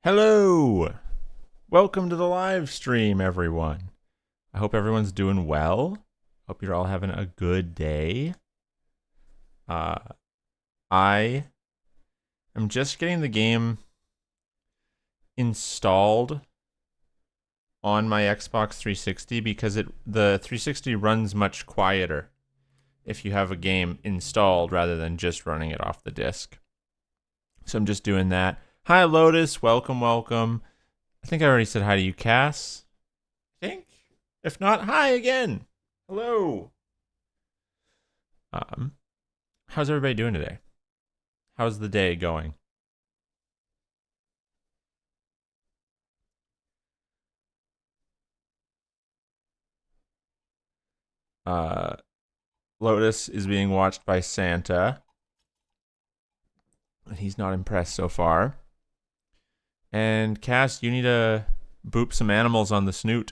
Hello! Welcome to the live stream, everyone. I hope everyone's doing well. Hope you're all having a good day. I am just getting the game installed on my Xbox 360 because the 360 runs much quieter if you have a game installed rather than just running it off the disc. So I'm just doing that. Hi, Lotus. Welcome, welcome. I think I already said hi to you, Cass. I think. If not, hi again. Hello. How's everybody doing today? How's the day going? Lotus is being watched by Santa. And he's not impressed so far. And Cass, you need to boop some animals on the snoot,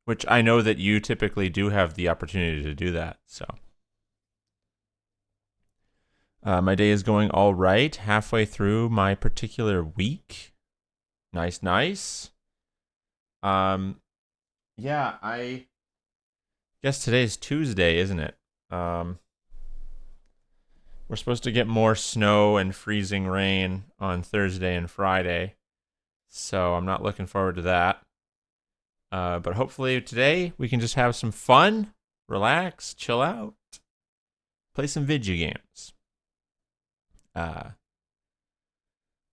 which I know that you typically do have the opportunity to do that. So my day is going all right. Halfway through my particular week. Nice, nice. Yeah, I guess today's Tuesday, isn't it? We're supposed to get more snow and freezing rain on Thursday and Friday. So I'm not looking forward to that. But hopefully today we can just have some fun, relax, chill out, play some video games.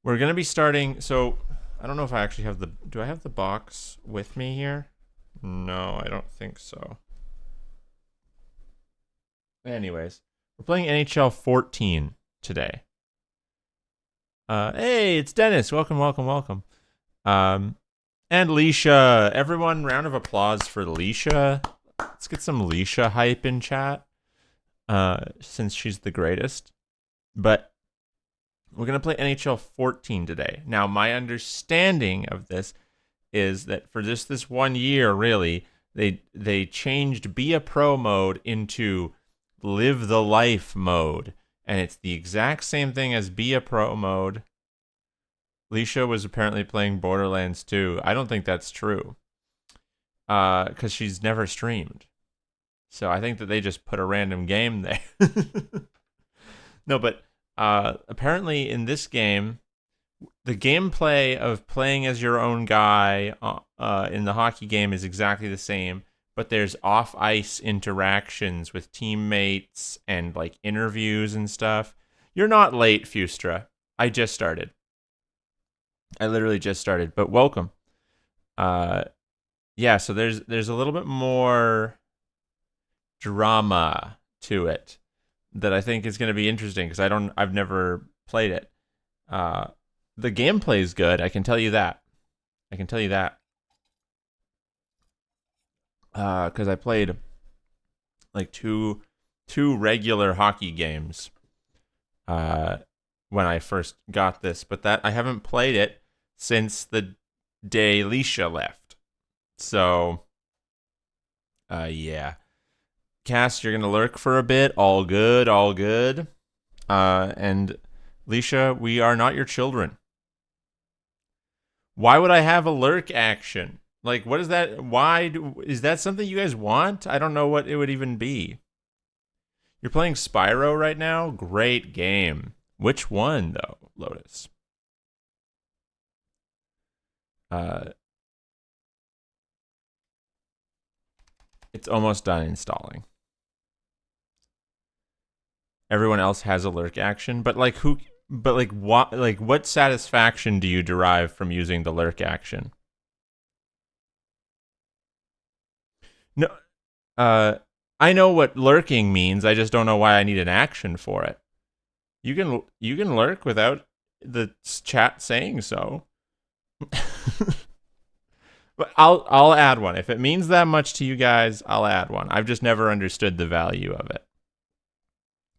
We're going to be starting, so I don't know if I actually have do I have the box with me here? No, I don't think so. Anyways, We're playing NHL 14 today. Hey, it's Dennis. Welcome, welcome, welcome. And Leisha. Everyone, round of applause for Leisha. Let's get some Leisha hype in chat. Since she's the greatest. But we're going to play NHL 14 today. Now, my understanding of this is that for just this 1 year, really, they changed Be a Pro mode into Live the Life mode. And it's the exact same thing as Be a Pro mode. Leisha was apparently playing Borderlands 2. I don't think that's true. Because she's never streamed. So I think that they just put a random game there. No, but apparently in this game, the gameplay of playing as your own guy in the hockey game is exactly the same, but there's off-ice interactions with teammates and like interviews and stuff. You're not late, Fustra. I just started. I literally just started, but welcome. Yeah, so there's a little bit more drama to it that I think is going to be interesting because I've never played it. The gameplay is good. I can tell you that. Because I played like two regular hockey games when I first got this, but that I haven't played it since the day Leisha left. So, yeah. Cass, you're going to lurk for a bit. All good, all good. And Leisha, we are not your children. Why would I have a lurk action? Like, what is that? Is that something you guys want? I don't know what it would even be. You're playing Spyro right now? Great game. Which one, though, Lotus? It's almost done installing. Everyone else has a lurk action, but like who? But like what? Like what satisfaction do you derive from using the lurk action? No, I know what lurking means. I just don't know why I need an action for it. You can lurk without the chat saying so. But I'll add one if it means that much to you guys. I'll add one. I've just never understood the value of it.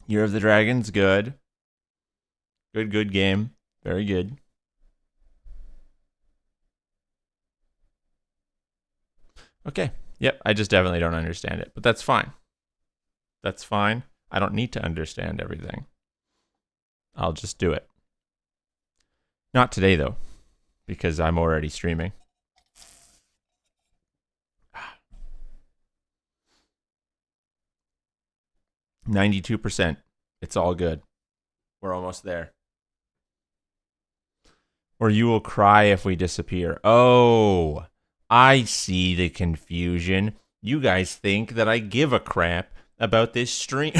Year of the Dragon's good. Good game. Very good. Okay. Yep, I just definitely don't understand it, but that's fine. That's fine. I don't need to understand everything. I'll just do it. Not today, though, because I'm already streaming. 92%. It's all good. We're almost there. Or you will cry if we disappear. Oh, I see the confusion. You guys think that I give a crap about this stream.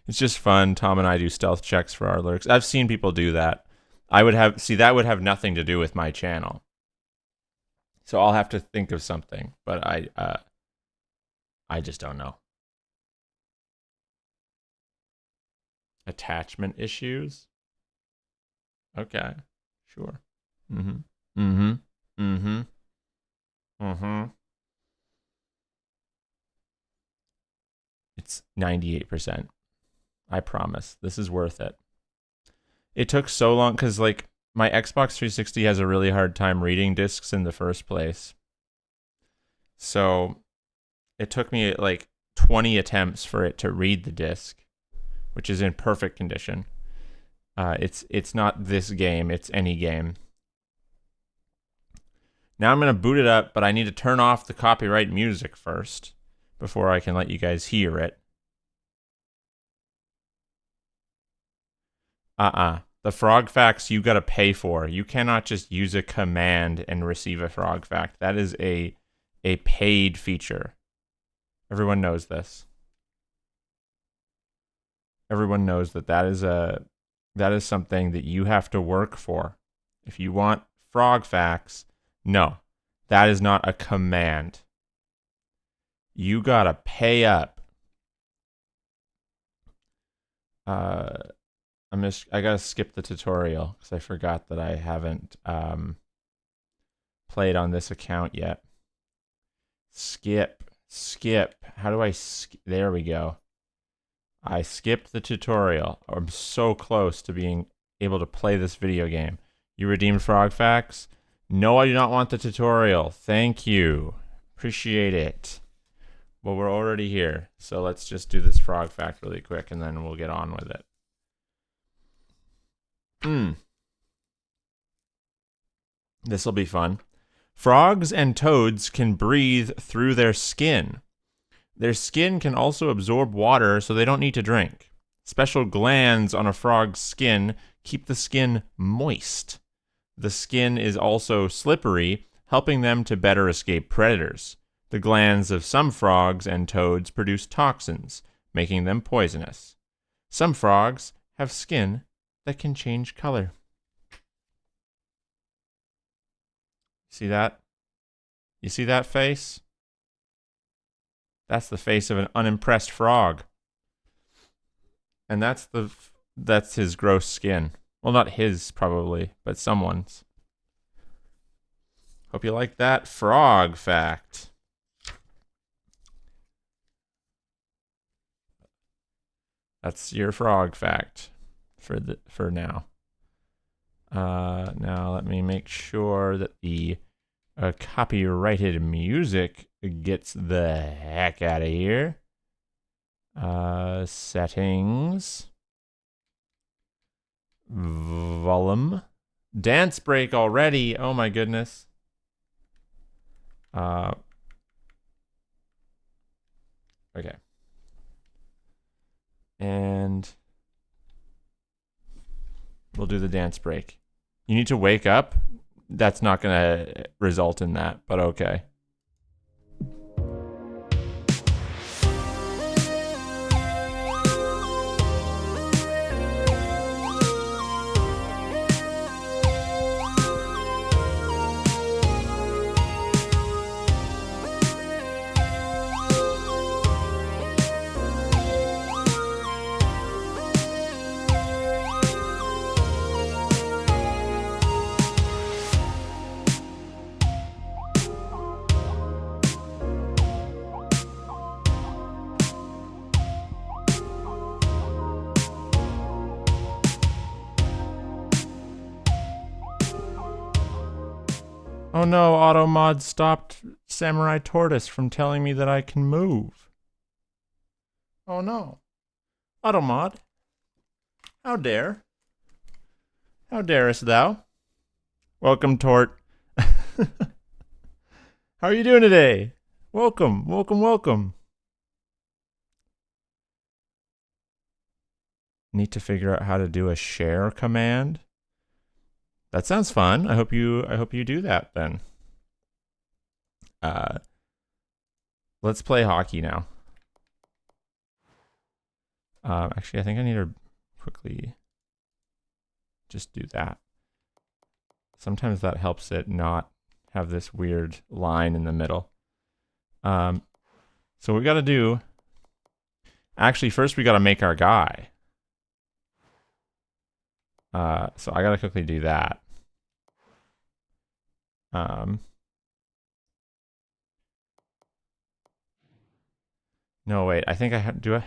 It's just fun. Tom and I do stealth checks for our lurks. I've seen people do that. That would have nothing to do with my channel. So I'll have to think of something, but I just don't know. Attachment issues? Okay. Sure. It's 98%. I promise. This is worth it. It took so long because, like, my Xbox 360 has a really hard time reading discs in the first place. So it took me, like, 20 attempts for it to read the disc, which is in perfect condition. It's not this game. It's any game. Now I'm going to boot it up, but I need to turn off the copyright music first before I can let you guys hear it. The frog facts you got to pay for. You cannot just use a command and receive a frog fact. That is a paid feature. Everyone knows this. Everyone knows that is something that you have to work for. If you want frog facts, no, that is not a command. You gotta pay up I gotta skip the tutorial because I forgot that I haven't played on this account yet. Skip. How do I there we go. I skipped the tutorial. I'm so close to being able to play this video game. You redeemed Frog Facts? No, I do not want the tutorial. Thank you. Appreciate it. Well, we're already here, so let's just do this Frog Fact really quick, and then we'll get on with it. This will be fun. Frogs and toads can breathe through their skin. Their skin can also absorb water, so they don't need to drink. Special glands on a frog's skin keep the skin moist. The skin is also slippery, helping them to better escape predators. The glands of some frogs and toads produce toxins, making them poisonous. Some frogs have skin that can change color. See that? You see that face? That's the face of an unimpressed frog. And that's his gross skin. Well, not his probably, but someone's. Hope you like that frog fact. That's your frog fact for now. Now let me make sure that the copyrighted music gets the heck out of here. Settings. Volume. Dance break already. Oh my goodness. Okay. And we'll do the dance break. You need to wake up? That's not going to result in that, but okay. Oh no, AutoMod stopped Samurai Tortoise from telling me that I can move. Oh no. AutoMod. How dare? How darest thou? Welcome, Tort. How are you doing today? Welcome, welcome, welcome. Need to figure out how to do a share command. That sounds fun. I hope you do that then. Let's play hockey now. Actually, I think I need to quickly just do that. Sometimes that helps it not have this weird line in the middle. So what we got to do. Actually, first we got to make our guy. So I got to quickly do that. No, wait. I think I have do.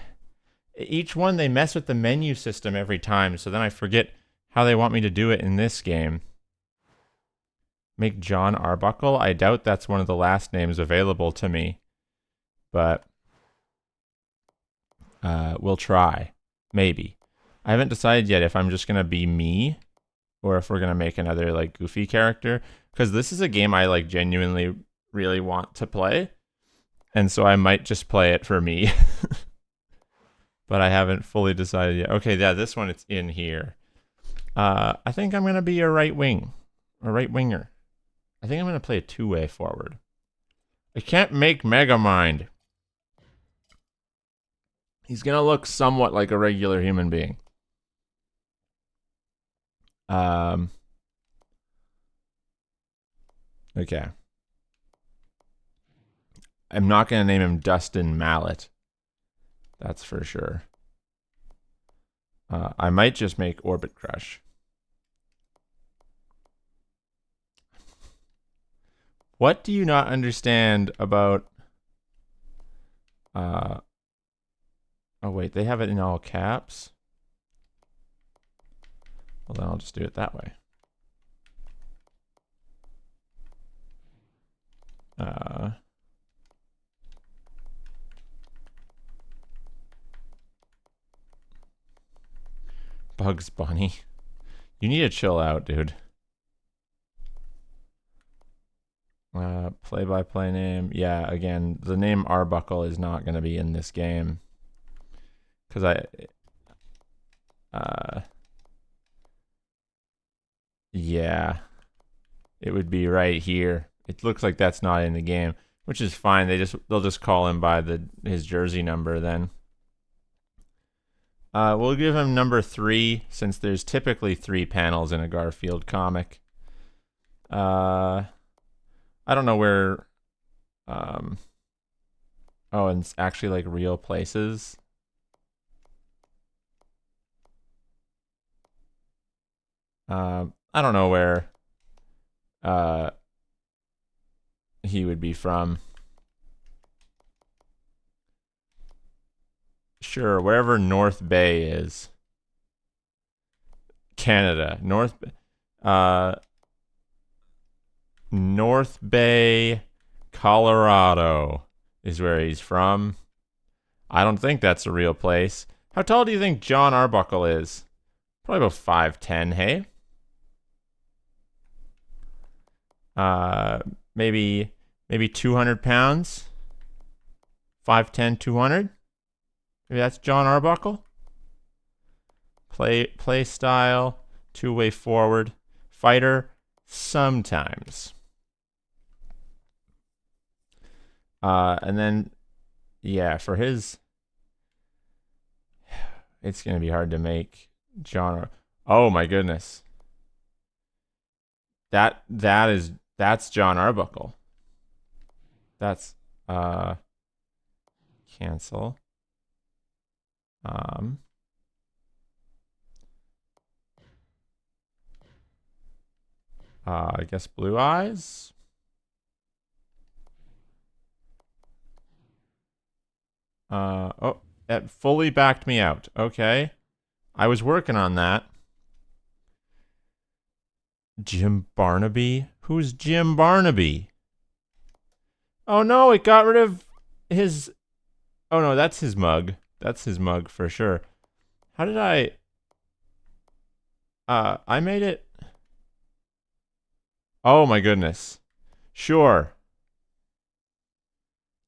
Each one they mess with the menu system every time, so then I forget how they want me to do it in this game. Make John Arbuckle. I doubt that's one of the last names available to me, but we'll try. Maybe. I haven't decided yet if I'm just gonna be me, or if we're gonna make another like goofy character. Because this is a game I like genuinely really want to play. And so I might just play it for me. But I haven't fully decided yet. Okay, yeah, this one, it's in here. I think I'm going to be a right winger. I think I'm going to play a two-way forward. I can't make Megamind. He's going to look somewhat like a regular human being. Okay. I'm not going to name him Dustin Mallet. That's for sure. I might just make Orbit Crush. What do you not understand about... oh wait, they have it in all caps? Well, then I'll just do it that way. Bugs Bunny. You need to chill out, dude. Play-by-play name. Yeah, again, the name Arbuckle is not going to be in this game. Because yeah. It would be right here. It looks like that's not in the game, which is fine. They'll just call him by his jersey number then. We'll give him number 3 since there's typically 3 panels in a Garfield comic. I don't know where. Oh, and it's actually like real places. I don't know where he would be from. Sure, wherever North Bay is. Canada. North Bay, Colorado is where he's from. I don't think that's a real place. How tall do you think John Arbuckle is? Probably about 5'10", hey? Maybe 200 pounds? 5'10", 200? Maybe that's John Arbuckle? Play style, two-way forward. Fighter, sometimes. And then, yeah, for his... It's going to be hard to make John... Oh, my goodness. That's John Arbuckle. That's, cancel. I guess blue eyes. Oh, that fully backed me out. Okay. I was working on that. Jim Barnaby? Who's Jim Barnaby? Oh no, it got rid of his... Oh no, that's his mug. That's his mug for sure. How did I... I made it... Oh my goodness. Sure.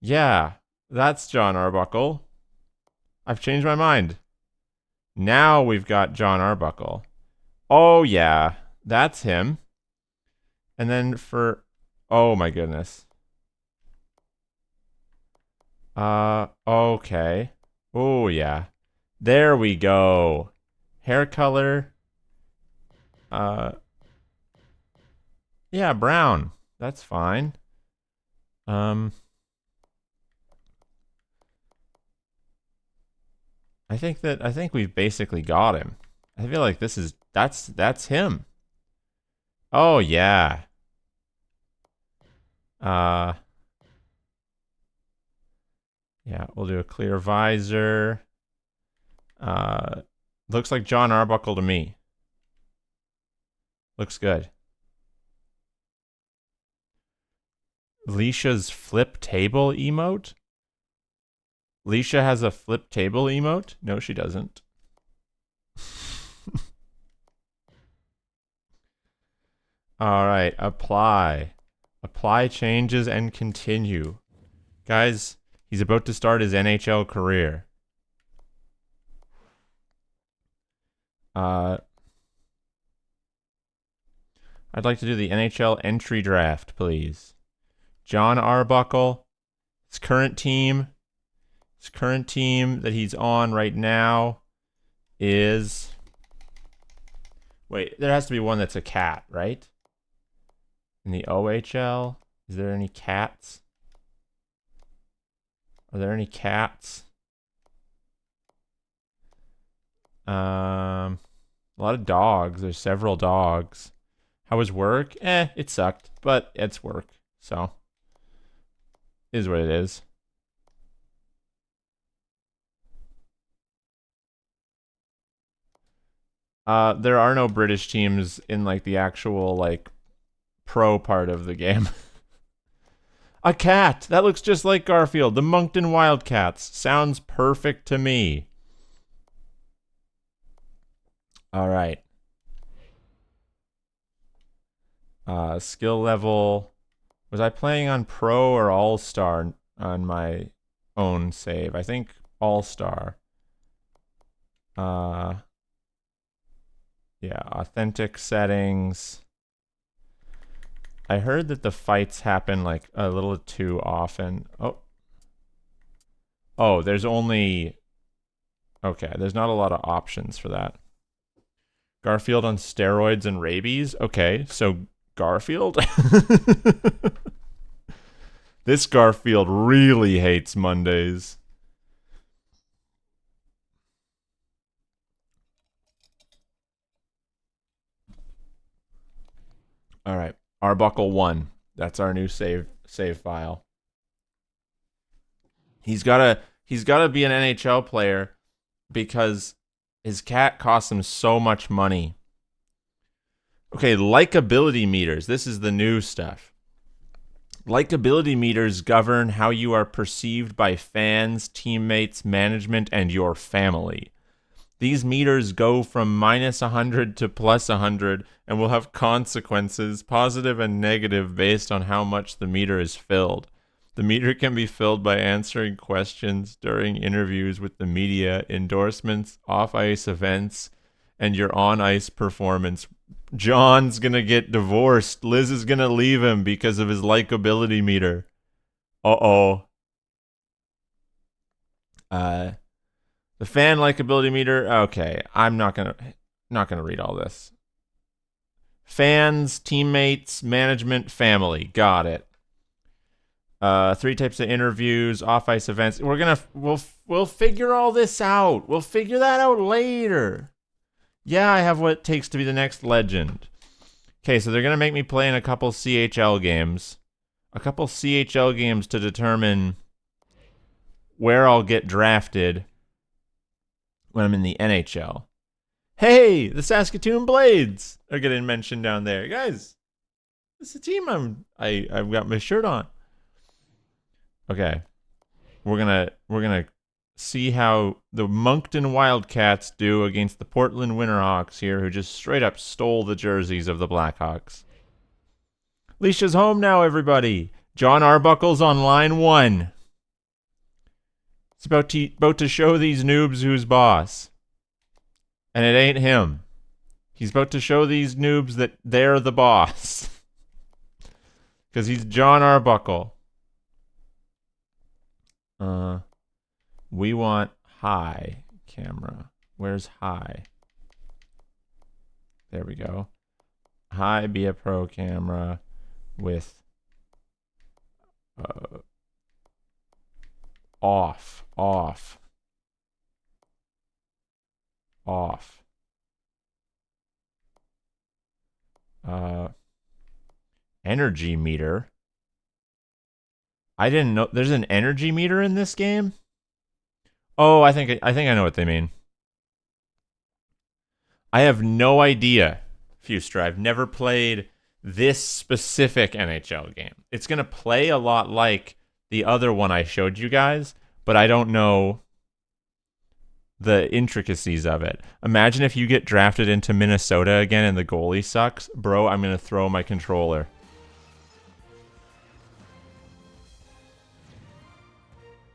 Yeah, that's John Arbuckle. I've changed my mind. Now we've got John Arbuckle. Oh yeah, that's him. And then for... Oh my goodness. Okay. Oh yeah. There we go. Hair color. Yeah, brown. That's fine. I think we've basically got him. I feel like that's him. Oh yeah. Yeah, we'll do a clear visor. Looks like John Arbuckle to me. Looks good. Leisha's flip table emote? Leisha has a flip table emote? No, she doesn't. All right, apply. Apply changes and continue. Guys, he's about to start his NHL career. I'd like to do the NHL entry draft, please. John Arbuckle, his current team that he's on right now is... Wait, there has to be one that's a cat, right? In the OHL, is there any cats? Are there any cats? A lot of dogs. There's several dogs. How was work? It sucked, but it's work. So, is what it is. There are no British teams in like the actual like pro part of the game. A cat! That looks just like Garfield. The Moncton Wildcats. Sounds perfect to me. Alright. Skill level. Was I playing on Pro or All-Star on my own save? I think All-Star. Yeah, authentic settings. I heard that the fights happen like a little too often. Oh, there's only... Okay, there's not a lot of options for that. Garfield on steroids and rabies? Okay, so Garfield? This Garfield really hates Mondays. All right, Arbuckle 1. That's our new save file. He's gotta be an NHL player because his cat costs him so much money. Okay, likability meters. This is the new stuff. Likability meters govern how you are perceived by fans, teammates, management, and your family. These meters go from minus 100 to plus 100 and will have consequences, positive and negative, based on how much the meter is filled. The meter can be filled by answering questions during interviews with the media, endorsements, off-ice events, and your on-ice performance. John's gonna get divorced. Liz is gonna leave him because of his likability meter. Uh-oh. The fan likability meter. Okay, I'm not gonna read all this. Fans, teammates, management, family. Got it. 3 types of interviews, off-ice events. We'll figure all this out. We'll figure that out later. Yeah, I have what it takes to be the next legend. Okay, so they're gonna make me play in a couple CHL games. A couple CHL games to determine where I'll get drafted when I'm in the NHL. Hey, the Saskatoon Blades are getting mentioned down there. Guys, it's the team I've got my shirt on. Okay. We're gonna see how the Moncton Wildcats do against the Portland Winterhawks here, who just straight up stole the jerseys of the Blackhawks. Leisha's home now, everybody. John Arbuckle's on line 1. It's about to show these noobs who's boss. And it ain't him. He's about to show these noobs that they're the boss. Because he's John Arbuckle. We want high camera. Where's high? There we go. High be a pro camera with off. Energy meter. I didn't know there's an energy meter in this game. Oh, I think I know what they mean. I have no idea, Fustra. I've never played this specific NHL game. It's going to play a lot like the other one I showed you guys, but I don't know the intricacies of it. Imagine if you get drafted into Minnesota again and the goalie sucks. Bro, I'm going to throw my controller.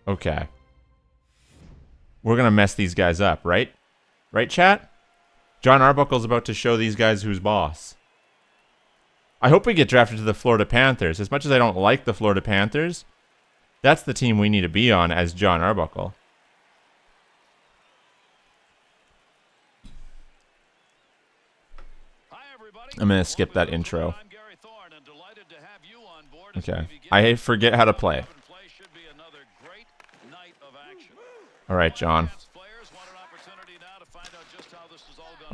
Okay. We're going to mess these guys up, right? Right, chat? John Arbuckle's about to show these guys who's boss. I hope we get drafted to the Florida Panthers. As much as I don't like the Florida Panthers, that's the team we need to be on as John Arbuckle. I'm going to skip that intro. Okay. I forget how to play. All right, John.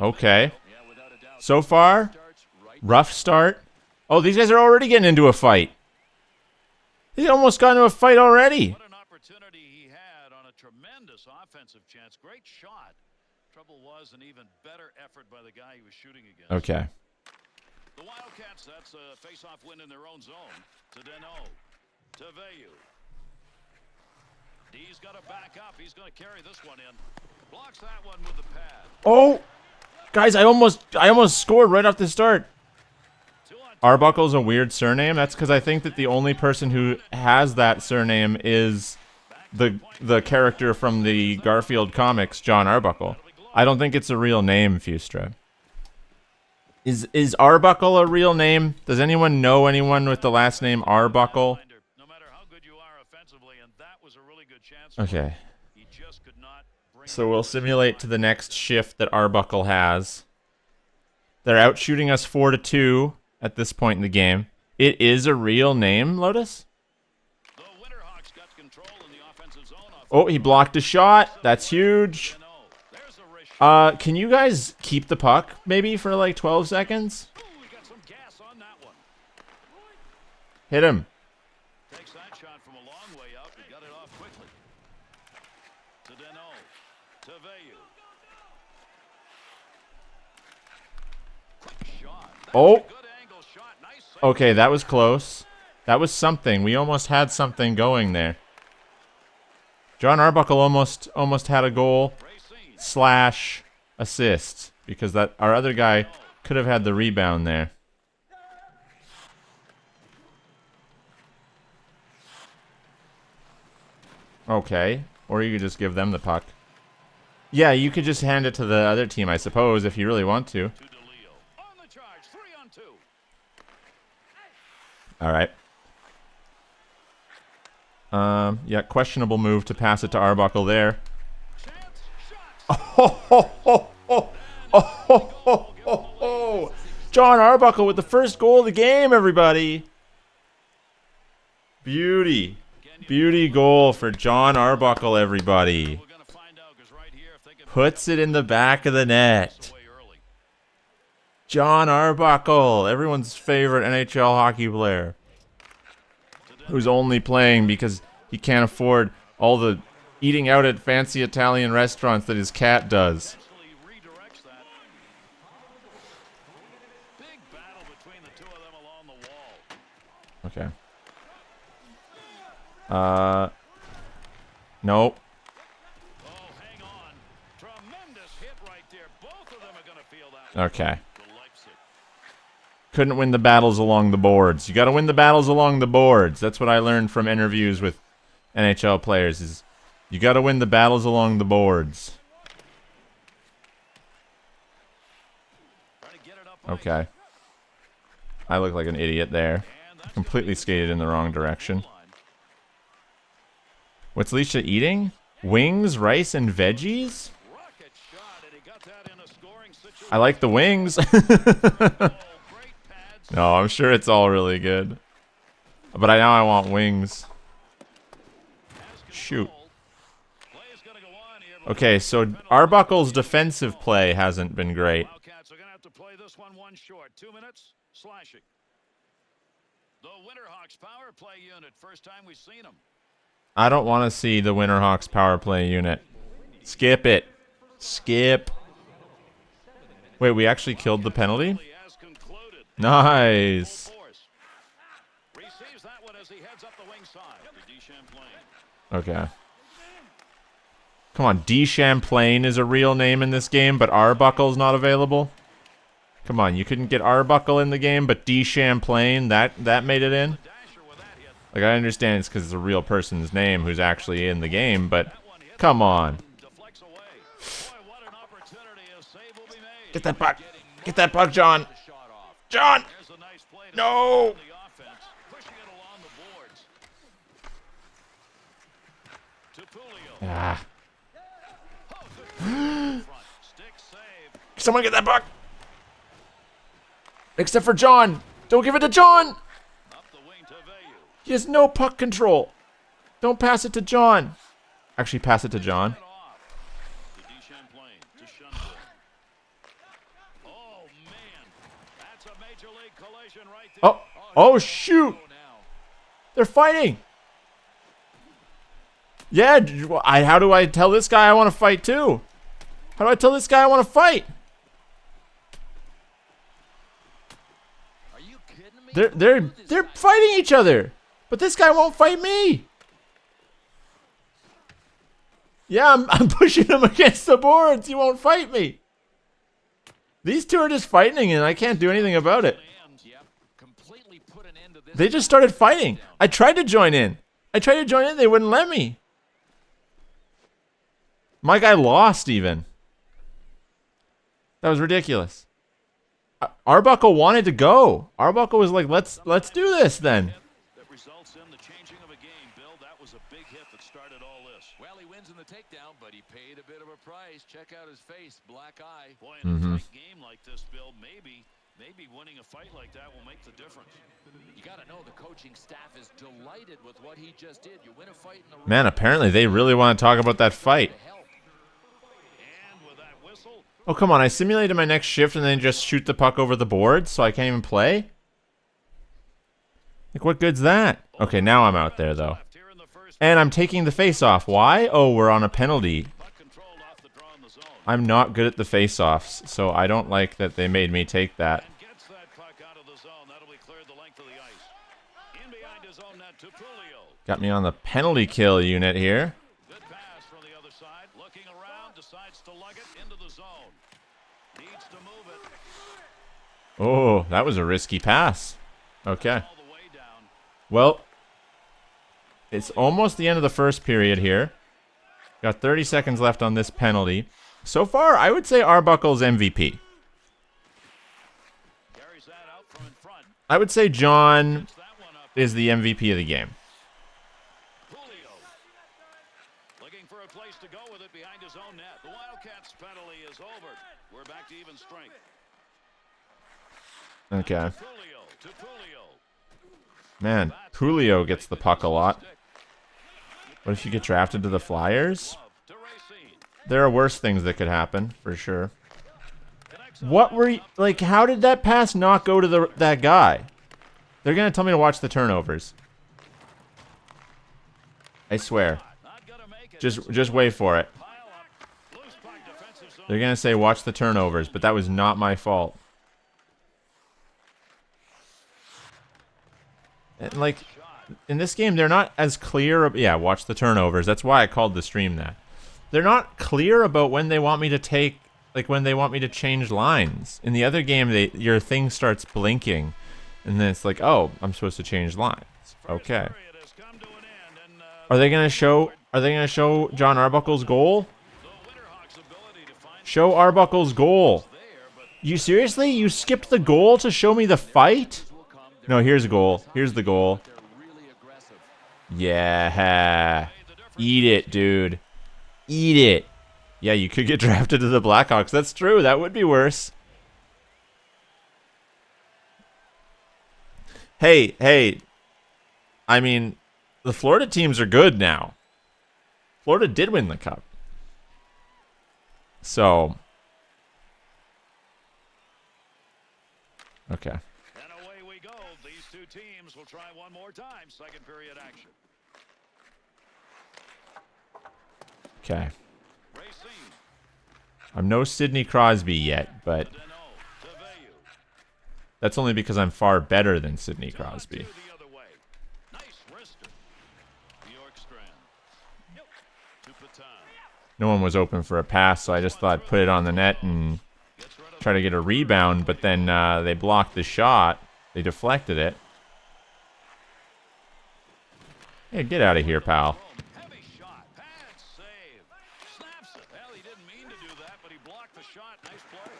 Okay. So far, rough start. Oh, these guys are already getting into a fight. He almost got into a fight already. What an opportunity he had on a tremendous offensive chance. Great shot. Trouble was an even better effort by the guy he was shooting against. Okay. The Wildcats, that's a face-off win in their own zone. To Deneau. To Veilleux. D's got to back up. He's going to carry this one in. Blocks that one with the pad. Oh! Guys, I almost scored right off the start. Arbuckle's a weird surname. That's because I think that the only person who has that surname is the character from the Garfield comics, John Arbuckle. I don't think it's a real name, Fustra. Is Arbuckle a real name? Does anyone know anyone with the last name Arbuckle? Okay. So we'll simulate to the next shift that Arbuckle has. They're out shooting us 4-2 at this point in the game. It is a real name, Lotus? Oh, he blocked a shot. That's huge. Can you guys keep the puck maybe for like 12 seconds? Hit him. Takes that shot from a long way out. He got it off quickly. To Deneau. To Veilleux. Quick shot. Oh. Good angle shot. Nice save. Okay, that was close. That was something. We almost had something going there. John Arbuckle almost had a goal / assist because that our other guy could have had the rebound there. Okay, or you could just give them the puck. Yeah, you could just hand it to the other team, I suppose, if you really want to. All right. Yeah, questionable move to pass it to Arbuckle there. Oh. John Arbuckle with the first goal of the game, everybody. Beauty. Beauty goal for John Arbuckle, everybody. Puts it in the back of the net. John Arbuckle, everyone's favorite NHL hockey player, who's only playing because he can't afford all the eating out at fancy Italian restaurants that his cat does. Okay. Nope. Okay. Couldn't win the battles along the boards. You got to win the battles along the boards. That's what I learned from interviews with NHL players is you got to win the battles along the boards. Okay. I look like an idiot there. Completely skated in the wrong direction. What's Leisha eating? Wings, rice, and veggies? I like the wings. No, I'm sure it's all really good. But now I want wings. Shoot. Okay, so Arbuckle's defensive play hasn't been great. I don't want to see the Winterhawks power play unit. Skip it. Skip. Wait, we actually killed the penalty? Nice. Okay. Come on, D. Champlain is a real name in this game, but Arbuckle's not available? Come on, you couldn't get Arbuckle in the game, but D. Champlain, that made it in? Like, I understand it's because it's a real person's name who's actually in the game, but come on. Get that puck. Get that puck, John. John! No! Ah. Someone get that puck! Except for John! Don't give it to John! He has no puck control. Don't pass it to John. Actually, pass it to John. Oh, oh shoot! They're fighting. Yeah, how do I tell this guy I want to fight too? How do I tell this guy I want to fight? Are you kidding me? They're fighting each other, but this guy won't fight me. Yeah, I'm pushing him against the boards. He won't fight me. These two are just fighting, and I can't do anything about it. They just started fighting. I tried to join in. They wouldn't let me. My guy lost even. That was ridiculous. Arbuckle wanted to go. Arbuckle was like, let's do this then. That results in the changing of a game, Bill. That was a big hit that started all this. Well, he wins in the takedown, but he paid a bit of a price. Check out his face, black eye. Boy, in a tight game like this, Bill, maybe winning a fight like that will make the difference. You got to know the coaching staff is delighted with what he just did. You win a fight in the Man, apparently they really want to talk about that fight. And with that whistle, Oh, come on. I simulated my next shift and then just shoot the puck over the board so I can't even play? Like, what good's that? Okay, now I'm out there, though. left here in the first, And I'm taking the face-off. Why? Oh, we're on a penalty. puck controlled off the draw in the zone. I'm not good at the face-offs, so I don't like that they made me take that. And gets that puck out of the zone. That'll be cleared the length of the ice. In behind his own net to Pulio. Got me on the penalty kill unit here. Good pass from the other side. Looking around, decides to lug it into the zone. Needs to move it Oh, that was a risky pass. Okay. all the way down. Well, it's almost the end of the first period here. Got 30 seconds left on this penalty. So far, I would say Arbuckle's MVP. Carries that out from in front. I would say John Gets that one up. is the MVP of the game. Julio. Looking for a place to go with it behind his own net. The Wildcats penalty is over. We're back to even strength. Okay. Julio to Julio. Man, Julio gets the puck a lot. What if you get drafted to the Flyers? Love to Racine. There are worse things that could happen, for sure. What were you, like, how did that pass not go to that guy? They're going to tell me to watch the turnovers. I swear. Not gonna make it. Just wait for it. Pile up. Loose puck, defensive zone. They're going to say watch the turnovers, but that was not my fault. And, like, in this game, they're not as clear. Yeah, watch the turnovers. That's why I called the stream that. They're not clear about when they want me to take, like, when they want me to change lines. In the other game, your thing starts blinking, and then it's like, oh, I'm supposed to change lines. Okay. Period has come to an end, and Are they gonna show John Arbuckle's goal? the Winterhawks' ability to find Show Arbuckle's goal. there, but You seriously? You skipped the goal to show me the fight? No, here's a goal. Here's the goal. They're really aggressive. Yeah. Eat it, dude. Eat it. Yeah, you could get drafted to the Blackhawks. That's true. That would be worse. Hey. I mean, the Florida teams are good now. Florida did win the cup. So. Okay. and away we go. These two teams will try one more time. Second period action. Okay. Racine. I'm no Sidney Crosby yet, but Deno to Veyu. that's only because I'm far better than Sidney To Crosby. the other way. Nice wrister. Bjorkstrand. To Patan. No one was open for a pass, so I just thought I'd put it on the net and Gets rid of try to get a rebound, but then they blocked the shot. They deflected it. Hey, get out of here, pal. heavy shot. Pad save. Snaps it. Well, he didn't mean to do that, but he blocked the shot. Nice play.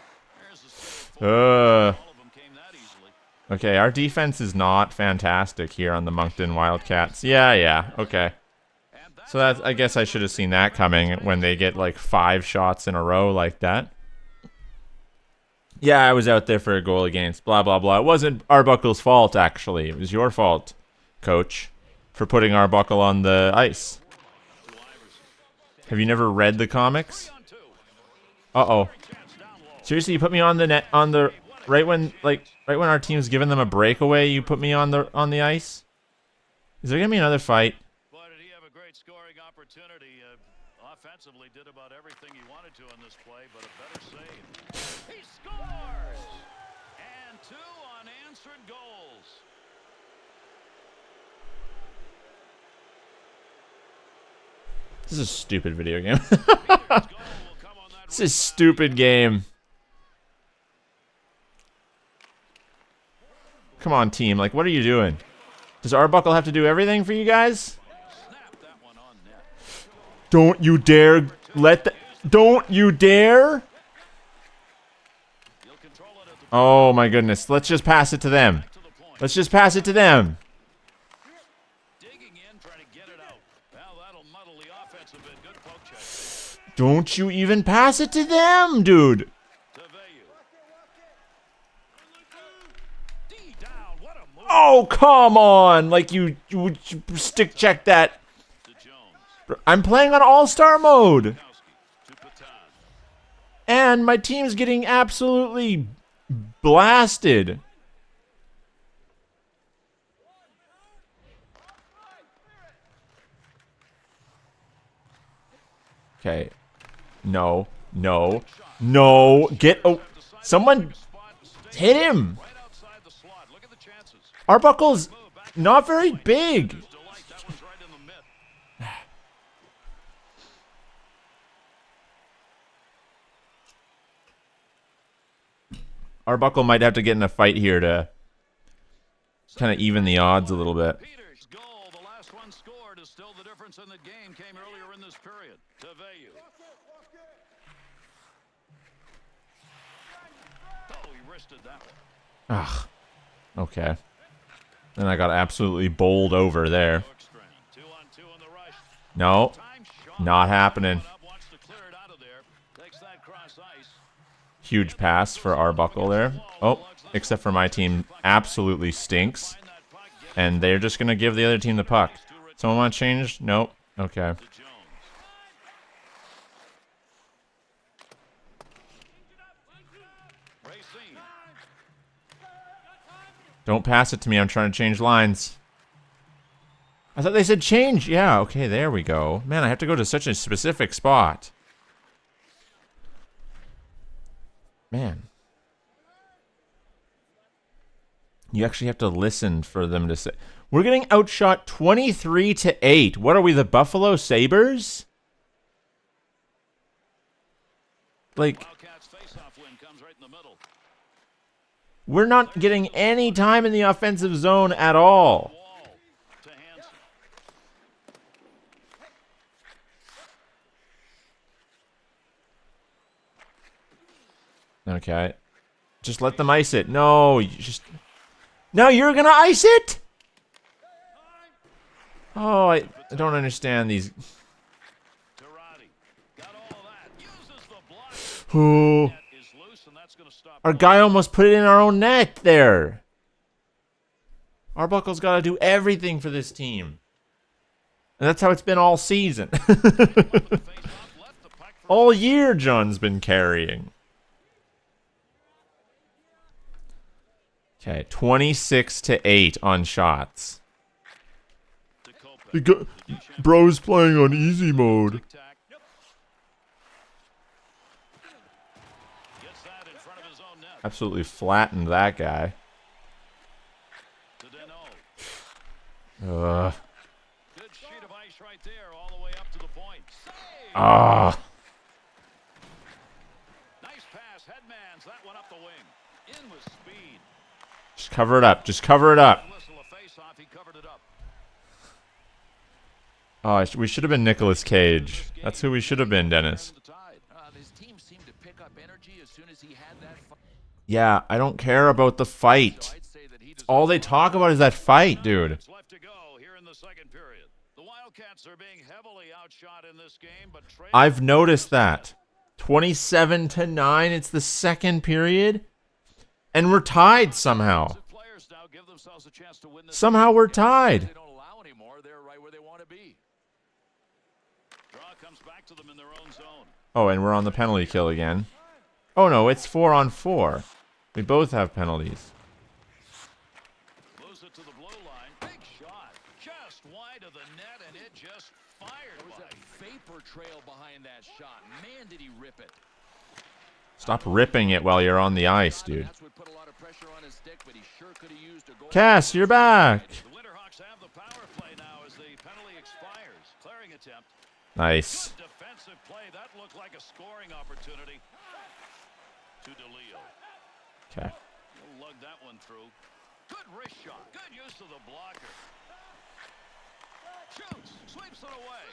There's the save. All of them came that easily. Okay, our defense is not fantastic here on the Moncton Wildcats. Yeah, okay. And that's So that's, I guess I should have seen that coming when they get like 5 shots in a row like that. Yeah, I was out there for a goal against, blah, blah, blah. It wasn't Arbuckle's fault, actually. It was your fault, coach, for putting Arbuckle on the ice. Have you never read the comics? on two. Uh-oh. Chance down low. Seriously, you put me on the net, on the right when our team's giving them a breakaway, you put me on the ice. Is there gonna be another fight? Boy, did he have a great scoring opportunity. Offensively, did about everything he wanted to in this play, but a better save. He scores! And 2 unanswered goals. This is a stupid video game. Peter's goal will come on that This is a stupid game. Come on, team. Like, what are you doing? Does Arbuckle have to do everything for you guys? snap that one on net. Don't you dare let the... Don't you dare! He'll control it at the Oh my goodness. Let's just pass it to them. back to the point. Let's just pass it to them. Digging in, trying to get it out. Well, that'll muddle the offense a bit. Good poke check. Don't you even pass it to them, dude. To Veyu. D down. What a move. Oh, come on. Like, you stick check that. To Jones. I'm playing on all-star mode. Kowski. To Patan. And my team's getting absolutely blasted. Okay. No. No. No. Get... Oh. Someone hit him. Right outside the slot. Look at the chances. Arbuckle's not very big. Delight. That one's right in the mid. Arbuckle might have to get in a fight here to kind of even the odds a little bit. Peter's goal, the last one scored, is still the difference in the game. Came earlier in this period. To Veyu. Oh, he wristed that one. Ugh. Okay. Then I got absolutely bowled over there. Hookstrand. 2-on-2 in the rush. No. Time shot. Not happening. Up, wants to clear it out of there. Takes that cross ice. Huge pass for Arbuckle there. Oh, except for my team absolutely stinks. Find that puck. Get And they're just going to give the other team the puck. Someone want to change? Nope. Okay. to Jones. Racine. Don't pass it to me. I'm trying to change lines. I thought they said change. Yeah, okay, there we go. Man, I have to go to such a specific spot. Man. You actually have to listen for them to say. We're getting outshot 23-8. What are we, the Buffalo Sabres? Like, Wildcats face-off win comes right in the middle. we're not getting any time in the offensive zone at all. Wall to Hansen. Okay. Just let them ice it. No, you just... Now you're gonna ice it? Oh, I don't understand these... Tarati. Got all of that. Uses the block. Oh, Net is loose, and that's going to stop. our guy almost put it in our own net there. Arbuckle's got to do everything for this team. And that's how it's been all season. Face-off, left the puck for All year, John's been carrying. Okay, 26-8 on shots. to Kopech. Bro's playing on easy mode. Tic-tac. Gets that in front of his own net. Absolutely flattened that guy. To Deneau. Ugh. Good sheet of ice right there, all the way up to the point. Save! Ah. Nice pass, headmans that one up the wing. In with speed. Just cover it up. Just cover it up. Whistle a face-off, he covered it up. Oh, we should have been Nicolas Cage. That's who we should have been, Dennis. The tide. His team seemed to pick up energy as soon as he had that fight. Yeah, I don't care about the fight. I'd say that he deserves All they talk about is that fight, dude. Minutes left to go here in the second period. The Wildcats are being heavily outshot in this game, but I've noticed that. 27-9, it's the second period. And we're tied somehow. players now give themselves a chance to win this. Somehow we're tied. they don't allow anymore. They're right where they want to be. Draw comes back to them in their own zone. Oh, and we're on the penalty kill again. Oh no, it's 4-on-4. We both have penalties. Moves it to the blue line. Big shot. Just wide of the net, and it just fired. There was a vapor trail behind that shot. Man, did he rip it. Stop ripping it while you're on the ice, dude. That's what put a lot of pressure on his stick, but he sure could have used a goal. Cass, you're back. The Winterhawks have the power play now as the penalty expires. Clearing attempt. Nice. Good defensive play. That looked like a scoring opportunity to DeLeo. Okay. He'll lug that one through. Good wrist shot. Good use of the blocker. Shoots. Sweeps it away.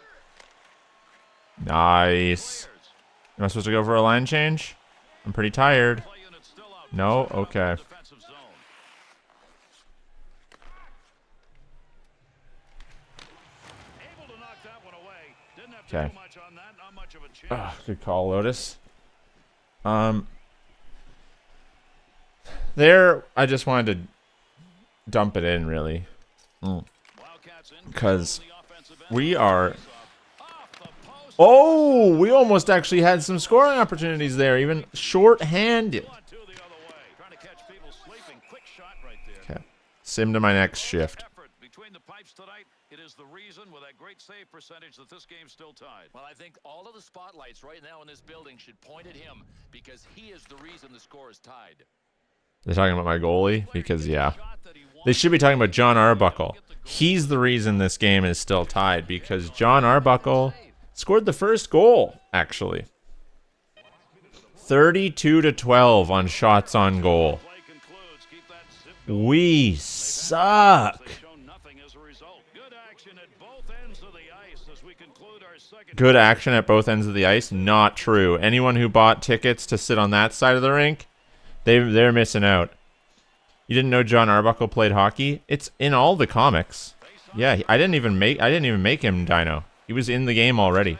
Nice. Am I supposed to go for a line change? I'm pretty tired. Play unit still out. No? Set up in Okay. the defensive zone. Able to knock that one away. Didn't have to Okay. do much on that. Not much of a chance. Good call, Lotus. There, I just wanted to dump it in, really. Wildcats in Because control of the offensive end. we are... Off the post. Oh, we almost actually had some scoring opportunities there, even short-handed. 1-2 the other way. Trying to catch people sleeping. Quick shot right there. Okay. Sim to my next shift. Effort between the pipes tonight. It is the reason with that great save percentage that this game's still tied. Well, I think all of the spotlights right now in this building should point at him because he is the reason the score is tied. They're talking about my goalie? Because, yeah. They should be talking about John Arbuckle. He's the reason this game is still tied, because John Arbuckle scored the first goal, actually. 32-12 on shots on goal. Play concludes. Keep that zip going. We suck. They've shown nothing as a result. Good action at both ends of the ice as we conclude our second. Good action at both ends of the ice? Not true. Anyone who bought tickets to sit on that side of the rink, they're missing out. You didn't know John Arbuckle played hockey? It's in all the comics. Yeah, I didn't even make him Dino. He was in the game already.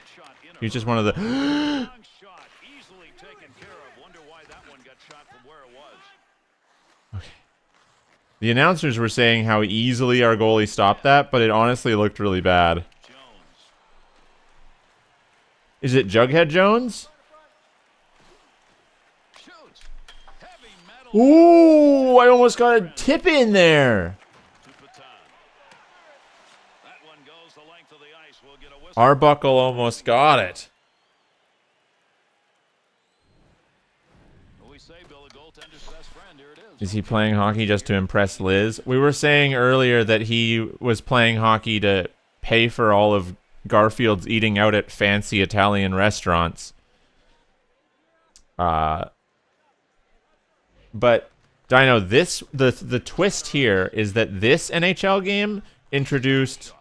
He was just one of the Long shot, easily taken care of. Wonder why that one got shot from where it was. The announcers were saying how easily our goalie stopped that, but it honestly looked really bad. Jones. Is it Jughead Jones? Shoots. Heavy metal Ooh, I almost got a tip in there. to Patan. That one goes the length of the ice. We'll get a whistle. Arbuckle almost got it. We say Bill, the goaltender's best friend. Here it is. Is he playing hockey just to impress Liz? We were saying earlier that he was playing hockey to pay for all of Garfield's eating out at fancy Italian restaurants. But Dino, the twist here is that this NHL game introduced...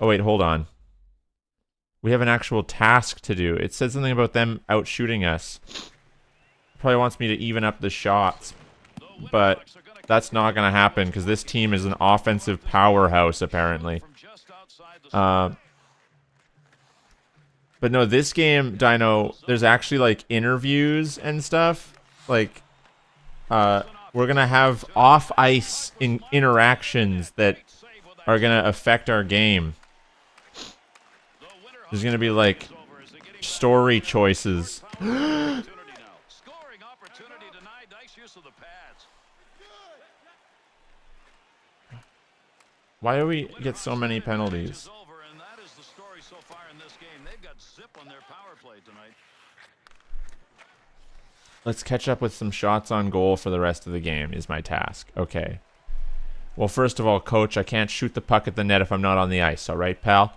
Oh wait, hold on. We have an actual task to do. It said something about them out shooting us. Probably wants me to even up the shots, but that's not going to happen because this team is an offensive powerhouse apparently. From just outside the But no, this game, Dino, there's actually like interviews and stuff. Like, we're gonna have off-ice interactions that are gonna affect our game. There's gonna be like story choices. opportunity now. Scoring opportunity denied. Nice use of the pads. Why do we get so many Is penalties? over, and that is the story so far in this game. They've got zip on their power play tonight. Let's catch up with some shots on goal for the rest of the game is my task. Okay. Well, first of all, coach, I can't shoot the puck at the net if I'm not on the ice. All right, pal?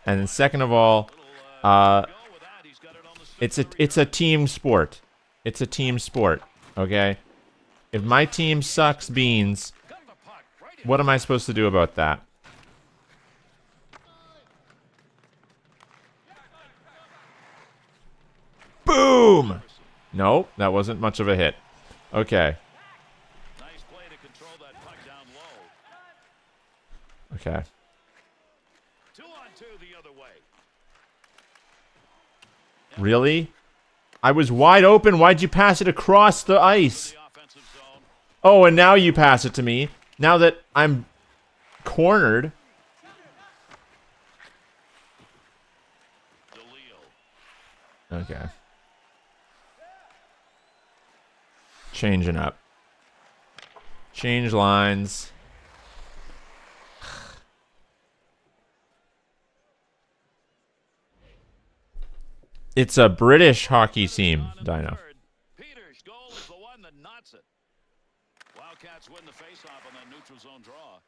And then second of all, Go with that. He's got it on the stick. it's a team sport. It's a team sport, okay? If my team sucks beans, Got the puck right in. what am I supposed to do about that? Boom! No, that wasn't much of a hit. Okay. Nice play to control that puck down low. Okay. 2-on-2 the other way. Really? I was wide open. Why'd you pass it across the ice? The offensive zone. Oh, and now you pass it to me. Now that I'm cornered. DeLeo. Okay. Changing up. Change lines. It's a British hockey team, Dino. Peters' goal is the one that knots it. Wildcats win the faceoff on that neutral zone draw.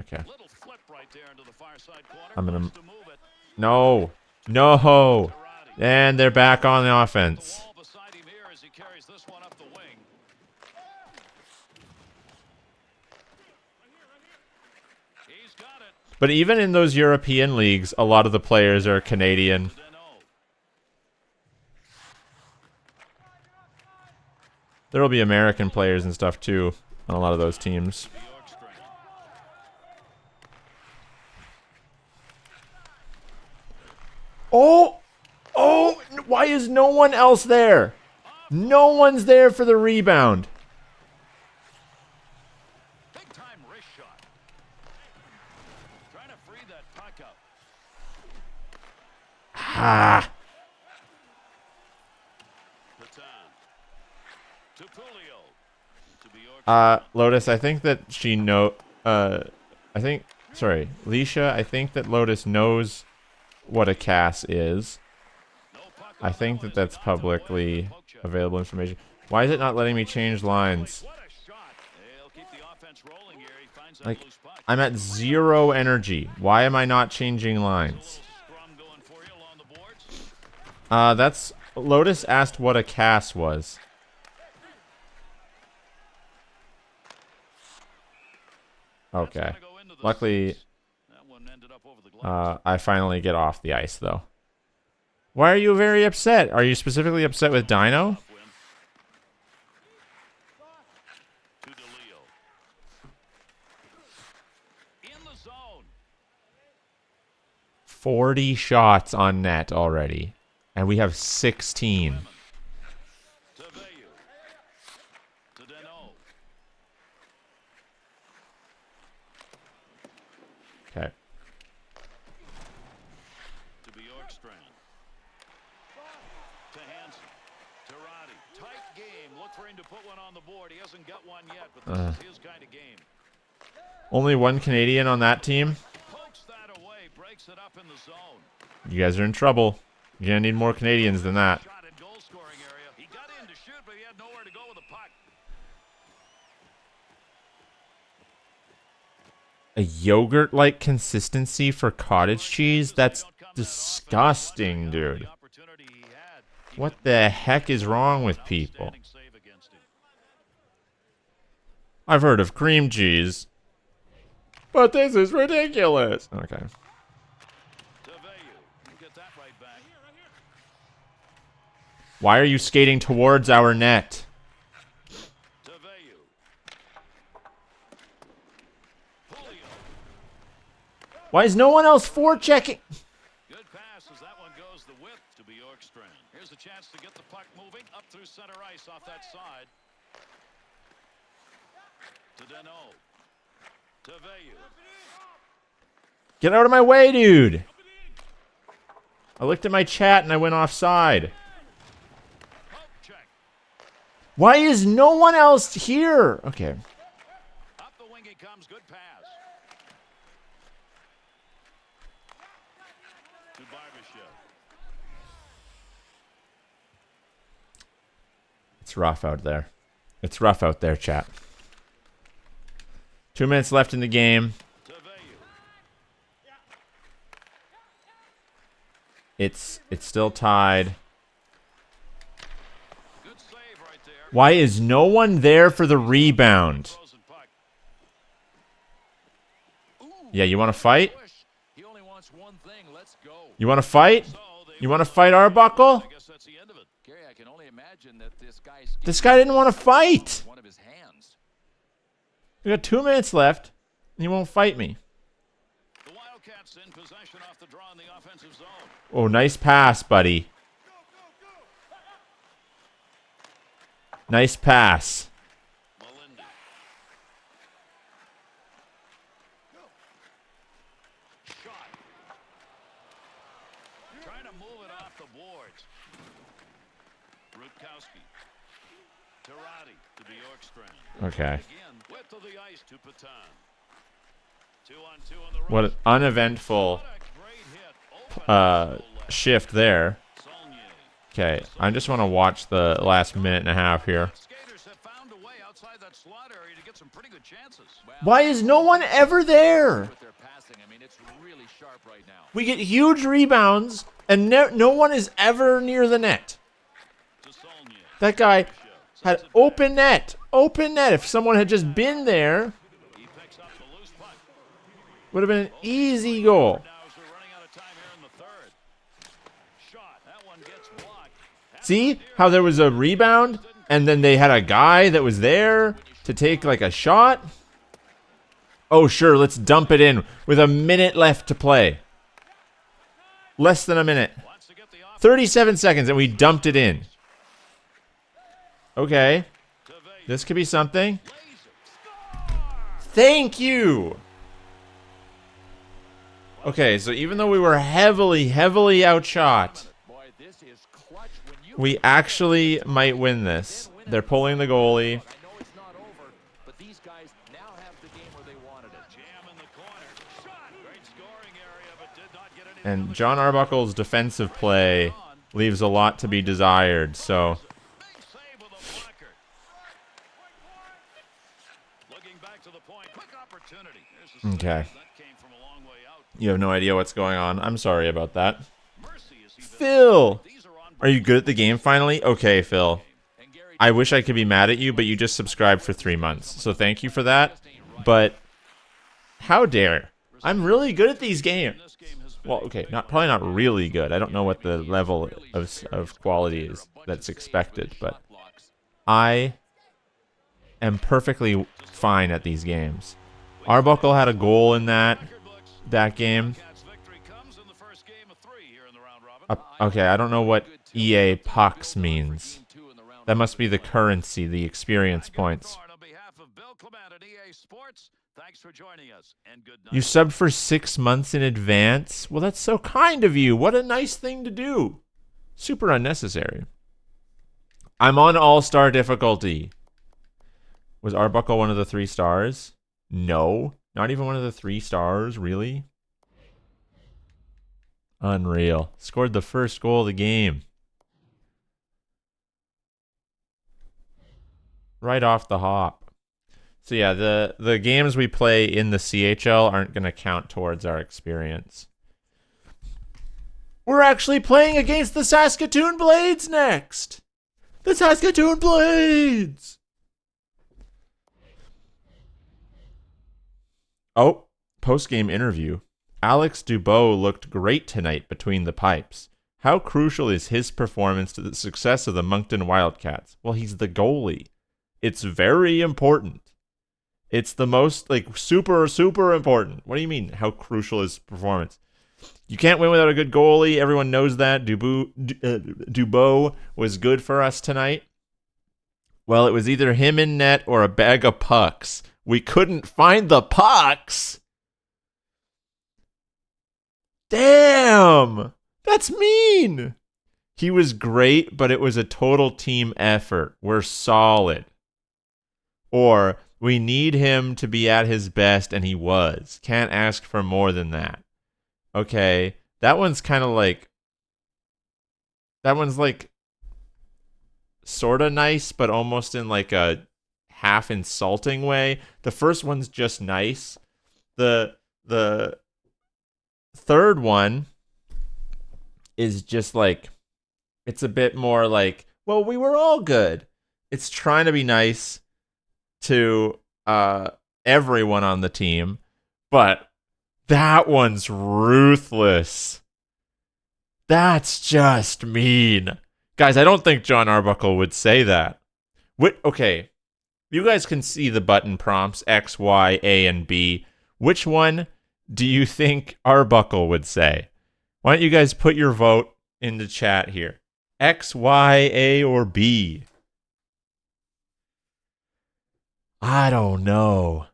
Okay. Little flip right there into the far side corner. I'm gonna. Wants to move it. No. No. And they're back on the offense. The wall beside him here as he carries this one up the wing. He's got it. But even in those European leagues, a lot of the players are Canadian. There will be American players and stuff too on a lot of those teams. Oh! Oh! Why is no one else there? No one's there for the rebound. Big time wrist shot. Trying to free that puck up. Ah. To Julio. To Lotus, I think that she Leisha, I think that Lotus knows what a CAS is. I think that that's publicly available information. Why is it not letting me change lines? Like, I'm at 0 energy. Why am I not changing lines? That's... Lotus asked what a CAS was. Okay. Luckily, I finally get off the ice, though. Why are you very upset? Are you specifically upset with Dino? 40 shots on net already. And we have 16. Okay. Only one Canadian on that team. You guys are in trouble. You're gonna need more Canadians than that. A yogurt-like consistency for cottage cheese? That's disgusting, dude. What the heck is wrong with people? I've heard of cream cheese, but this is ridiculous. Okay. Why are you skating towards our net? Why is no one else forechecking? Good pass as that one goes the width to Bjorkstrand. Here's a chance to get the puck moving up through center ice off that side. To Deneau. To Veilleux. Get out of my way, dude. I looked at my chat and I went offside. Why is no one else here? Okay. Up the wing he comes. Good pass. To Barbashev. It's rough out there. It's rough out there, chat. 2 minutes left in the game. It's still tied. Why is no one there for the rebound? Yeah, you want to fight? You want to fight? You want to fight Arbuckle? This guy didn't want to fight. We got 2 minutes left, and you won't fight me. Oh, nice pass, buddy. Nice pass. Trying to move it off the boards. Rutkowski. Tirati to the Yorkstrand. Okay. Again, width of the ice to Patan. 2-on-2 on the What rush. an uneventful What a great hit. Open ice, left. shift there. Saulnier. Okay, I just want to watch the last minute and a half here. Skaters have found a way outside that slot area to get some pretty good chances. Why is no one ever there? With their passing, I mean, it's really sharp right now. We get huge rebounds, and no one is ever near the net. To Saulnier. That guy had open net. Open net. If someone had just been there, He picks up the loose puck. would have been an easy goal. Now as we're running out of time here in the third. Shot. That one gets blocked. See how there was a rebound, and then they had a guy that was there to take like a shot? Oh, sure, let's dump it in with a minute left to play. Less than a minute. Wants to get the off 37 seconds, and we dumped it in. Okay, to Vegas. this could be something. Laser. Thank you. Okay, so even though we were heavily outshot, Boy, this is clutch when you we actually might win this. They're pulling the goalie. I know it's not over, but these guys now have the game where they wanted it. Jam in the corner. Shot. Great scoring area, but did not get any. And John Arbuckle's defensive play leaves a lot to be desired, so Big save with a blocker. Looking back to the point. Quick opportunity. There's the Okay. save. That came from a long way out. you have no idea what's going on. I'm sorry about that. Mercy is even. Phil, These are on are you good at the game finally? Okay, Phil. And Gary I wish I could be mad at you, but you just subscribed for 3 months, so thank you for that. But how dare? I'm really good at these games. this game has been Well, okay, probably not really good. I don't know what the level of quality is that's expected, but I am perfectly fine at these games. Arbuckle had a goal in that game. Cats victory comes in the first game of 3 here in the round robin. Okay, I don't know what EA pucks means. That must be the currency, the experience points. On behalf of Bill Clement at EA Sports, thanks for joining us and good night. You subbed for 6 months in advance? Well, that's so kind of you. What a nice thing to do. Super unnecessary. I'm on all-star difficulty. Was Arbuckle one of the 3 stars? No. Not even one of the 3 stars, really? Unreal. Scored the first goal of the game. Right off the hop. So yeah, the games we play in the CHL aren't going to count towards our experience. We're actually playing against the Saskatoon Blades next. The Saskatoon Blades. Oh, post-game interview. Alex Dubois looked great tonight between the pipes. How crucial is his performance to the success of the Moncton Wildcats? Well, he's the goalie. It's very important. It's the most, super important. What do you mean, how crucial is performance? You can't win without a good goalie. Everyone knows that. Dubois was good for us tonight. Well, it was either him in net or a bag of pucks. We couldn't find the pucks. Damn! That's mean! He was great, but it was a total team effort. We're solid. Or, we need him to be at his best, and he was. Can't ask for more than that. Okay, that one's kind of that one's sort of nice, but almost in a half insulting way. The first one's just nice. The third one is just it's a bit more well, we were all good. It's trying to be nice to everyone on the team, but that one's ruthless. That's just mean. Guys, I don't think John Arbuckle would say that. Okay, you guys can see the button prompts, X, Y, A, and B. Which one do you think Arbuckle would say? Why don't you guys put your vote in the chat here? X, Y, A, or B? I don't know.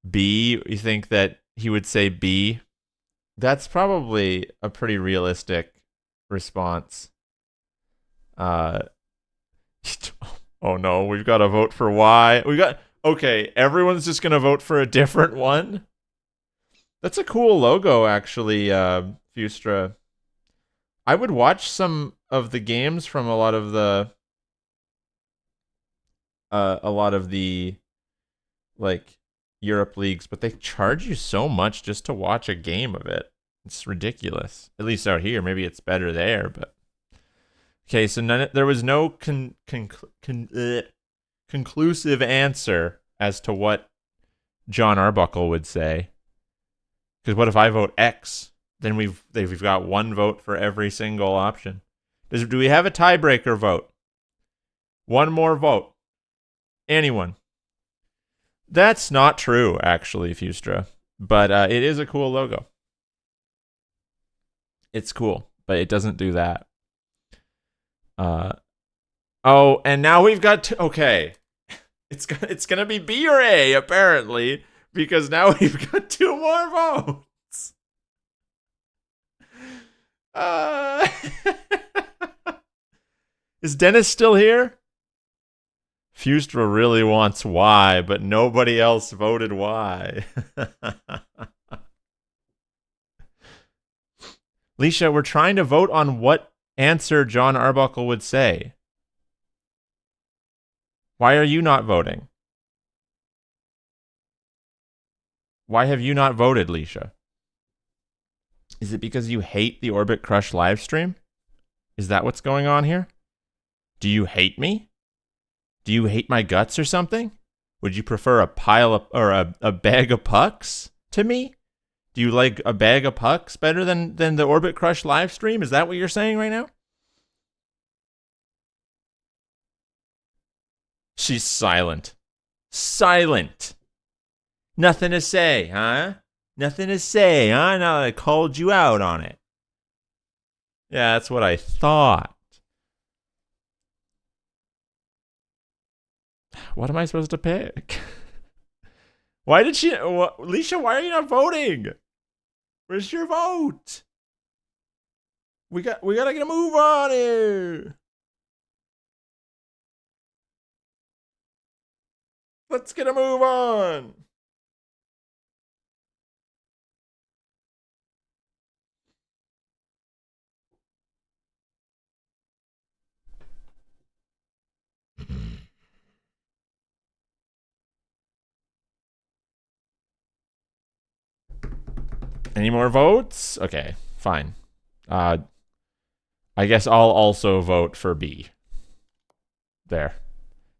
B? You think that he would say B? That's probably a pretty realistic response. Oh Oh no, we've got to vote for Y. Okay, everyone's just gonna vote for a different one. That's a cool logo, actually, Fustra. I would watch some of the games from a lot of the like Europe leagues, but they charge you so much just to watch a game of it. It's ridiculous. At least out here, maybe it's better there, but okay. So there was no conclusive answer as to what John Arbuckle would say. Because what if I vote X? Then we've got one vote for every single option. Do we have a tiebreaker vote? One more vote. Anyone? That's not true, actually, Fustra. But it is a cool logo. It's cool, but it doesn't do that. Oh, and now we've got okay. It's gonna be B or A apparently, because now we've got two more votes. Is Dennis still here? Fustra really wants Y, but nobody else voted Y. Leisha, we're trying to vote on what answer John Arbuckle would say. Why are you not voting? Why have you not voted, Leisha? Is it because you hate the Orbit Crush live stream? Is that what's going on here? Do you hate me? Do you hate my guts or something? Would you prefer a pile of or a bag of pucks to me? Do you like a bag of pucks better than the Orbit Crush live stream? Is that what you're saying right now? She's silent. Silent. Nothing to say, huh? Nothing to say, huh? Now that I called you out on it. Yeah, that's what I thought. What am I supposed to pick? Why did she... Leisha, why are you not voting? Where's your vote? We gotta get a move on here. Let's get a move on. Any more votes? Okay, fine. I guess I'll also vote for B. There.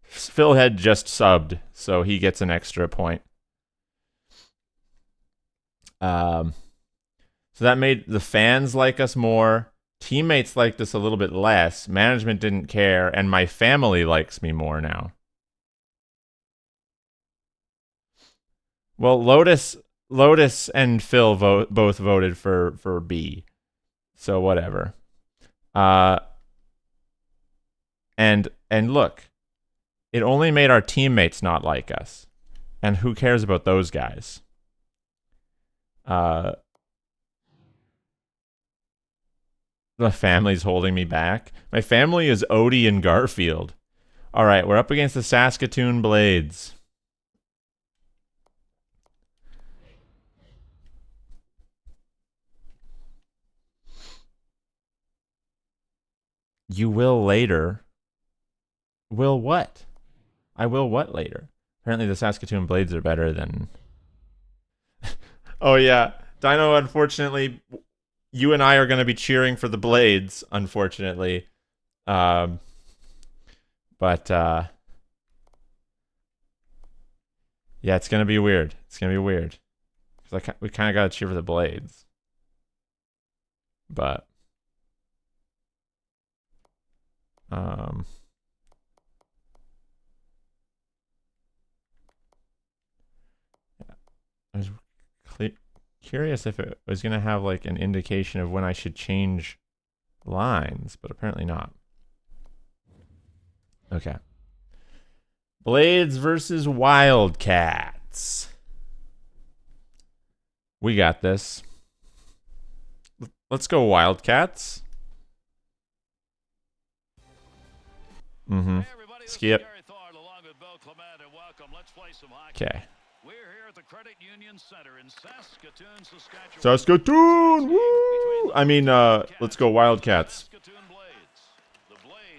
Phil had just subbed, so he gets an extra point. So that made the fans like us more. Teammates liked us a little bit less. Management didn't care, and my family likes me more now. Well, Lotus and Phil both voted for B. So whatever. And look, it only made our teammates not like us. And who cares about those guys? The family's holding me back. My family is Odie and Garfield. All right, we're up against the Saskatoon Blades. You will later. Will what? I will what later? Apparently the Saskatoon Blades are better than... Oh yeah, Dino, unfortunately, you and I are going to be cheering for the Blades, unfortunately. But yeah, it's going to be weird. It's going to be weird. We kind of got to cheer for the Blades. But I was curious if it was going to have like an indication of when I should change lines, but apparently not. Okay. Blades versus Wildcats. We got this. Let's go Wildcats. Mm-hmm. Skip. some hockey. Okay. We're here at the Credit Union Center in Saskatoon, Saskatchewan. Saskatoon! Woo! I mean, let's go Wildcats.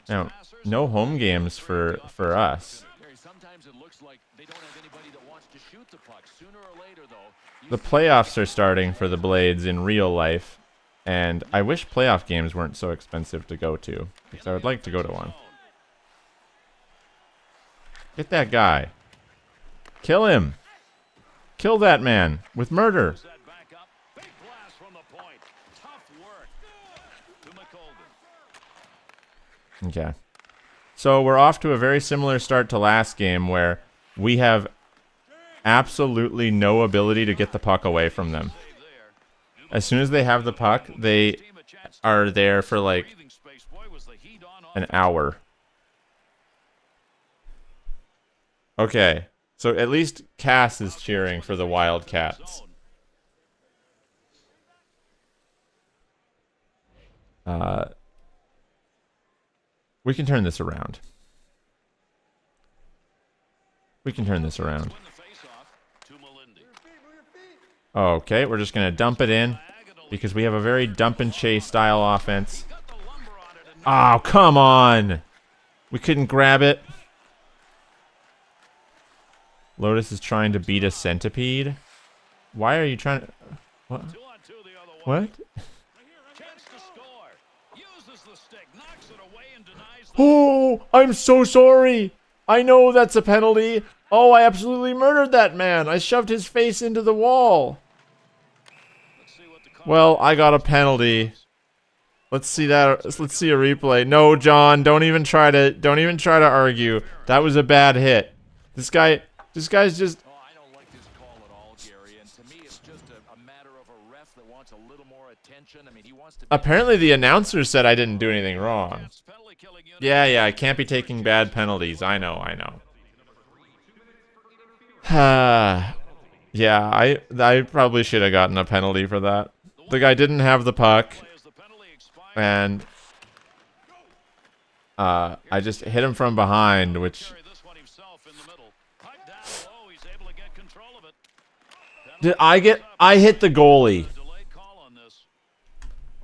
Now, no home games for us. Sometimes it looks like they don't have anybody that wants to shoot the puck. Sooner or later, though, The playoffs are starting for the Blades in real life, and I wish playoff games weren't so expensive to go to, because I would like to go to one. Get that guy. Kill him. Kill that man with murder. Okay. So we're off to a very similar start to last game where we have absolutely no ability to get the puck away from them. As soon as they have the puck, they are there for like an hour. Okay. So at least Cass is cheering for the Wildcats. We can turn this around. We can turn this around. Okay, we're just going to dump it in because we have a very dump and chase style offense. Oh, come on. We couldn't grab it. Lotus is trying to beat a centipede. Why are you trying to... What? What? Oh, I'm so sorry. I know that's a penalty. Oh, I absolutely murdered that man. I shoved his face into the wall. Well, I got a penalty. Let's see that. Let's see a replay. No, John, don't even try to argue. That was a bad hit. This guy's just... Oh, I don't like this call at all, Gary. And to me, it's just a matter of a ref that wants a little more attention. I mean, he wants to... Apparently the announcer said I didn't do anything wrong. Yeah, I can't be taking bad penalties. I know. Yeah, I probably should have gotten a penalty for that. The guy didn't have the puck, and I just hit him from behind, which... I hit the goalie.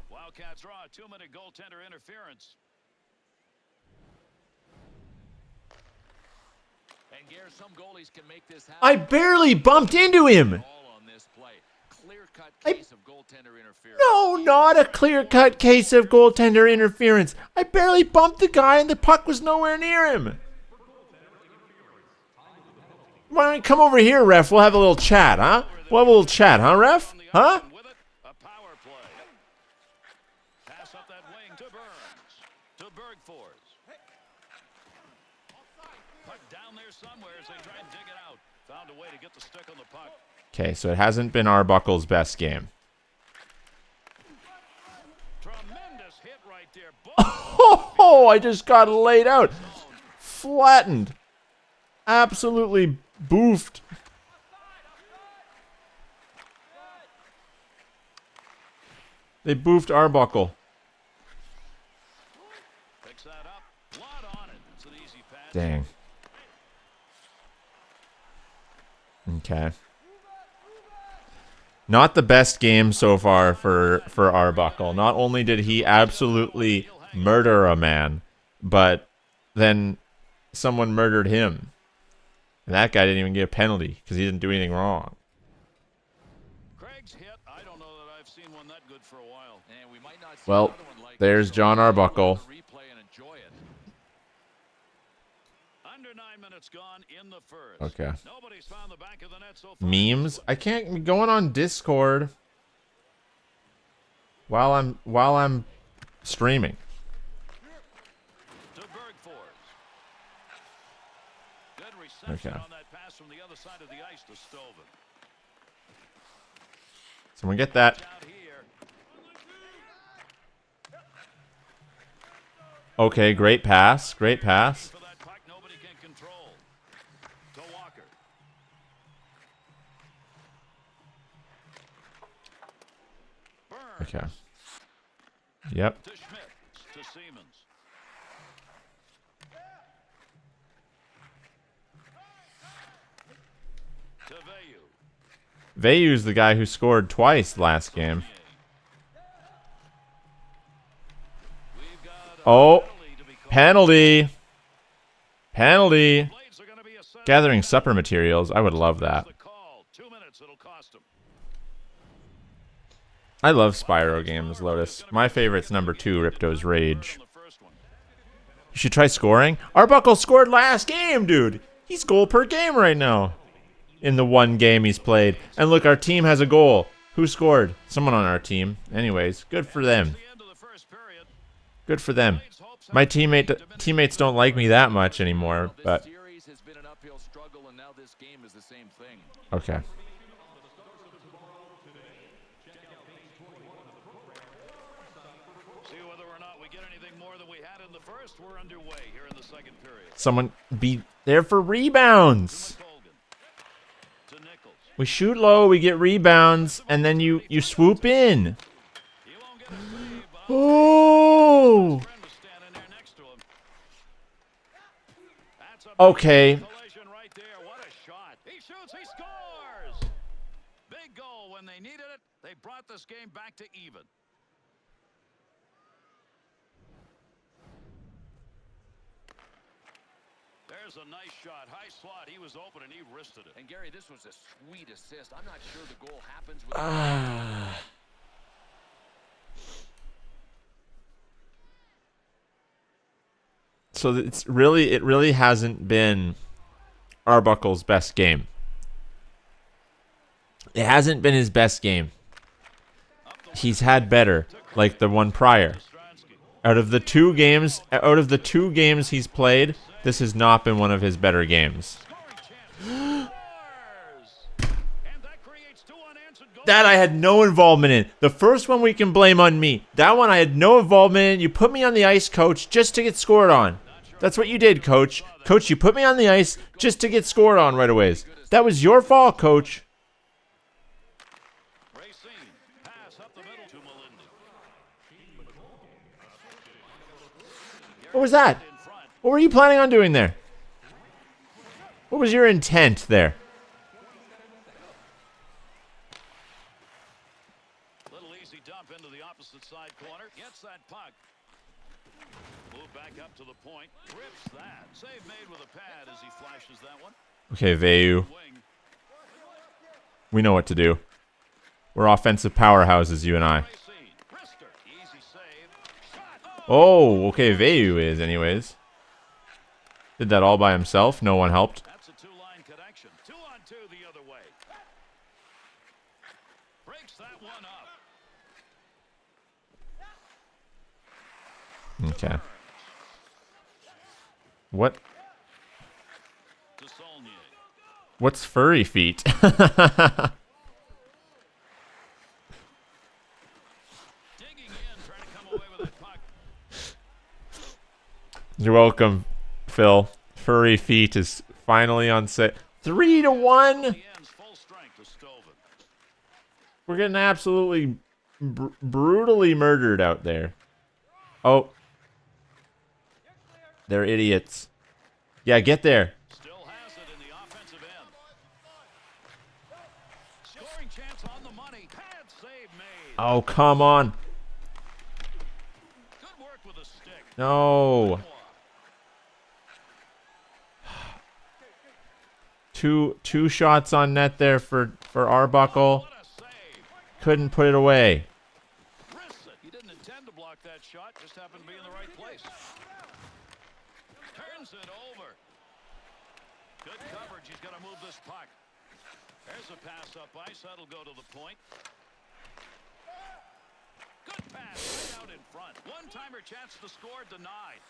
Wildcats draw a 2-minute goaltender interference. And Gary, some goalies can make this happen. I barely bumped into him. No, not a clear-cut case of goaltender interference. I barely bumped the guy and the puck was nowhere near him. Why don't you come over here, ref? We'll have a little chat, huh? We'll have a little chat, huh, ref? Huh? Pass up that wing to Burns. To Bergfors. Puck down there somewhere as they try and dig it out. Found a way to get the stick on the puck. Okay, so it hasn't been Arbuckle's best game. Tremendous hit right there. Oh, I just got laid out. Flattened. Absolutely boofed. They boofed Arbuckle. Picks that up. Blood on it. It's an easy pass. Dang. Okay. Not the best game so far for Arbuckle. Not only did he absolutely murder a man, but then someone murdered him. And that guy didn't even get a penalty because he didn't do anything wrong. Craig's hit. I don't know that I've seen one that good for a while. And we might not see Well, another one like there's this, so John we'll Arbuckle. replay and enjoy it. Under 9 minutes gone in the first. Okay. Nobody's found the back of the net so far. Memes? I can't be going on Discord while I'm streaming. To Bergfors. Good reception Okay. on that pass from the other side of the ice to Stoven. Someone get that. Out here. Okay, great pass. Great pass. For that puck, nobody can control. To Walker. Burns. Okay. Yep. To Schmidt. To Siemens. to Vayu. Vayu's the guy who scored twice last game. We've got a Oh, penalty to be called. penalty. Penalty. Blades are gonna be assessed. Gathering supper materials. I would love that. The call. 2 minutes it'll cost him. I love Spyro games, Lotus. My favorite's number 2, Ripto's Rage. On the first one. You should try scoring. Arbuckle scored last game, dude. He's goal per game right now. In the one game he's played. And look, our team has a goal. Who scored? Someone on our team. Anyways, good for them. The end of the first period. Good for them. My teammates don't like me that much anymore, but This series has been an uphill struggle, and now this game is the same thing. okay. See whether or not we get anything more than we had in the first. We're underway here in the second period. Someone be there for rebounds. Colgan to Nichols. We shoot low, we get rebounds, and then you swoop in. He won't get a save. Oh. Friend was standing there next to him. That's a Okay. collision right there. What a shot. He shoots, he scores. Big goal when they needed it. They brought this game back to even. There's a nice shot. High slot. He was open and he wristed it. And Gary, this was a sweet assist. I'm not sure the goal happens with So it really hasn't been Arbuckle's best game. It hasn't been his best game. He's had better, like the one prior. Out of the two games he's played, this has not been one of his better games. And that creates 2 unanswered goals. That I had no involvement in. The first one we can blame on me. That one I had no involvement in. You put me on the ice, coach, just to get scored on. That's what you did, coach. Coach, you put me on the ice just to get scored on right away. That was your fault, coach. Racine. Pass up the middle to Melindi. What was that? In front. What were you planning on doing there? What was your intent there? Little easy dump into the opposite side corner. Gets that puck. Move back up to the point. Rips that. Save made with a pad as he flashes that one. Okay, Vayu. Wing. We know what to do. We're offensive powerhouses, you and I. Racine. Brister. Easy save. Shot. Oh, okay, Vayu is anyways. Did that all by himself. No one helped. That's a 2-line connection. 2-on-2 the other way. Breaks that one up. Okay. What? To Saulnier. What's furry feet? Digging in, trying to come away with that puck. You're welcome, Phil. Furry feet is finally on set. 3-1. The ends full strength to Stovin. We're getting absolutely brutally murdered out there. Oh. They're idiots. Yeah, get there. Still has it in the offensive end. Scoring chance on the money. Pad save made. Oh, come on. Good work with a stick. No. Two shots on net there for Arbuckle. What a save. Couldn't put it away. Wrists it. He didn't intend to block that shot. Just happened to be in the right place. Turns it over. Good coverage. He's got to move this puck. There's a pass up ice. That'll go to the point. Good pass right out in front. One-timer chance to score denied.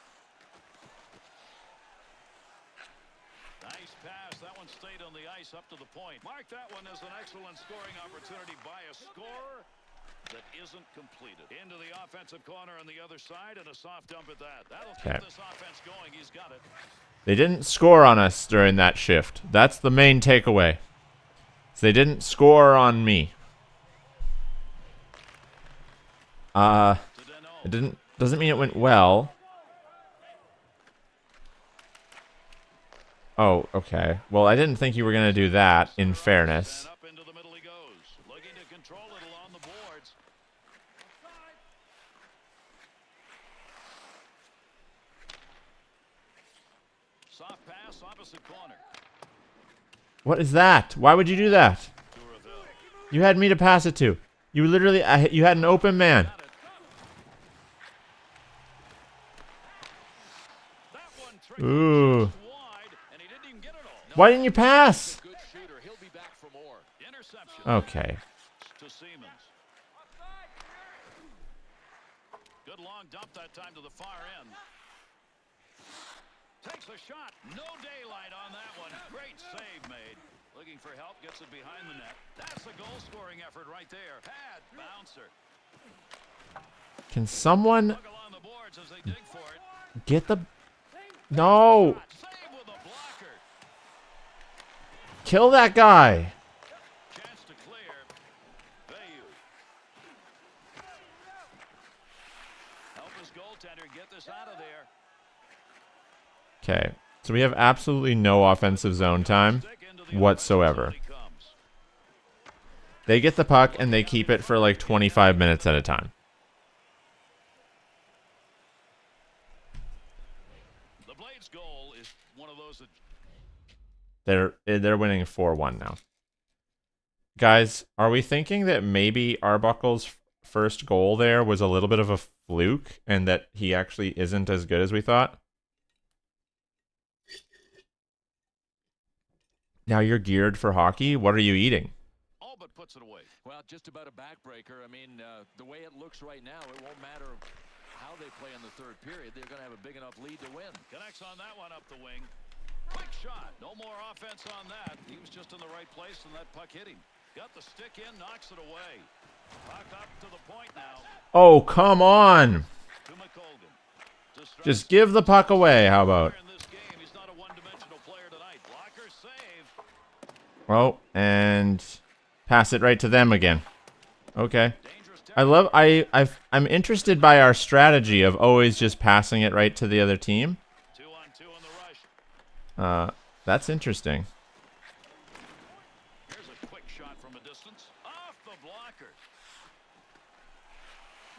Nice pass. That one stayed on the ice up to the point. Mark that one as an excellent scoring opportunity by a scorer that isn't completed. Into the offensive corner on the other side and a soft dump at that. That'll keep this offense going. He's got it. They didn't score on us during that shift. That's the main takeaway. So they didn't score on me. It doesn't mean it went well. Oh, okay. Well, I didn't think you were going to do that, in fairness. And up into the middle he goes. Looking to control it along the boards. Soft pass, opposite corner. What is that? Why would you do that? To Ravel. You had me to pass it to. You literally, you had an open man. Got it. That one tricky. Ooh. Just wide, and he didn't even get it all. Why didn't you pass? Good shooter. He'll be back for more. Interception. Okay. To Siemens. Good long dump that time to the far end. Takes a shot. No daylight on that one. Great save made. Looking for help. Gets it behind the net. That's a goal-scoring effort right there. Pad. Bouncer. Can someone Look along the boards as they dig for it. get the... No! Save with a blocker. Kill that guy! Chance to clear. Bayou. Help his goaltender get this out of there. Okay. So we have absolutely no offensive zone time Stick into the whatsoever. offensive zone he comes. They get the puck and they keep it for like 25 minutes at a time. The Blades' goal is one of those that They're winning 4-1 now. Guys, are we thinking that maybe Arbuckle's first goal there was a little bit of a fluke and that he actually isn't as good as we thought? Now you're geared for hockey? What are you eating? all but puts it away. Well, just about a backbreaker. I mean, the way it looks right now, it won't matter how they play in the third period. They're going to have a big enough lead to win. Connects on that one up the wing. Quick shot. No more offense on that. He was just in the right place and that puck hit him. Got the stick in, knocks it away. Puck up to the point now. Oh, come on. To McColgan. Just give the puck away. How about? In this game, he's not a one-dimensional player tonight. Blocker save. Oh, and pass it right to them again. Okay. Dangerous I'm interested by our strategy of always just passing it right to the other team. 2-on-2 in the rush. That's interesting. Here's a quick shot from a distance. Off the blocker.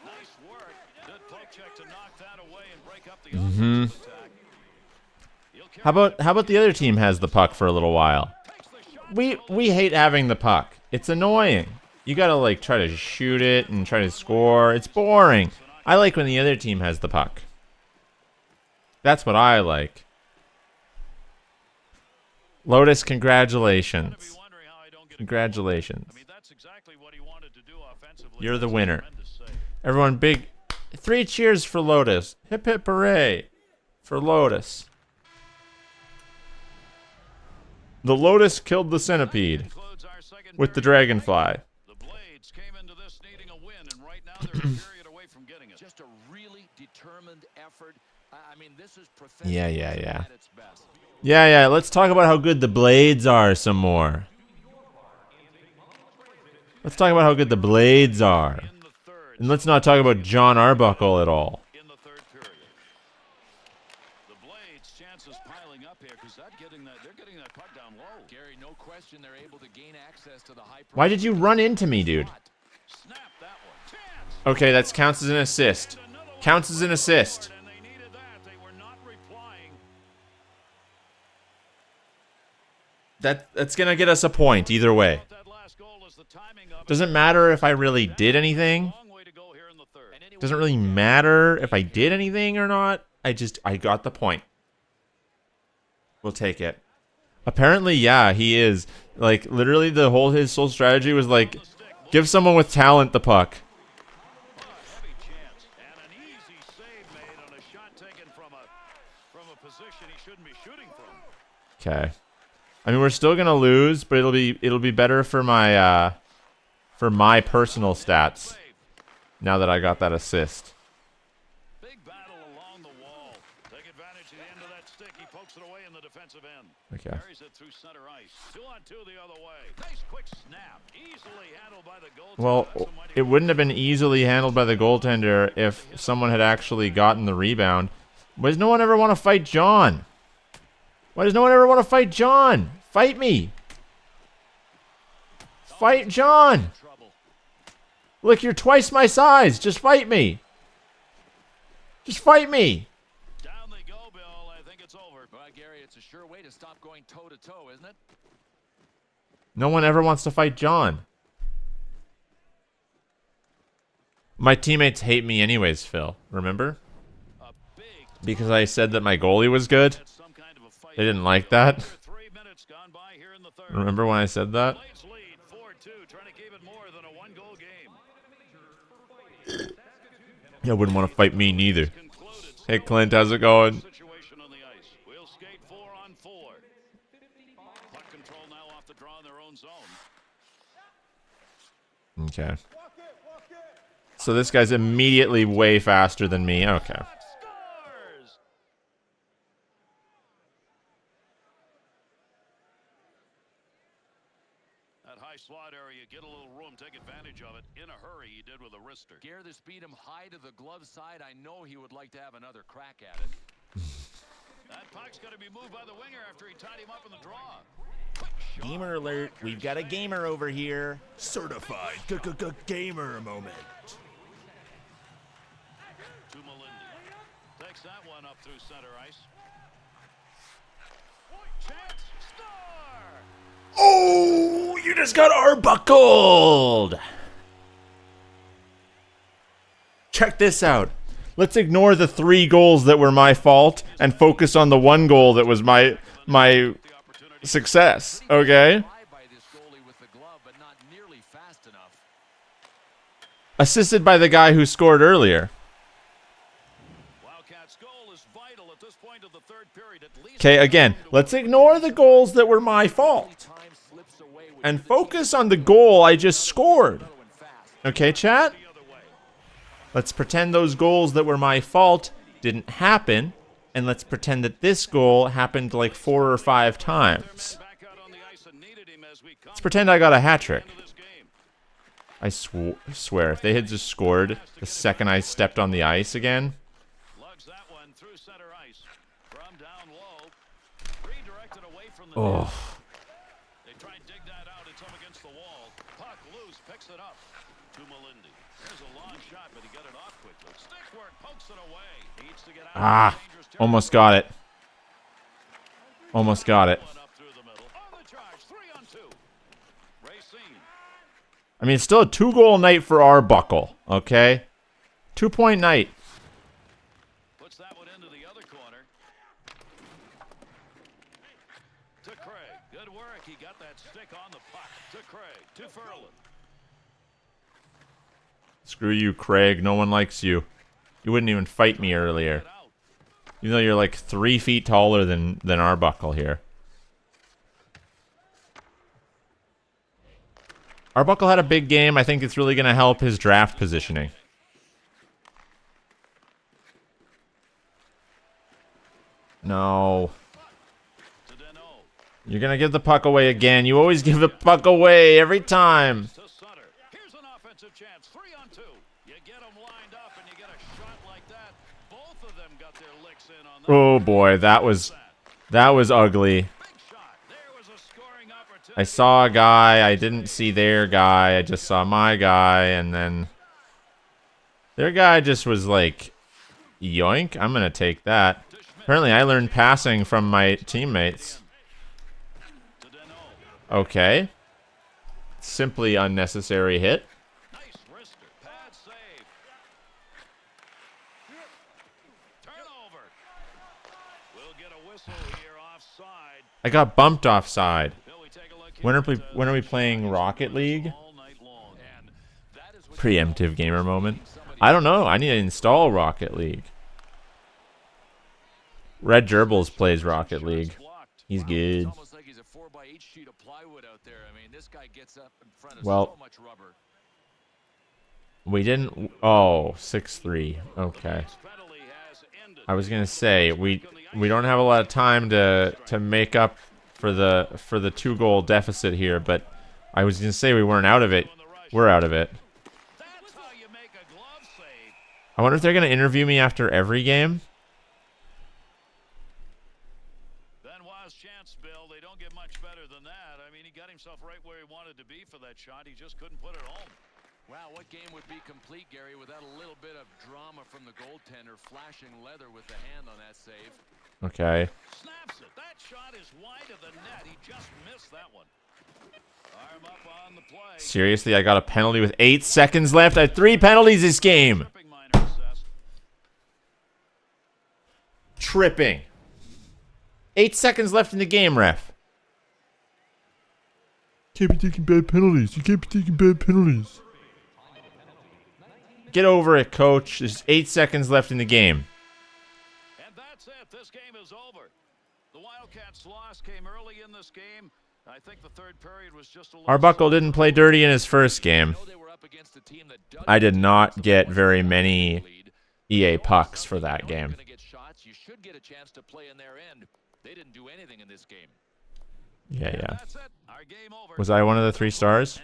Nice work. Good poke check to knock that away and break up the offensive attack. He'll carry How about the other team has the puck for a little while? takes the shot. We hate having the puck. It's annoying. You gotta like try to shoot it and try to score. It's boring. I like when the other team has the puck. That's what I like. Lotus, congratulations. Be wondering how I don't get a Congratulations. I mean, that's exactly what he wanted to do offensively. You're the That's a winner. tremendous save. Everyone, big 3 cheers for Lotus. Hip hip hooray for Lotus. The Lotus killed the centipede Concludes our second with the period. dragonfly. The Blades came into this needing a win, and right now they're a period away from getting it. Just a really determined effort. I mean, this is professional Yeah. at its best. Yeah, let's talk about how good the Blades are some more. Let's talk about how good the Blades are. In the third, And let's not talk about John Arbuckle at all. in the third period. The Blades' chances piling up here because they're getting that puck down low. Gary, no question they're able to gain access to the high. Why did you run into me, dude? Snap that one. Chance. Okay, that counts as an assist. Another one Counts as an assist. forward, and they needed that. They were not replying. That's gonna get us a point either way. That last goal is the timing of it. Doesn't matter if I really did anything. Long way to go here in the third. Doesn't really matter if I did anything or not. I got the point. We'll take it. Apparently, yeah, he is. Like, literally his whole strategy was like, give someone with talent the puck. Heavy chance and an easy save made on a shot taken from a position he shouldn't be shooting from. Okay. I mean, we're still gonna lose, but it'll be better for my personal stats now that I got that assist. Big battle along the wall. Take advantage of the end of that stick. He pokes it away in the defensive end. Okay. Carries it through center ice. 2-on-2 the other way. Nice quick snap. Easily handled by the goaltender. Well, That's a mighty it wouldn't have been easily handled by the goaltender if someone had actually gotten the rebound. Does no one ever want to fight John? Why does no one ever want to fight John? Fight me. Fight John. Look, you're twice my size. Just fight me. Just fight me. Down they go, Bill. I think it's over. Well, Gary, it's a sure way to stop going toe-to-toe, isn't it? No one ever wants to fight John. My teammates hate me anyways, Phil. Remember? A big Because I said that my goalie was good. some kind of a fight. They didn't like that. 3 minutes gone by here in the third. Remember when I said that? Blades lead 4-2, trying to keep it more than a one-goal game. You wouldn't want to fight me neither. Concluded. Hey Clint, how's it going? Situation on the ice. We'll skate 4-on-4. Puck control now off the draw in their own zone. Okay. So this guy's immediately way faster than me. Okay. Scores! That high slot area, get a little room, take advantage of it. In a hurry, he did with a wrister. Gare, the speed him high to the glove side. I know he would like to have another crack at it. That puck's going to be moved by the winger after he tied him up in the draw. Gamer alert, we've got a gamer over here. Certified gamer moment. To Melindy. Takes that one up through center ice. Chance, score! Oh, you just got arbuckled. Check this out. Let's ignore the 3 goals that were my fault and focus on the 1 goal that was my success. Okay? By this goalie with the glove, but not nearly fast enough. Assisted by the guy who scored earlier. Wildcats' goal is vital at this point of the third period. At least Okay, again, let's ignore the goals that were my fault Time slips away with and focus on the goal I just scored. another one fast. Okay, chat? the other way. Let's pretend those goals that were my fault didn't happen, and let's pretend that this goal happened like 4 or 5 times. Back out on the ice and needed him as we come Let's pretend I got a hat trick. to this game. I swear, if they had just scored the second I stepped on the ice again, Lugs that one through center ice. From down low. Redirected away from the net. oh, They try and dig that out. It's up against the wall. Puck loose. Picks it up to Melindy. There's a long shot, but he got it off quickly. Stick work. Pokes it away. Needs to get out of dangerous territory. almost got it. Almost got it. One up through the middle. On the charge. 3-on-2. Racine. I mean, it's still a 2-goal night for Arbuckle, okay? 2-point night. Puts that one into the other corner. To Craig. Good work. He got that stick on the puck. To Craig. To Ferland. Screw you, Craig. No one likes you. You wouldn't even fight me earlier. Get out. Even though you're like 3 feet taller than Arbuckle here. Arbuckle had a big game. I think it's really going to help his draft positioning. No. To Deneau. You're going to give the puck away again. You always give the puck away every time. To Sutter. Here's an offensive chance. 3-on-2. You get them lined up and you get a shot like that. Both of them got their licks in on that. Oh boy, that was ugly. Big shot. There was a scoring opportunity. I saw a guy. I didn't see their guy. I just saw my guy, and then their guy just was like, yoink, I'm going to take that. Apparently, I learned passing from my teammates. To Deneau. Okay. Simply unnecessary hit. Nice wrister. Pad save. Turnover. We'll get a whistle here offside. I got bumped offside. Bill, we take a look When are we playing Rocket League? all night long. And that is what Preemptive gamer moment. I don't know. I need to install Rocket League. Red Gerbils plays Rocket League. Blocked. He's It's good. almost like he's a 4x8 sheet of plywood out there. I mean, this guy gets up in front of Well- so much rubber. We didn't. Oh, 6-3. Okay. Penalty has ended. I was gonna say we don't have a lot of time to make up for the 2-goal deficit here, but I was gonna say we weren't out of it. We're out of it. That's how you make a glove save. I wonder if they're gonna interview me after every game. Benoit himself right where he wanted to be for that shot. He just couldn't put it home. Wow, what game would be complete, Gary, without a little bit of drama from the goaltender flashing leather with the hand on that save? Okay. Snaps it. That shot is wide of the net. He just missed that one. Arm up on the play. Seriously, I got a penalty with 8 seconds left. I had 3 penalties this game. Tripping. 8 seconds left in the game, ref. Can't be taking bad penalties. You can't be taking bad penalties. Get over it, coach. There's 8 seconds left in the game. And that's it. This game is over. The Wildcats' loss came early in this game. I think the third period was just a little... Arbuckle didn't play dirty in his first game. I did not get very many EA pucks for that game. You should get a chance to play in their end. They didn't do anything in this game. Yeah. Was I one of the 3 stars?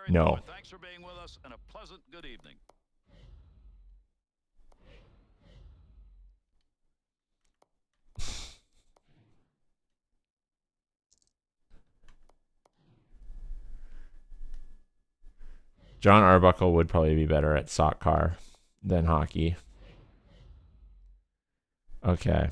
No. Thanks for being with us and a pleasant good evening. John Arbuckle would probably be better at soccer than hockey. Okay.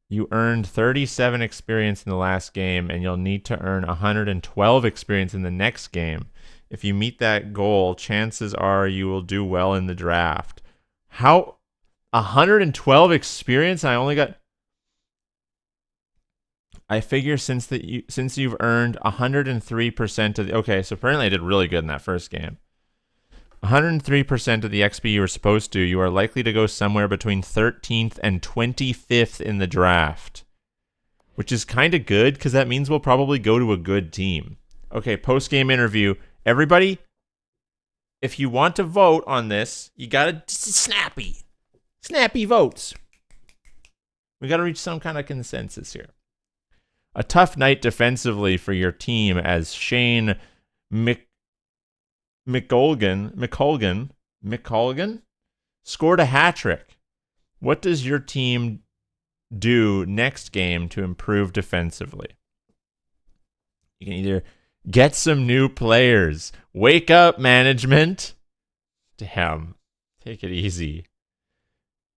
You earned 37 experience in the last game, and you'll need to earn 112 experience in the next game. If you meet that goal, chances are you will do well in the draft. How? 112 experience? I only got... I figure since you've earned 103% of the... Okay, so apparently I did really good in that first game. 103% of the XP you were supposed to, you are likely to go somewhere between 13th and 25th in the draft. Which is kind of good, because that means we'll probably go to a good team. Okay, post-game interview. Everybody, if you want to vote on this, you gotta... Snappy votes. We gotta reach some kind of consensus here. A tough night defensively for your team as Shane McColgan scored a hat trick. What does your team do next game to improve defensively? You can either get some new players. Wake up, management. Damn. Take it easy.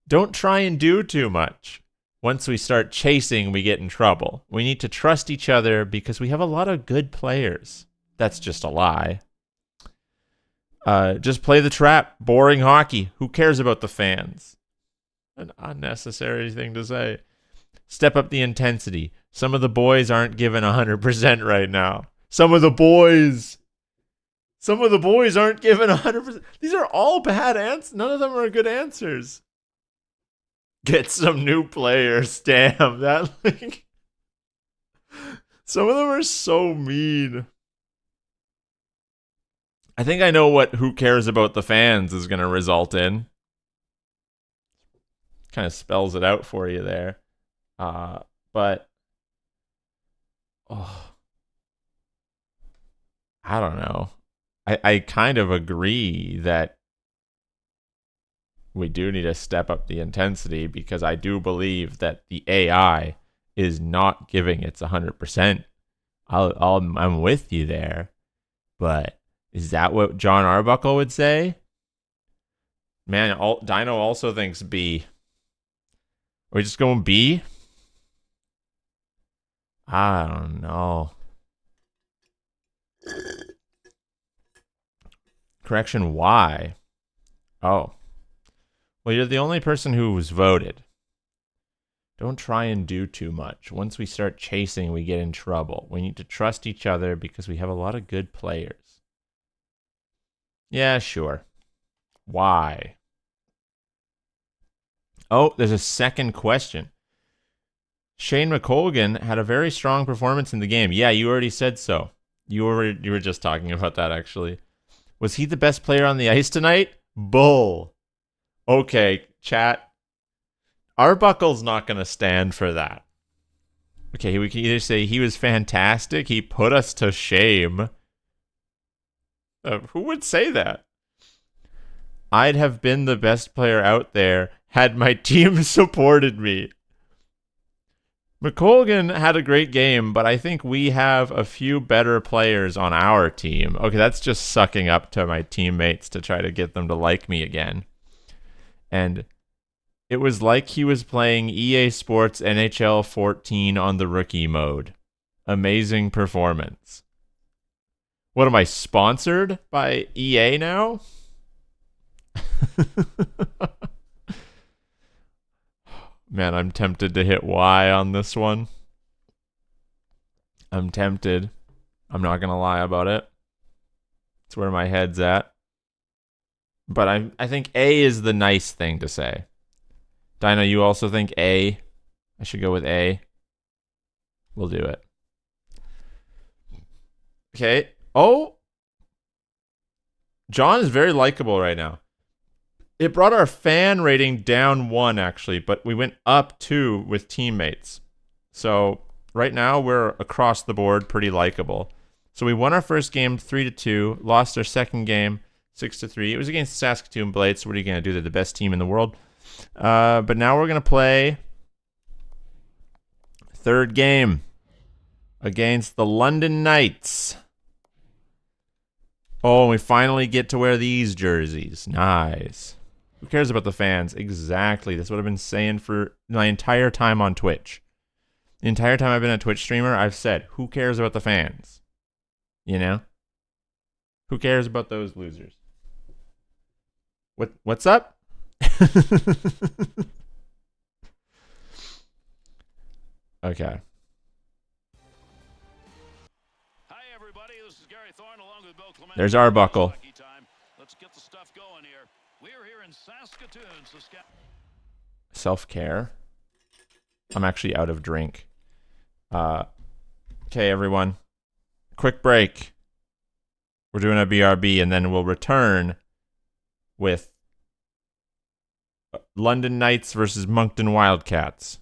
Don't try and do too much. Once we start chasing, we get in trouble. We need to trust each other because we have a lot of good players. That's just a lie. Just play the trap. Boring hockey. Who cares about the fans? An unnecessary thing to say. Step up the intensity. Some of the boys aren't giving 100% right now. Some of the boys aren't giving 100%. These are all bad answers. None of them are good answers. Get some new players. Damn, that like... Some of them are so mean. I think I know what who cares about the fans is going to result in. Kind of spells it out for you there. But I don't know. I kind of agree that we do need to step up the intensity because I do believe that the AI is not giving its 100%. I'm with you there. But is that what John Arbuckle would say? Man, Dino also thinks B. Are we just going B? I don't know. Correction, Y. Oh. Well, you're the only person who was voted. Don't try and do too much. Once we start chasing, we get in trouble. We need to trust each other because we have a lot of good players. Yeah, sure. Why? Oh, there's a second question. Shane McColgan had a very strong performance in the game. Yeah, you already said so. You were just talking about that, actually. Was he the best player on the ice tonight? Bull. Okay, chat. Arbuckle's not going to stand for that. Okay, we can either say he was fantastic, he put us to shame. Who would say that? I'd have been the best player out there had my team supported me. McColgan had a great game, but I think we have a few better players on our team. Okay, that's just sucking up to my teammates to try to get them to like me again. And it was like he was playing EA Sports NHL 14 on the rookie mode. Amazing performance. What am I, sponsored by EA now? Man, I'm tempted to hit Y on this one. I'm tempted. I'm not going to lie about it. It's where my head's at. But I think A is the nice thing to say. Dino, you also think A? I should go with A. We'll do it. Okay. Oh! John is very likable right now. It brought our fan rating down 1, actually, but we went up 2 with teammates. So right now we're across the board pretty likable. So we won our first game 3-2, lost our second game 6-3. It was against the Saskatoon Blades, so what are you going to do? They're the best team in the world. But now we're going to play third game against the London Knights. Oh, we finally get to wear these jerseys. Nice. Who cares about the fans? Exactly. That's what I've been saying for my entire time on Twitch. The entire time I've been a Twitch streamer, I've said, who cares about the fans? You know? Who cares about those losers? What's up? Okay. Hi, everybody. This is Gary Thorne along with Bill Clement. There's Arbuckle. Let's get the stuff going here. We're here in Saskatoon, Saskatchewan. Self-care. I'm actually out of drink. Okay, everyone. Quick break. We're doing a BRB, and then we'll return with London Knights versus Moncton Wildcats.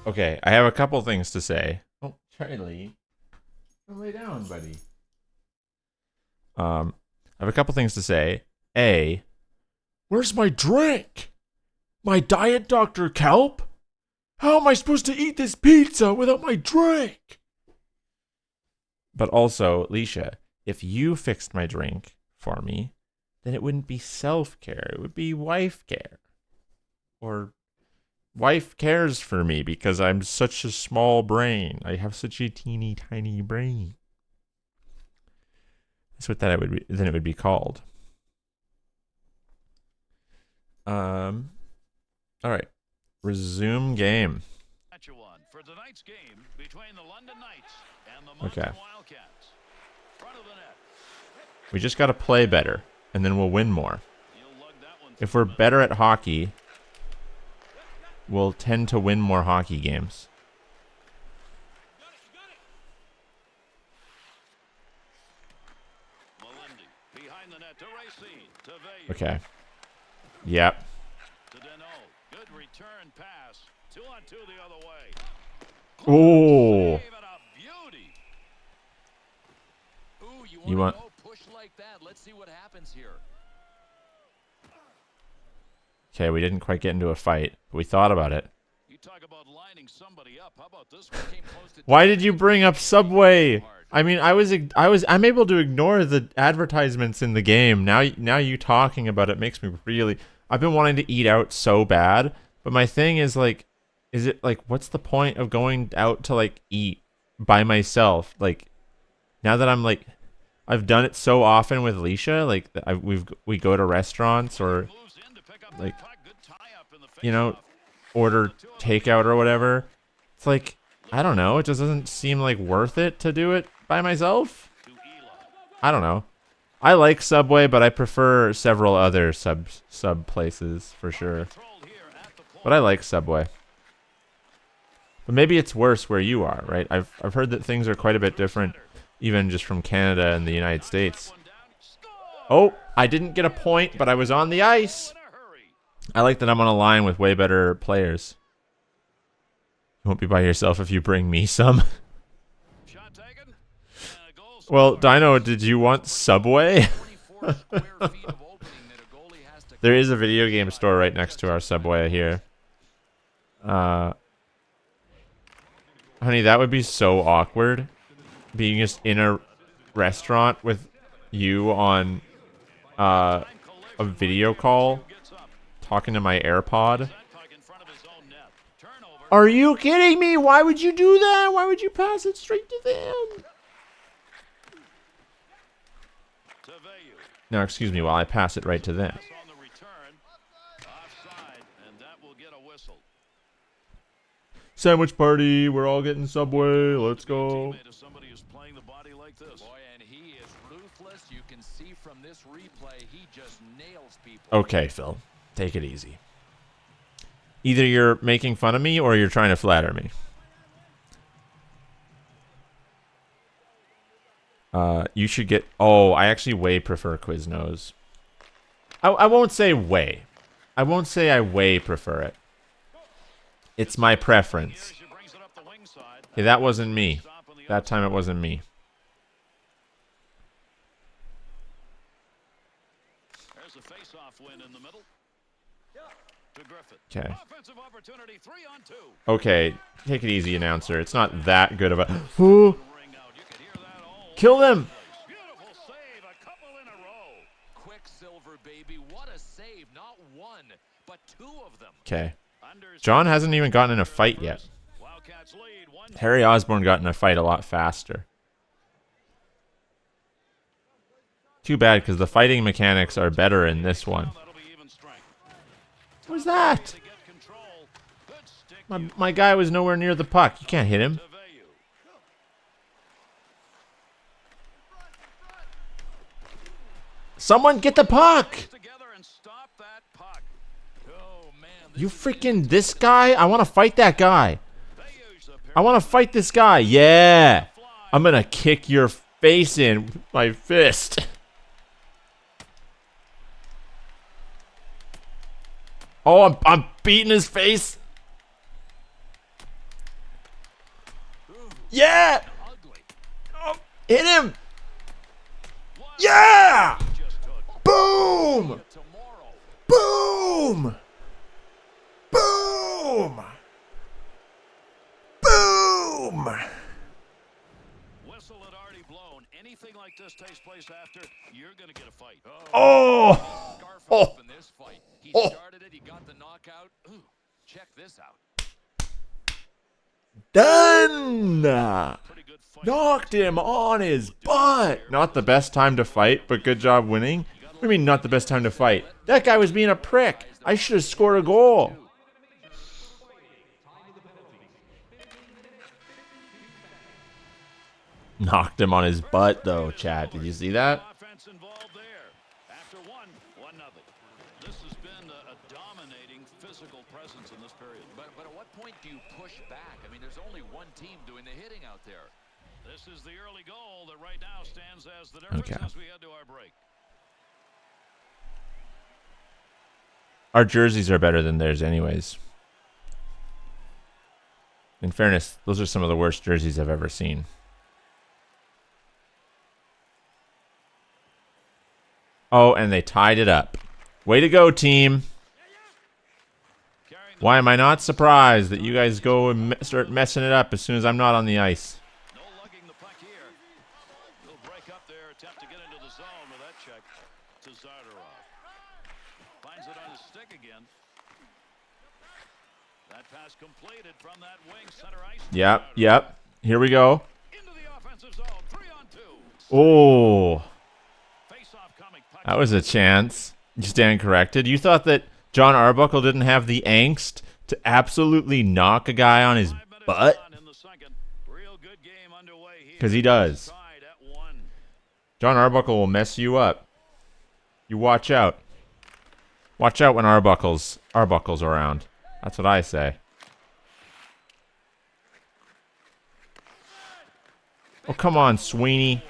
Okay, I have a couple things to say. Oh, Charlie. Lay down, buddy. I have a couple things to say. A, where's my drink? My Diet Dr. Kelp? How am I supposed to eat this pizza without my drink? But also, Leisha, if you fixed my drink for me, then it wouldn't be self-care. It would be wife care. Or wife cares for me because I'm such a small brain. I have such a teeny tiny brain. That's what that would be. Then it would be called. All right. Resume game. For tonight's game between the London Knights and the Moncton Wildcats. front of the net. We just got to play better, and then we'll win more. He'll lug that one If through we're the net. better at hockey, we'll tend to win more hockey games. Melendi behind the net to Racine to Veilleux. Okay. Yep. To Deneau. Good return pass. 2-on-2 the other way. Oh. Save and a beauty. Ooh, you You want want- to go push like that? Let's see what happens here. Okay, we didn't quite get into a fight, but we thought about it. You talk about lining somebody up. How about this one? Came close to Why did you bring up Subway? I mean, I'm able to ignore the advertisements in the game. Now you talking about it makes me really. I've been wanting to eat out so bad, but my thing is like, is it like, what's the point of going out to like eat by myself? Like, now that I'm like, I've done it so often with Leisha. Like, we go to restaurants or Moves in to pick up like, that puck. Good tie-up in the you know, face-off. order takeout or whatever. It's like, I don't know. It just doesn't seem like worth it to do it by myself. To Eli. I don't know. I like Subway, but I prefer several other sub places for sure. Controlled here at the point. But I like Subway. But maybe it's worse where you are, right? I've heard that things are quite a bit different, even just from Canada and the United States. One down. Score! Oh, I didn't get a point, but I was on the ice. In a hurry. I like that I'm on a line with way better players. You won't be by yourself if you bring me some. Shot taken. And a goal Well, scored. Dino, did you want Subway? 24 square feet of opening that a goalie has to There is a video game store right next to our Subway here. Honey, that would be so awkward. Being just in a restaurant with you on a video call, Gets up. talking to my AirPod. That puck in front of his own net. Turnover. Are you kidding me? Why would you do that? Why would you pass it straight to them? To Veilleux. No, excuse me, while I pass it right to them. Pass on the return. Offside, and that will get a whistle. Sandwich party, we're all getting Subway, let's go. Teammate of somebody who's playing the body like this. Boy, and he is ruthless. You can see from this replay, he just nails people. Okay, Phil, take it easy. Either you're making fun of me or you're trying to flatter me. You should get... Oh, I actually way prefer Quiznos. I won't say way. I won't say I way prefer it. It's my preference. She brings it up the wing side. Okay, that wasn't me. Stop on the That time it wasn't me. There's a face-off win in the middle. To Griffith. Okay. Offensive opportunity, 3-on-2. Okay, take it easy, announcer. It's not that good of a... Ring out. You can hear that all Kill them! Beautiful save, a couple in a row. Quicksilver, baby. What a save. Not one, but two of them. Okay. Unders- John hasn't even gotten in a fight yet. Wildcats lead 1-0. Harry Osborne got in a fight a lot faster. Too bad, because the fighting mechanics are better in this one. That'll be even strength. What was that? To get control. Good stick My guy was nowhere near the puck. You can't hit him. to Veilleux. Someone get the puck! Together and stop that puck. Oh, man. You freaking this guy? I want to fight that guy. Veilleux's the I want to fight this guy. Yeah. I'm going to kick your face in with my fist. Oh, I'm beating his face. Yeah. Ugly. Oh, hit him. Yeah. Boom. Tomorrow. Boom. Boom. Boom. Whistle had already blown. Anything like this takes place after, you're going to get a fight. Oh. Scarf Oh. off in this fight. He Oh. started it. He got the knockout. Ooh, check this out. Done. Pretty good fight. Knocked him on his butt. Not the best time to fight, but good job winning. What do you mean not the best time to fight? That guy was being a prick. I should have scored a goal. Knocked him on his butt, though, Chad. Did you see that? Offense involved there. After 1-0. This has been a dominating physical presence in this period. But at what point do you push back? I mean, there's only one team doing the hitting out there. This is the early goal that right now stands as the difference as we head to our break. Our jerseys are better than theirs anyways. In fairness, those are some of the worst jerseys I've ever seen. Oh, and they tied it up. Way to go, team. Why am I not surprised that you guys go and start messing it up as soon as I'm not on the ice? No lugging the puck here. He'll break up there, attempt to get into the zone with that check to Zardarov. Finds it on his stick again. That pass completed from that wing center ice. Yep. Here we go. Into the offensive zone. 3-on-2. Oh. Face-off coming. That was a chance. You stand corrected. You thought that John Arbuckle didn't have the angst to absolutely knock a guy on his butt? Because he does. John Arbuckle will mess you up. You watch out. Watch out when Arbuckle's around. That's what I say. Oh, come on, Sweeney.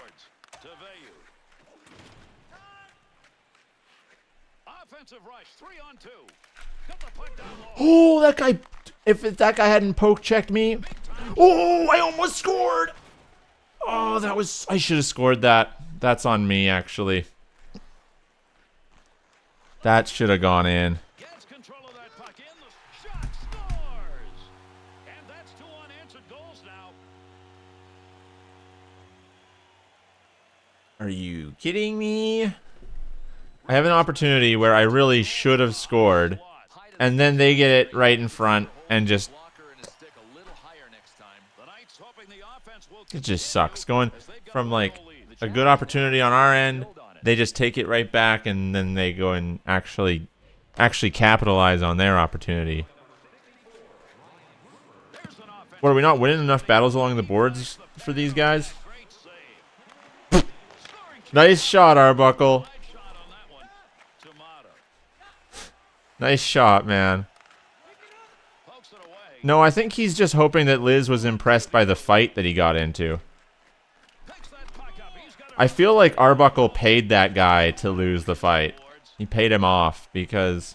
Oh, that guy. If that guy hadn't poke checked me. Oh, I almost scored. Oh, that was. I should have scored that. That's on me, actually. That should have gone in. Gets control of that puck in. The shot scores. And that's 2 unanswered goals now. Are you kidding me? I have an opportunity where I really should have scored. And then they get it right in front and just... It just sucks. Going from, like, a good opportunity on our end, they just take it right back and then they go and actually capitalize on their opportunity. What, are we not winning enough battles along the boards for these guys? Nice shot, Arbuckle. Nice shot, man. No, I think he's just hoping that Liz was impressed by the fight that he got into. I feel like Arbuckle paid that guy to lose the fight. He paid him off because...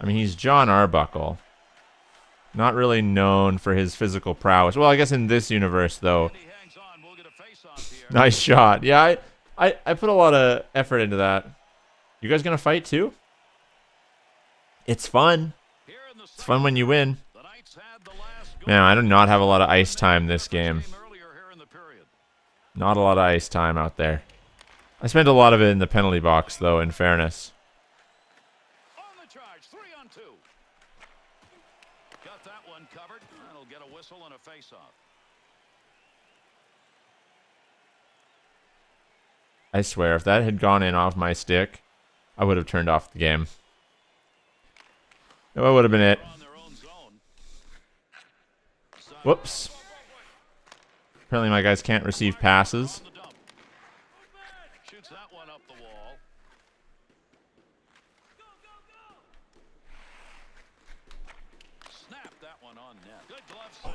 I mean, he's John Arbuckle. Not really known for his physical prowess. Well, I guess in this universe, though. Nice shot. Yeah, I put a lot of effort into that. You guys gonna fight too? It's fun. It's fun when you win. Man, I do not have a lot of ice time this game. Not a lot of ice time out there. I spent a lot of it in the penalty box, though, in fairness. On the charge, 3-on-2. Got that one covered. That'll get a whistle and a face-off. I swear, if that had gone in off my stick, I would have turned off the game. That would have been it. Whoops. Apparently my guys can't receive passes. Shoots that one up the wall. Snap that one on net. Good glove save.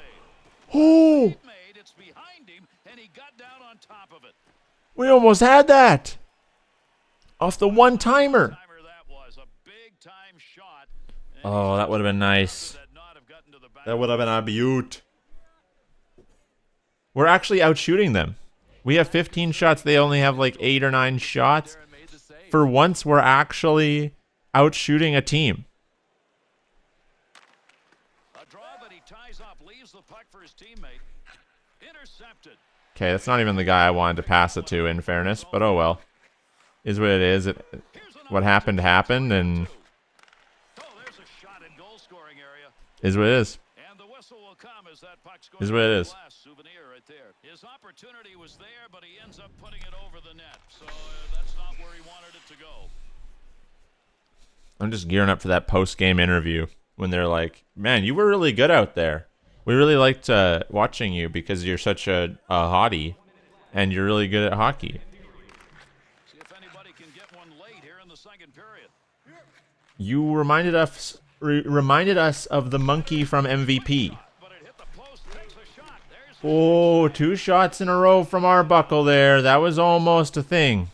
Oh! It's behind him, and he got down on top of it. We almost had that. Off the one-timer. Oh, that would have been nice. That would have been a beaut. We're actually out-shooting them. We have 15 shots. They only have like 8 or 9 shots. For once, we're actually out-shooting a team. A draw that he ties up, leaves the puck for his teammate. Intercepted. Okay, that's not even the guy I wanted to pass it to, in fairness. But oh well. Is what it is. What happened happened, and... is what it is. And the whistle will come as that puck scores. Is what it is. Souvenir right there. His opportunity was there, but he ends up putting it over the net. So that's not where he wanted it to go. I'm just gearing up for that post-game interview when they're like, "Man, you were really good out there. We really liked watching you because you're such a hottie, and you're really good at hockey. See if anybody can get one late here in the second period. You reminded us of the monkey from MVP. But it hit the post, takes a shot. There's Oh, 2 shots in a row from Arbuckle there. That was almost a thing.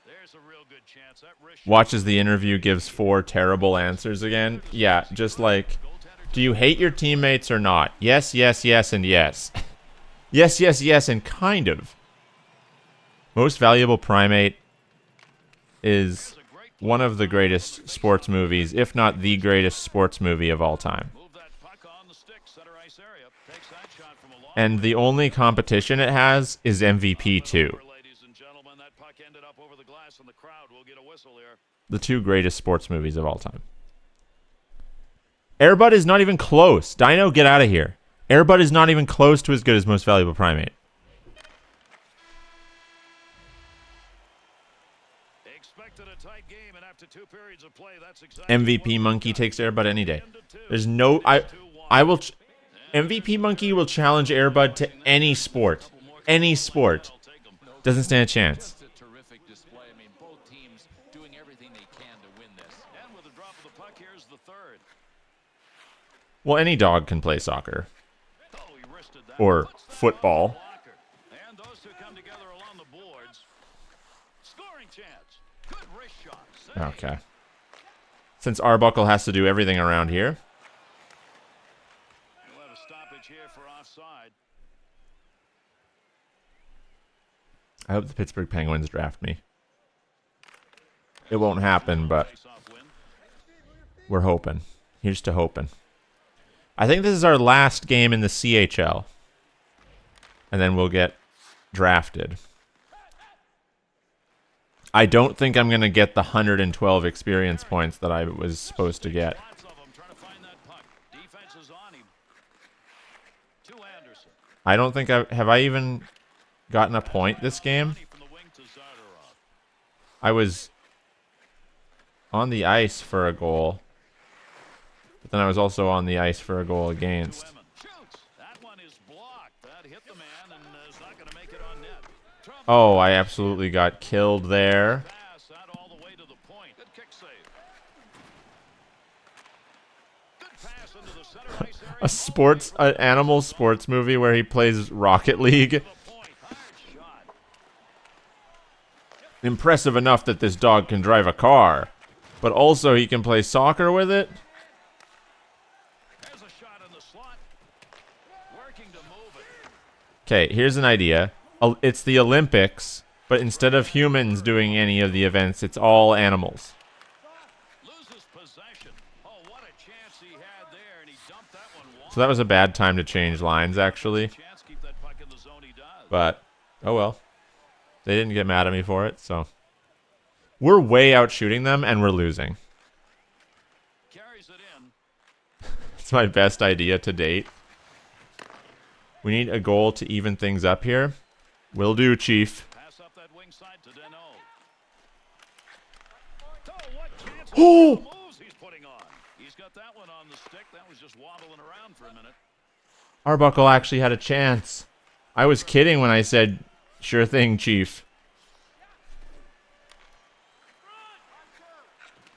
there's a real good chance. That wrist Watches the interview, gives 4 terrible answers again. Yeah, just like, do you hate your teammates or not? Yes, yes, yes, and yes. Yes, yes, yes, and kind of. Most Valuable Primate is one of the greatest sports movies, if not the greatest sports movie of all time. move that puck on the stick, center ice area. Takes that shot from a long And the only competition it has is MVP 2. ladies and gentlemen. That puck ended up over the glass, and the crowd will get a whistle here. The 2 greatest sports movies of all time. Airbud is not even close. Dino, get out of here. Airbud is not even close to as good as Most Valuable Primate. Expected a tight game, and after 2 periods of play, that's exactly MVP Monkey takes Airbud any day. There's no... I will... MVP Monkey will challenge Airbud to any sport. Any sport. Doesn't stand a chance. Just a terrific display. I mean, both teams doing everything they can to win this. And with the drop of the puck, here's the third. Well, any dog can play soccer. Oh, he wristed that. Or Puts that football. on the blocker. And those two come together along the boards. Scoring chance. Good wrist shot. Save. Okay. Since Arbuckle has to do everything around here, We'll have a stoppage here for offside. I hope the Pittsburgh Penguins draft me. It won't happen, but Face-off win. we're hoping. Here's to hoping. I think this is our last game in the CHL. And then we'll get drafted. I don't think I'm going to get the 112 experience points that I was supposed to get. Lots of them trying to find that puck. Defense is on him. To Anderson. I don't think have I even gotten a point this game? From the wing to Zardarov. I was on the ice for a goal. But then I was also on the ice for a goal against. Lemon shoots. That one is blocked. That hit the man and is not going to make it on net. Trouble. Oh, I absolutely got killed there. Pass that all the way to the point. Good kick save. Good pass into the center ice area. An animal sports movie where he plays Rocket League. The point. Hard shot. Impressive enough that this dog can drive a car, but also he can play soccer with it. There's a shot in the slot. Working to move it. Okay, here's an idea. It's the Olympics, but instead of humans doing any of the events, it's all animals. Loses possession. Oh, what a chance he had there, and he dumped that one wide. So that was a bad time to change lines, actually. Chance keep that puck in the zone. He does. But, oh well. They didn't get mad at me for it, so. We're way out shooting them, and we're losing. Carries it in. It's my best idea to date. We need a goal to even things up here. Will do, Chief. Pass up that wing side to Deneau. Oh, what chance Oh! moves he's putting on. He's got that one on the stick. That was just wobbling around for a minute. Arbuckle actually had a chance. I was kidding when I said, sure thing, Chief.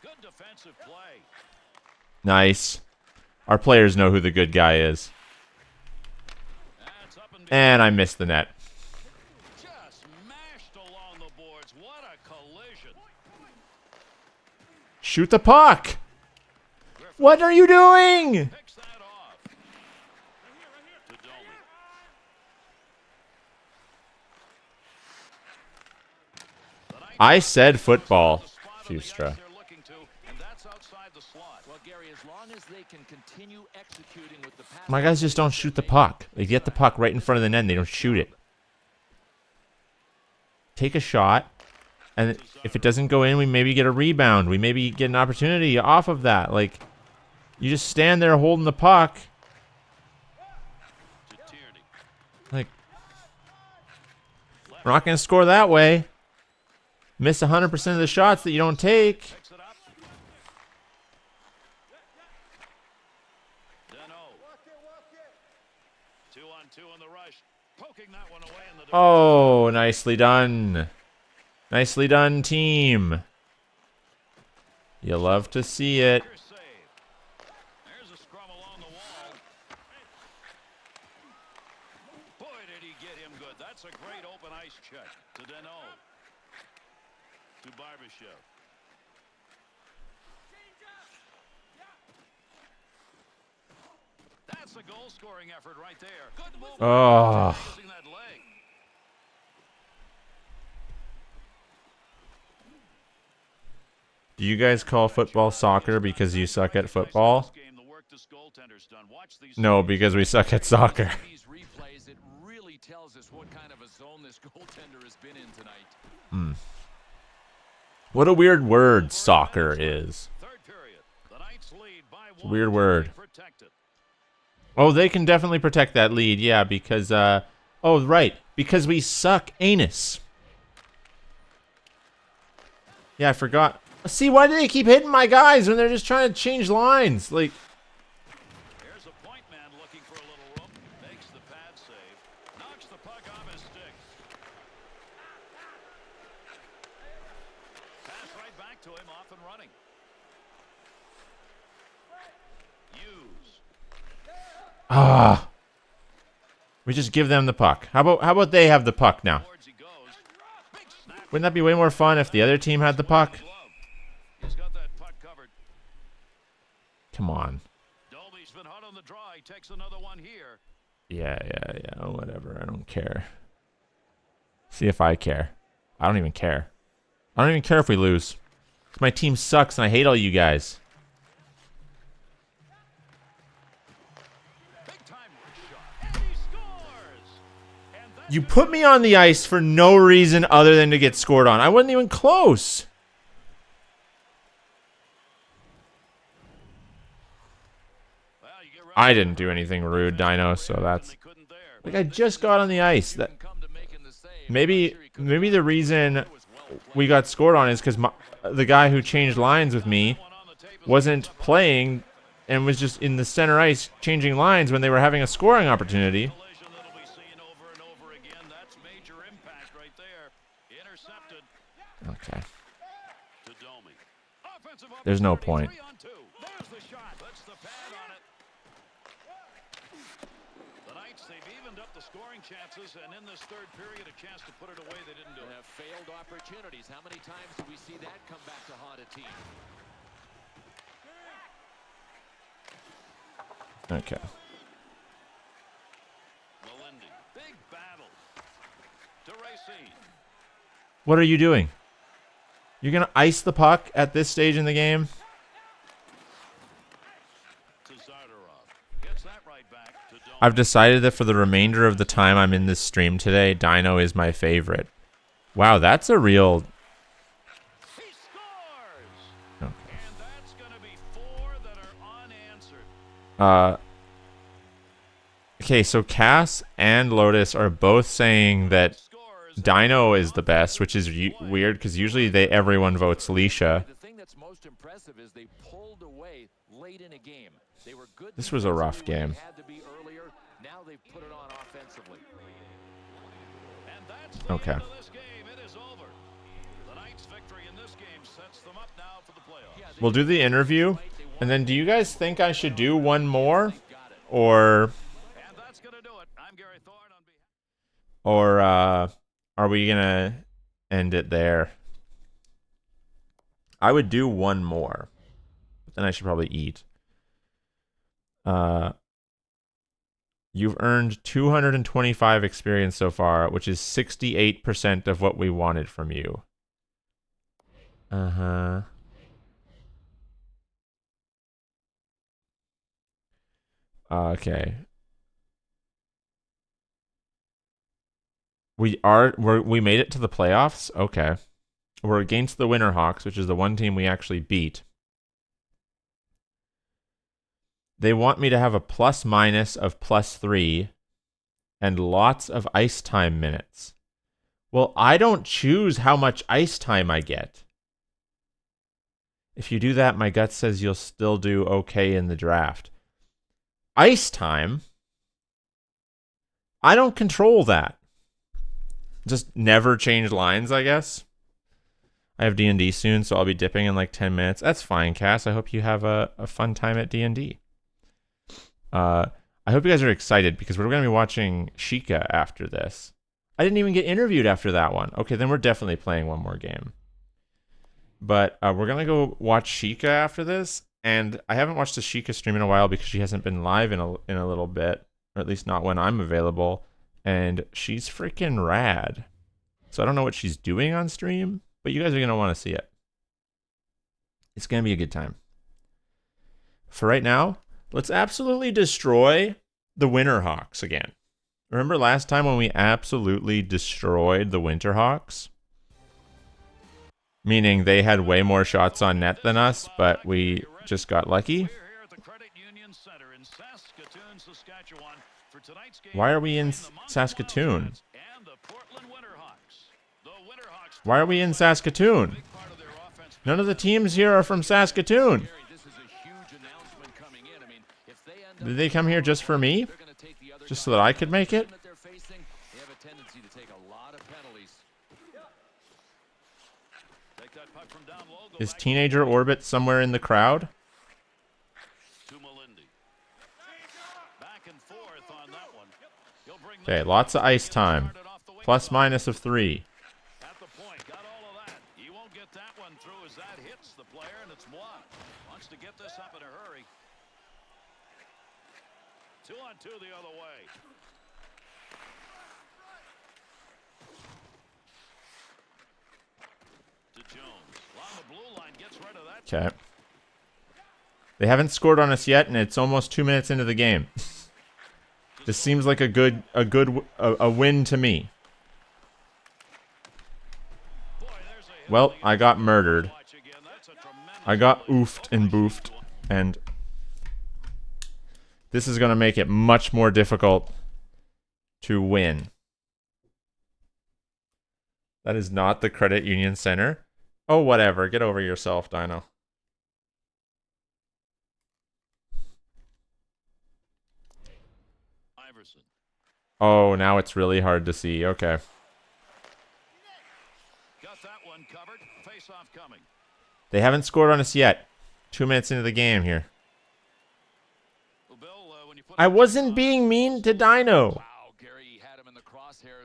Good defensive play. Nice. Our players know who the good guy is. That's up and And I missed the net. just mashed along the boards. What a collision. Shoot the puck! What are you doing? Picks that off. To Domi. I said football, The spot on the ice Fustra. they're looking to, and that's outside the slot. Well, Gary, as long as they can continue executing with the pass. My guys just don't shoot the puck. They get the puck right in front of the net and they don't shoot it. Take a shot, and if it doesn't go in, we maybe get a rebound. We maybe get an opportunity off of that. Like, you just stand there holding the puck. To Tierney. Like, we're not going to score that way. Miss 100% of the shots that you don't take. Picks it up. Deneau. Poking that one away in the Oh, nicely done. Nicely done, team. You love to see it. save. There's a scrum along the wall. Boy, did he get him good. That's a great open ice check to Deno. To Barbashev. That's a goal-scoring effort right there. Good move. Oh. Using that leg. Do you guys call football soccer because you suck at football? No, because we suck at soccer. These replays, it really tells us what kind of a zone this goaltender has been in tonight. Hmm. What a weird word soccer is. It's a weird word. Oh, they can definitely protect that lead, yeah, because, oh, right, because we suck anus. Yeah, I forgot. See, why do they keep hitting my guys when they're just trying to change lines? Like, here's a point man looking for a little room. Makes the pad save. Knocks the puck off his stick. Pass right back to him, off and running. Hughes. we just give them the puck. How about they have the puck now? Towards he goes. Big snap. Wouldn't that be way more fun if the other team had the puck? He's got that puck covered. Come on. Dolby's been hot on the draw. He takes another one here. Yeah, whatever. I don't care. See if I care. I don't even care. I don't even care if we lose. My team sucks and I hate all you guys. Big time shot. And he scores. And that's You put me on the ice for no reason other than to get scored on. I wasn't even close. well, you get right I didn't do anything rude, Dino, so that's... they couldn't there. Like, I just got on the ice. That maybe the reason we got scored on is because the guy who changed lines with me wasn't playing and was just in the center ice changing lines when they were having a scoring opportunity. Collision that'll be seen over and over again. That's major impact right there. Intercepted Okay. to Domi. Offensive There's no opportunity, point. 3-on-2. There's the shot. Puts the pad on it. The Knights, they've evened up the scoring chances, and in this third period, a chance to put it away. They didn't do They it. have failed opportunities. How many times do we see that come back to haunt a team? Okay. Melendi. Big battle. To Racine. What are you doing? You're going to ice the puck at this stage in the game? To Zardarov. Gets that right back to Domi. I've decided that for the remainder of the time I'm in this stream today, Dino is my favorite. Wow, that's a real... He scores! Okay. And that's going to be 4 that are unanswered. Okay, so Cass and Lotus are both saying that Scores. Dino is the best, which is weird because usually everyone votes Leisha. The thing that's most impressive is they pulled away late in a game. They were good. This was a rough defensively when game. they had to be earlier. Now they've put it on offensively. And that's the Okay. end of this game. It is over. The Knights' victory in this game sets them up now for the playoffs. We'll do the interview, and then do you guys think I should do one more? Or And that's going to do it. I'm Gary Thorne on behalf. or are we gonna end it there? I would do one more, but then I should probably eat. You've earned 225 experience so far, which is 68% of what we wanted from you. Uh-huh. Okay. We made it to the playoffs? Okay. We're against the Winterhawks, which is the one team we actually beat. They want me to have a plus-minus of +3 and lots of ice time minutes. Well, I don't choose how much ice time I get. If you do that, my gut says you'll still do okay in the draft. Ice time? I don't control that. Just never change lines, I guess. I have D&D soon, so I'll be dipping in like 10 minutes. That's fine, Cass. I hope you have a fun time at D&D. I hope you guys are excited because we're going to be watching Sheikah after this. I didn't even get interviewed after that one. Okay, then we're definitely playing one more game. But we're going to go watch Sheikah after this. And I haven't watched the Sheikah stream in a while because she hasn't been live in a little bit. Or at least not when I'm available. And she's freaking rad. So I don't know what she's doing on stream. But you guys are going to want to see it. It's going to be a good time. For right now, let's absolutely destroy the Winterhawks again. Remember last time when we absolutely destroyed the Winterhawks? Meaning they had way more shots on net than us, but we just got lucky. Why are we in Saskatoon? Why are we in Saskatoon? None of the teams here are from Saskatoon. Did they come here just for me? Just so that I could make it? Is Teenager Orbit somewhere in the crowd? Okay, lots of ice time. Plus minus of 3. Two the other way. To Jones. Along the blue line, gets rid of that. Okay. They haven't scored on us yet, and it's almost 2 minutes into the game. This seems like a win to me. Well, I got murdered. I got oofed and boofed, and this is going to make it much more difficult to win. That is not the Credit Union Center. Oh, whatever. Get over yourself, Dino. Iverson. Oh, now it's really hard to see. Okay. Got that one covered. Face-off coming. They haven't scored on us yet. 2 minutes into the game here. I wasn't being mean to Dino.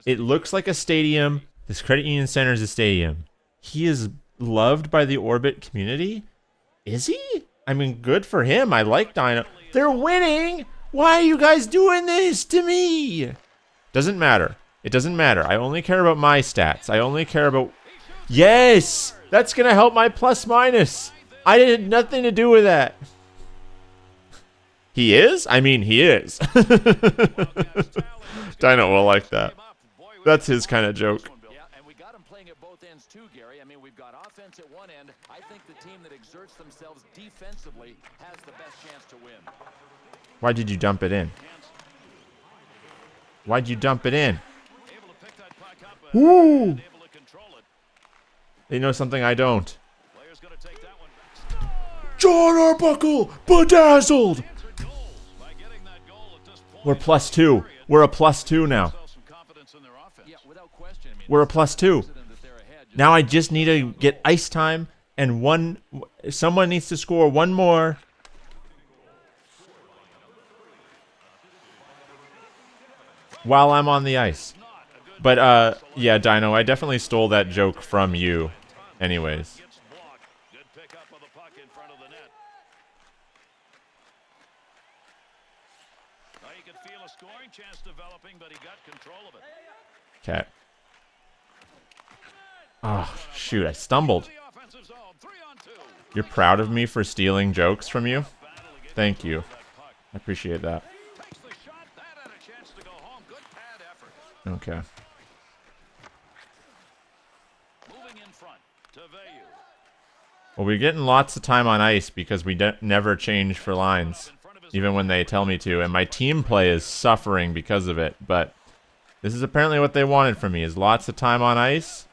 It looks like a stadium. This Credit Union Center is a stadium. He is loved by the Orbit community. Is he? I mean, good for him. I like Dino. They're winning. Why are you guys doing this to me? Doesn't matter. It doesn't matter. I only care about my stats. I only care about... Yes! That's going to help my plus minus. I had nothing to do with that. He is? I mean, he is. Dino will like that. That's his kind of joke. Yeah, and we got him playing at both ends too, Gary. I mean, we've got offense at one end. I think the team that exerts themselves defensively has the best chance to win. Why did you dump it in? Why'd you dump it in? Woo! They know something I don't. John Arbuckle! Bedazzled! We're +2. We're a +2 now. We're a +2. Now I just need to get ice time and someone needs to score one more. While I'm on the ice. But yeah, Dino, I definitely stole that joke from you anyways. Okay. Oh, shoot, I stumbled. You're proud of me for stealing jokes from you? Thank you. I appreciate that. Okay. Well, we're getting lots of time on ice because we never change for lines, even when they tell me to, and my team play is suffering because of it, but this is apparently what they wanted from me, is lots of time on ice.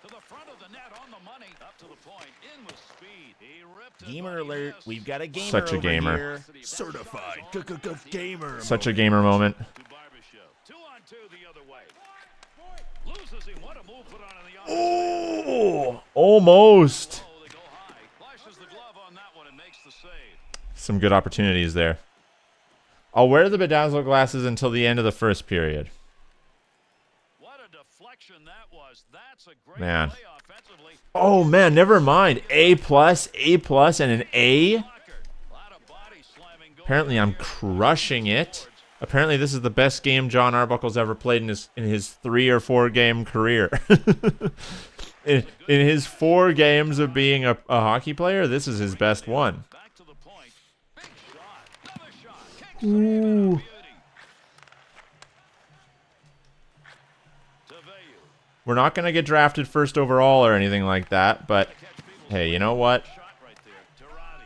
To the front of the net on the money. Up to the point. In with speed. He ripped it. Gamer but he alert, missed. we've got a gamer Such a over gamer. here. Certified gamer Such a moment. gamer moment. To Barbashev. 2-on-2 the other way. Loses him. What a move put on in the offense. Oh, almost. Oh, they go high. Flashes the glove on that one and makes the save. Some good opportunities there. I'll wear the bedazzle glasses until the end of the first period. What a deflection that was. That's a great Man. play offensively. Oh, man, never mind. A+, and an A. Lot of body slamming going Apparently, I'm here. crushing it. Apparently, this is the best game John Arbuckle's ever played in his 3 or 4 game career. in his 4 games of being a hockey player, this is his best one. Back to the point. Big shot. Another shot. Kick save and a beauty. Taveu. We're not going to get drafted first overall or anything like that, but hey, you know what? Shot right there. Girardi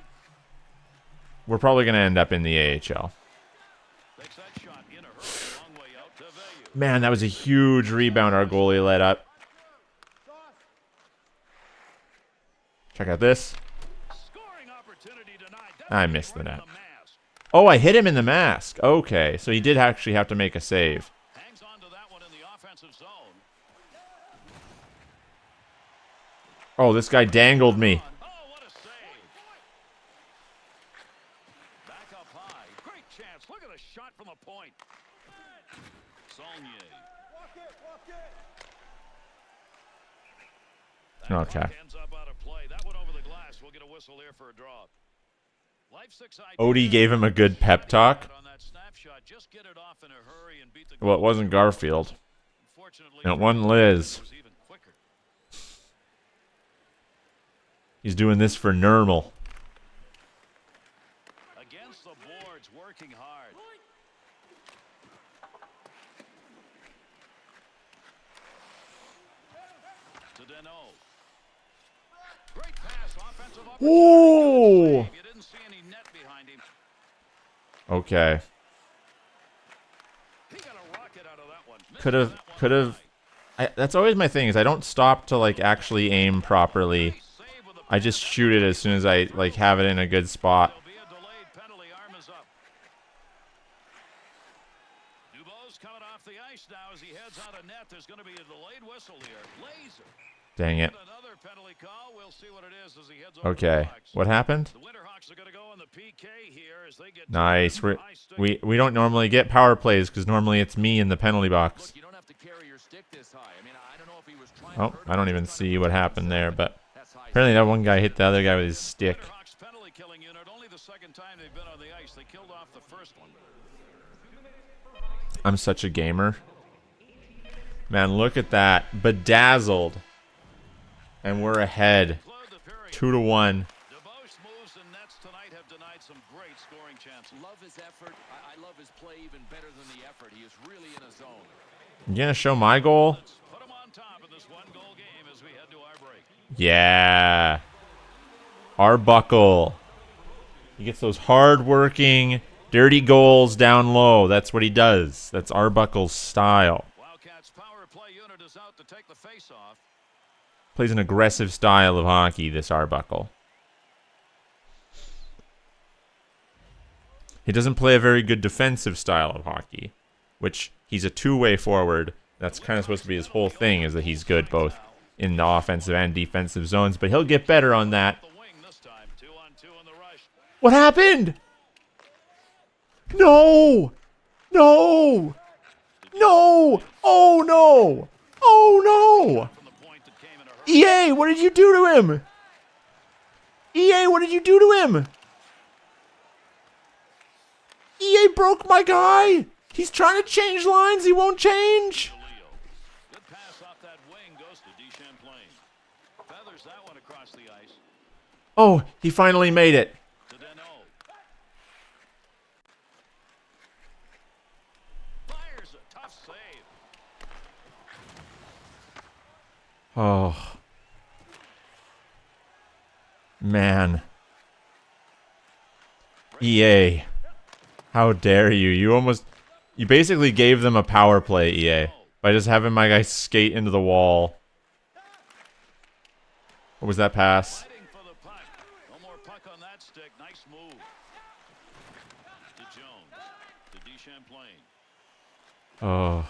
We're probably going to end up in the AHL. takes that shot in a hurry. Long way out. Taveu. Man, that was a huge rebound our goalie let up. Check out this. Scoring opportunity denied. That I was missed the right in net. mask. Oh, I hit him in the mask. Okay, so he did actually have to make a save. Hangs on to that one in the offensive zone. Oh, this guy dangled me. Oh, what a save. Back up high. Great chance. Look at the shot from the point. Saulnier. That Okay. puck ends up out of play. That one over the glass. We'll get a whistle here for a draw. Life 6 Odie gave him a good pep talk. on that snapshot. Just get it off in a hurry and beat the Well, it wasn't Garfield. Unfortunately, And it wasn't Liz. it was even quicker. He's doing this for Nermal. Against the boards, working hard. To Deneau. Great pass, offensive opportunity. Ooh. Good save. You didn't see any net behind him. Okay. He got a rocket out of that one. Missed Could that have, one could have. That's always my thing is I don't stop to like actually aim properly. high. Save with the I just shoot it as soon as I like have it in a good spot. There'll be a delayed penalty. Arm is up. Dubois coming off the ice now as he heads out of net. There's going to be a delayed whistle here. Laser. Dang it. Another penalty call. We'll see what it is as he heads over Okay. the box. What happened? The Winterhawks are going to go on the PK here as they get Nice. high stick. We don't normally get power plays because normally it's me in the penalty box. Look, you don't have to carry your stick this high. I mean, I don't know if he was trying Oh, to hurt I don't him. even see what happened there, but That's high apparently that one guy hit the other guy with his stick. Winterhawks penalty killing unit. Only the second time they've been on the ice. They killed off the first one. I'm such a gamer. Man, look at that. Bedazzled. And we're ahead. Conclude the period. 2-1. Dubois moves and nets tonight have denied some great scoring chances. Love his effort. I love his play even better than the effort. He is really in a zone. You gonna show my goal? Let's put them on top of this one-goal game as we head to our break. Yeah. Arbuckle. He gets those hard-working, dirty goals down low. That's what he does. That's Arbuckle's style. Wildcats power play unit is out to take the face-off. Plays an aggressive style of hockey, this Arbuckle. He doesn't play a very good defensive style of hockey, which he's a two-way forward. That's kind of supposed to be his whole thing, is that he's good both in the offensive and defensive zones, but he'll get better on that. The wing this time. 2-on-2 in the rush. What happened? No! No! No! Oh no! Oh no! From the point that came in a hurry. EA, what did you do to him? EA, what did you do to him? EA broke my guy! He's trying to change lines, he won't change! Leo. Good pass off that wing goes to DeChamplain. Feathers that one across the ice. Oh, he finally made it. To Deneau. Fires a tough save. Oh. Man. EA. How dare you? You basically gave them a power play, EA, by just having my guy skate into the wall. What was that pass? Fighting for the puck. No more puck on that stick. Nice move. To Jones. To DeChamplain. Oh.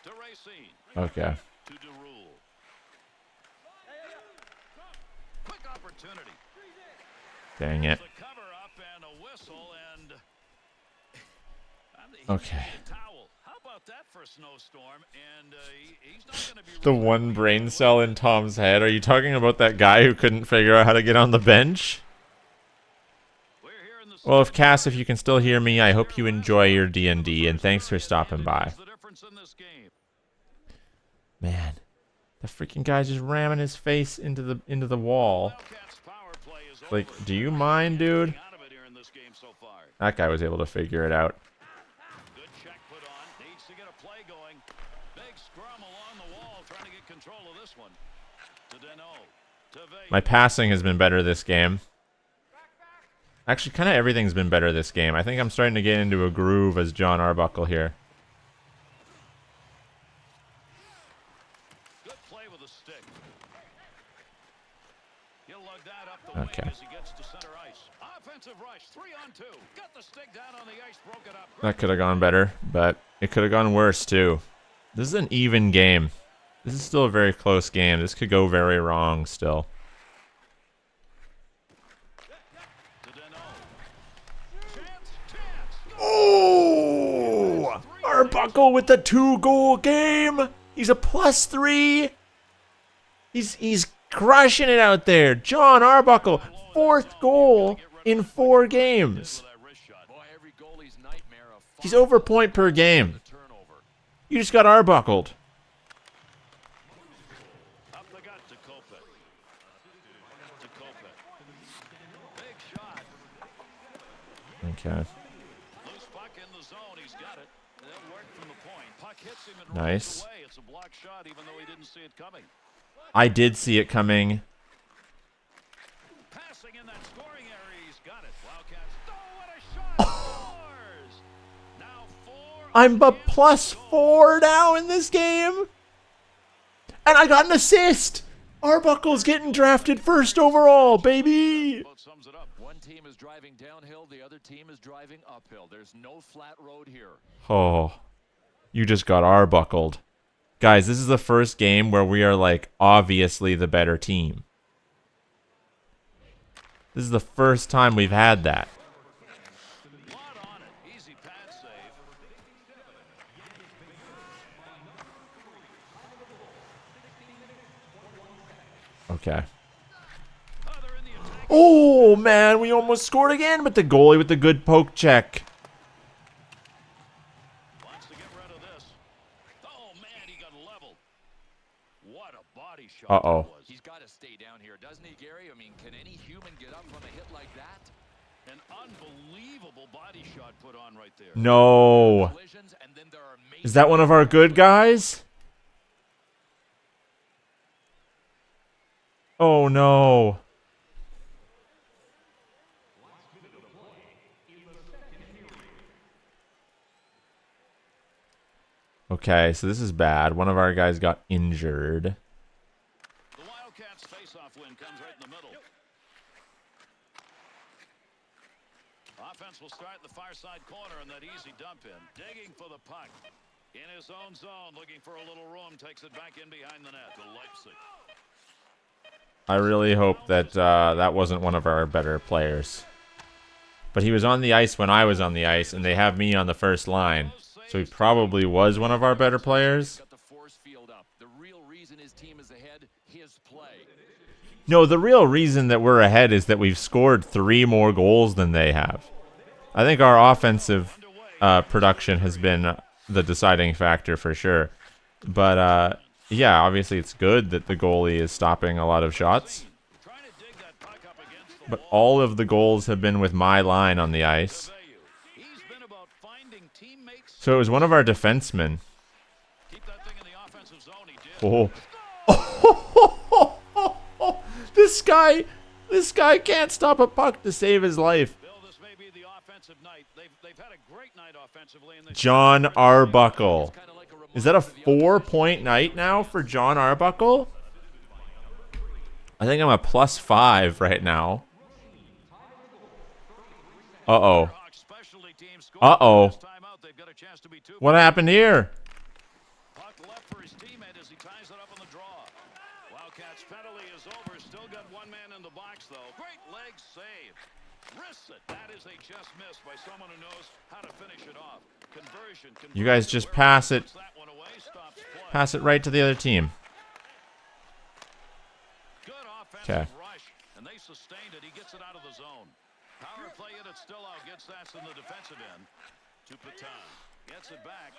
To Racine. Okay. To DeRule. Quick opportunity. Dang it. The cover up and a whistle and Okay. towel. How about that for a snowstorm? And he's not going to be The one brain cell in Tom's head. Are you talking about that guy who couldn't figure out how to get on the bench? We're here in the Well, if Cass, if you can still hear me, I hope you enjoy your D&D, and thanks for stopping by. the difference in this game. Man, the freaking guy's just ramming his face into the wall. Wildcats power play is Like, over. do you mind, dude? Out of it here in this game so far. That guy was able to figure it out. Good check put on. Needs to get a play going. Big scrum along the wall trying to get control of this one. To Deneau. To Vegas. My passing has been better this game. Actually, kind of everything's been better this game. I think I'm starting to get into a groove as John Arbuckle here. Good play with a stick. He'll lug that up the Okay. wing as he gets to center ice. Offensive rush, 3-on-2. Got the stick down on the ice, broke it up. That could have gone better, but it could have gone worse too. This is an even game. This is still a very close game. This could go very wrong still. To Deneau. Chance. Oh! Arbuckle with the 2-goal game. He's a +3. He's crushing it out there. John Arbuckle, 4th goal in 4 games. Boy, every goalie's nightmare of He's over point per game. turnover. You just got Arbuckled. Up the gut to Kopech. To Kopech. Big shot. Okay. Loose puck in the zone. He's got it. They'll work from the point. Puck hits him and Nice. rolls away. It's a block shot even though he didn't see it coming. I did see it coming. Passing in that scoring area. He's got it. Wildcats. Oh, what a shot. Scores. Now 4. I'm a +4 now in this game. And I got an assist. Arbuckle's getting drafted 1st overall, baby. About sums it up. One team is driving downhill, the other team is driving uphill. There's no flat road here. Oh, you just got Arbuckled. Guys, this is the first game where we are, like, obviously the better team. This is the first time we've had that. Lot on it. Easy pad save. Okay. Oh, they're in the attack. Oh, man, we almost scored again, but the goalie with the good poke check. Wants to get rid of this. Oh, man, he got leveled. What a body shot Uh-oh. that was. He's got to stay down here, doesn't he, Gary? I mean, can any human get up from a hit like that? An unbelievable body shot put on right there. No. Collisions, and then there are Is that one of our good guys? Oh, no. Okay, so this is bad. One of our guys got injured. The Wildcats face-off win comes right in the middle. Offense will start in the far side corner in that easy dump in. Digging for the puck. In his own zone, looking for a little room. Takes it back in behind the net to Leipzig. I really hope that that wasn't one of our better players. But he was on the ice when I was on the ice, and they have me on the first line. So he probably was one of our better players. got the force field up. The real reason his team is ahead, his play. No, the real reason that we're ahead is that we've scored 3 more goals than they have. I think our offensive production has been the deciding factor for sure. But, yeah, obviously it's good that the goalie is stopping a lot of shots. Trying to dig that puck up against the But wall. all of the goals have been with my line on the ice. He's been about finding teammates. So it was one of our defensemen. Keep that thing in the offensive zone. He did. Oh. This guy can't stop a puck to save his life. Bill, this may be the offensive night They've had a great night offensively. And John Arbuckle. Is that a 4-point night now for John Arbuckle? I think I'm a +5 right now. Uh-oh. Uh-oh. What happened here? Puck left for his teammate as he ties it up on the draw. Wildcats penalty is over. Still got one man in the box, though. Great leg save. Wrists it. That is a just miss by someone who knows how to finish it off. Conversion. You guys just pass it. Pass it right to the other team. Good offensive rush, and they sustained it. He gets it out of the zone. Power play it. It's still out. Gets that in the defensive end to Patan. Gets it back.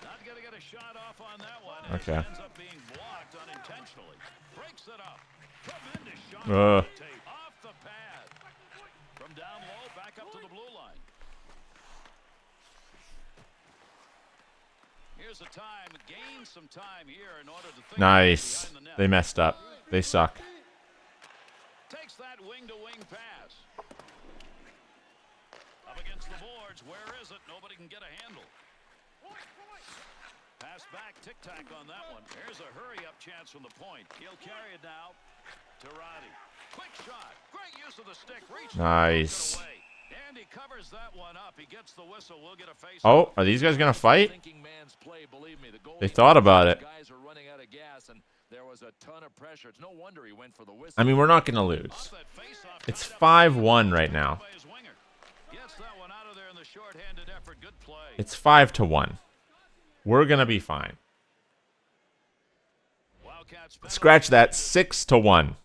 Not going to get a shot off on that one. Okay. Ends up being blocked unintentionally. Breaks it up. Tremendous shot. Off the pad. From down low, back up to the blue line. Here's a time. Gain some time here in order to think. Nice. They messed up. They suck. Takes that wing-to-wing pass. Up against the boards. Where is it? Nobody can get a handle. Pass back, tic-tac on that one. Here's a hurry-up chance from the point. He'll carry it now to Roddy. Quick shot. Great use of the stick. Nice. And he covers that one up. He gets the whistle. We'll get a face. Oh, are these guys going to fight? They thought about it. Guys are running out of gas, and there was a ton of pressure. It's no wonder he went for the whistle. I mean, we're not going to lose. It's 5-1 right now. It's 5-1. We're going to be fine. Scratch that. 6-1.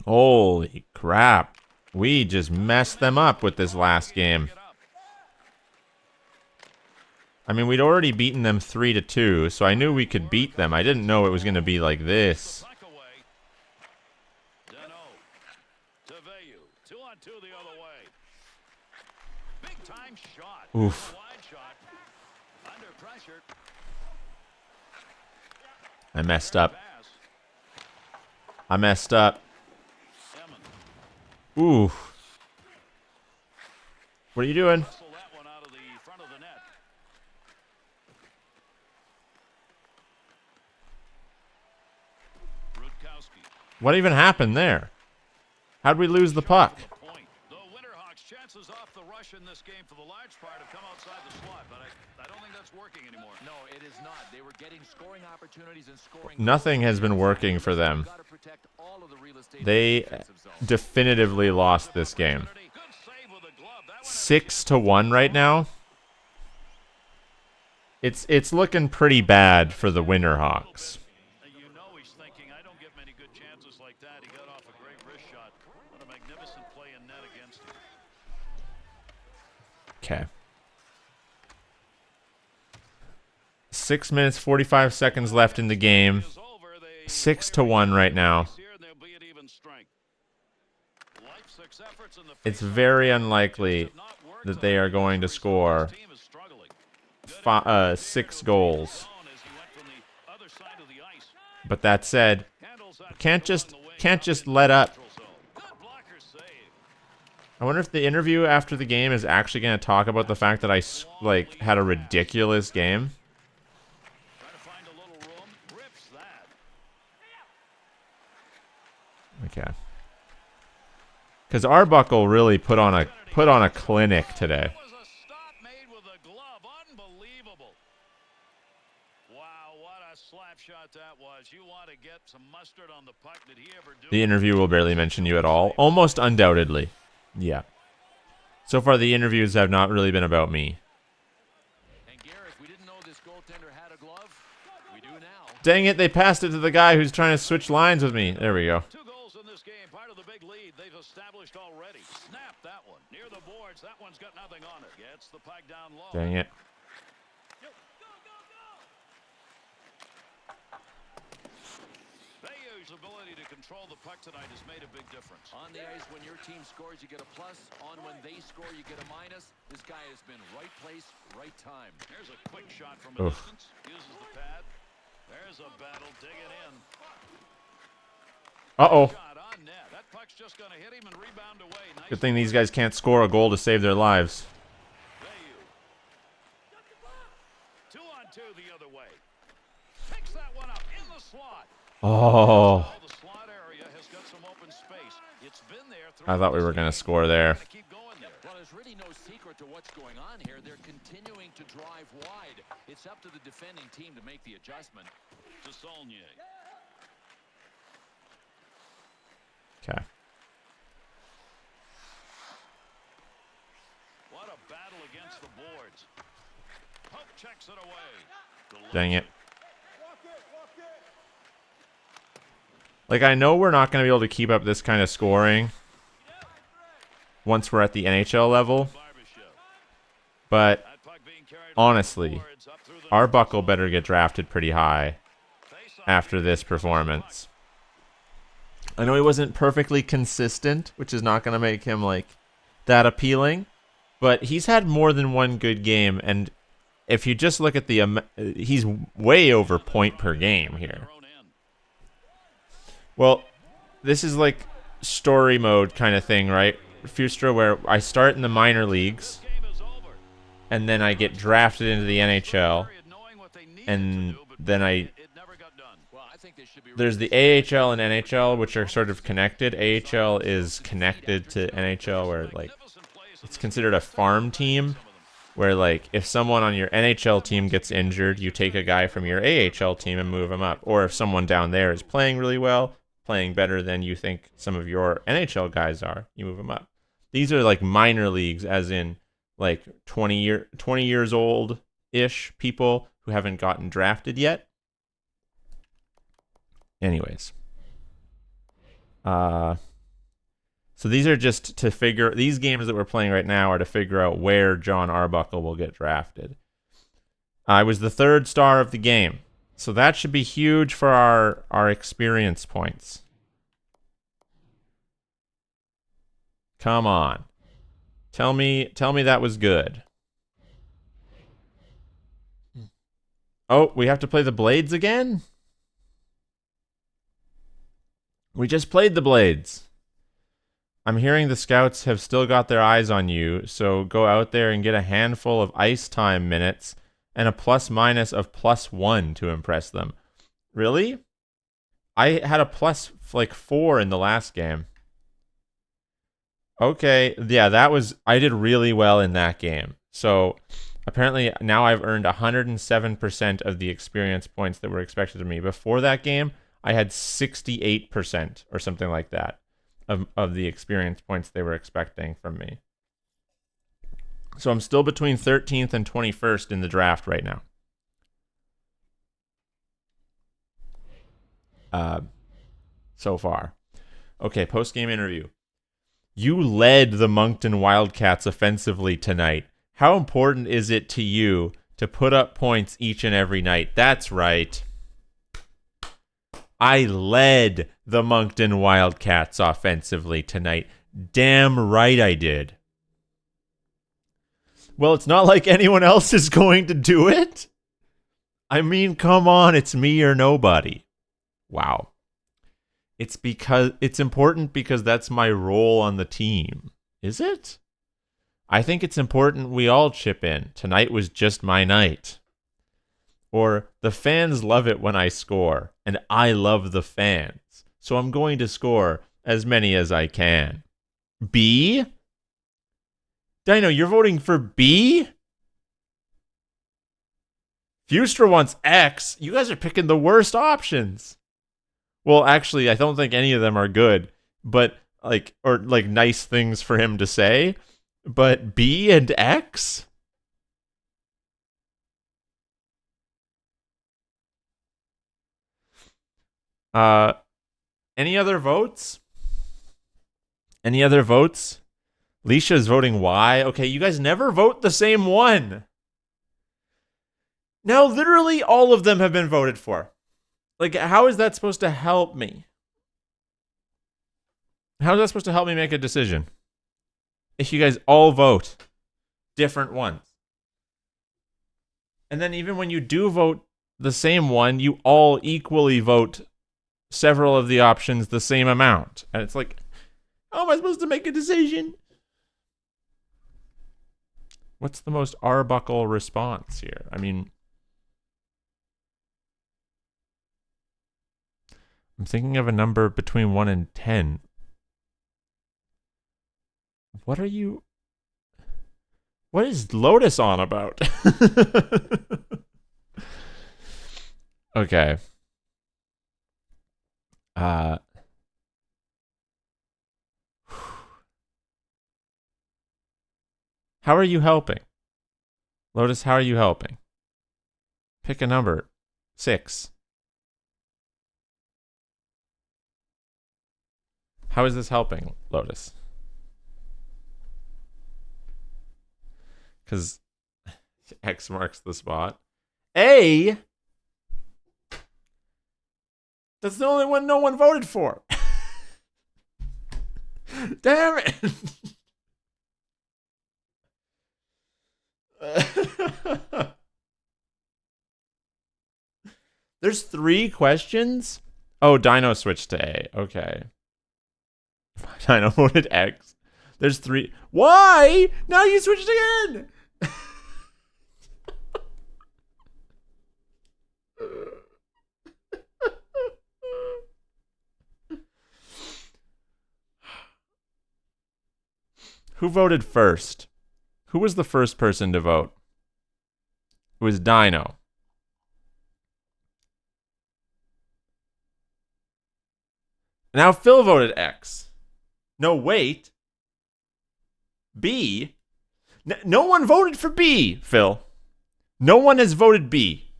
Holy crap. We just messed them up with this last game. I mean, we'd already beaten them 3-2, so I knew we could beat them. I didn't know it was going to be like this. Oof. I messed up. I messed up. Ooh. What are you doing? What even happened there? How'd we lose the puck? The Winterhawks' chances off the rush in this game for the large part have come outside the slot, but I don't think that's working anymore. No, it is not. They were getting scoring opportunities and scoring. Nothing has been working for them. They definitively lost this game. 6-1 right now. It's looking pretty bad for the Winterhawks. You know he's thinking, I don't get many good chances like that. He got off a great wrist shot. What a magnificent play in net against him. Okay. 6 minutes, 45 seconds left in the game. 6-1 right now. It's very unlikely that they are going to score 6 goals. But that said, can't just let up. I wonder if the interview after the game is actually going to talk about the fact that I had a ridiculous game. Okay. Because Arbuckle really put on a clinic today. The interview will barely mention you at all. Almost undoubtedly. Yeah. So far, the interviews have not really been about me. Dang it, they passed it to the guy who's trying to switch lines with me. There we go. 2 goals in this game, part of the big lead they've established already. Snap that one. Near the boards, that one's got nothing on it. Gets the puck down low. Dang it. Bayou's ability to control the puck tonight has made a big difference. On the ice, when your team scores, you get a plus. On when they score, you get a minus. This guy has been right place, right time. Here's a quick shot from a distance. Uses the pad. There's a battle. Dig it in. Uh-oh. Shot on net. That puck's just going to hit him and rebound away. Nice Good thing these guys can't score a goal to save their lives. 2-on-2 the other way. Picks that one up in the slot. Oh. The slot area has got some open space. It's been there. I thought we were going to score there. Keep going there. Well, there's really no secret to what's going on here. They're continuing to drive wide. It's up to the defending team to make the adjustment. To Saulnier. Okay. What a battle against the boards. Pope checks it away. Dang it. Like, I know we're not going to be able to keep up this kind of scoring once we're at the NHL level, but honestly, Arbuckle better get drafted pretty high after this performance. I know he wasn't perfectly consistent, which is not going to make him, like, that appealing, but he's had more than one good game, and if you just look at the he's way over point per game here. Well, this is like story mode kind of thing, right, Fustra, where I start in the minor leagues, and then I get drafted into the NHL, and then there's the AHL and NHL, which are sort of connected. AHL is connected to NHL, where, like, it's considered a farm team, where, like, if someone on your NHL team gets injured, you take a guy from your AHL team and move him up. Or if someone down there is playing really well, playing better than you think some of your NHL guys are, you move them up. These are like minor leagues, as in like 20 years old-ish people who haven't gotten drafted yet. Anyways. So these are just to figure, these games that we're playing right now are to figure out where John Arbuckle will get drafted. I was the 3rd star of the game, so that should be huge for our experience points. Come on. Tell me that was good. Oh, we have to play the Blades again? We just played the Blades. I'm hearing the scouts have still got their eyes on you, so go out there and get a handful of ice time minutes and a plus-minus of +1 to impress them. Really? I had a plus, like, 4 in the last game. Okay, yeah, I did really well in that game. So, apparently, now I've earned 107% of the experience points that were expected of me. Before that game, I had 68% or something like that of the experience points they were expecting from me. So I'm still between 13th and 21st in the draft right now. So far. Okay, post-game interview. You led the Moncton Wildcats offensively tonight. How important is it to you to put up points each and every night? That's right. I led the Moncton Wildcats offensively tonight. Damn right I did. Well, it's not like anyone else is going to do it. I mean, come on, it's me or nobody. Wow. It's important because that's my role on the team. Is it? I think it's important we all chip in. Tonight was just my night. Or, the fans love it when I score, and I love the fans, so I'm going to score as many as I can. B? Dino, you're voting for B? Fustra wants X. You guys are picking the worst options. Well, actually, I don't think any of them are good, but, or nice things for him to say. But B and X? Any other votes? Any other votes? Leisha's voting Y. Okay, you guys never vote the same one. Now, literally all of them have been voted for. Like, how is that supposed to help me? How is that supposed to help me make a decision? If you guys all vote different ones. And then even when you do vote the same one, you all equally vote several of the options the same amount. And it's like, how am I supposed to make a decision? What's the most Arbuckle response here? I mean, I'm thinking of a number between 1 and 10. What is Lotus on about? Okay. How are you helping? Lotus, how are you helping? Pick a number. 6. How is this helping, Lotus? Because X marks the spot. A? That's the only one no one voted for. Damn it. There's 3 questions? Oh, Dino switched to A. Okay. Dino voted X. There's 3. Why? Now you switched again. Who voted first? Who was the first person to vote? It was Dino. Now Phil voted X. No, wait. B? No one voted for B, Phil. No one has voted B.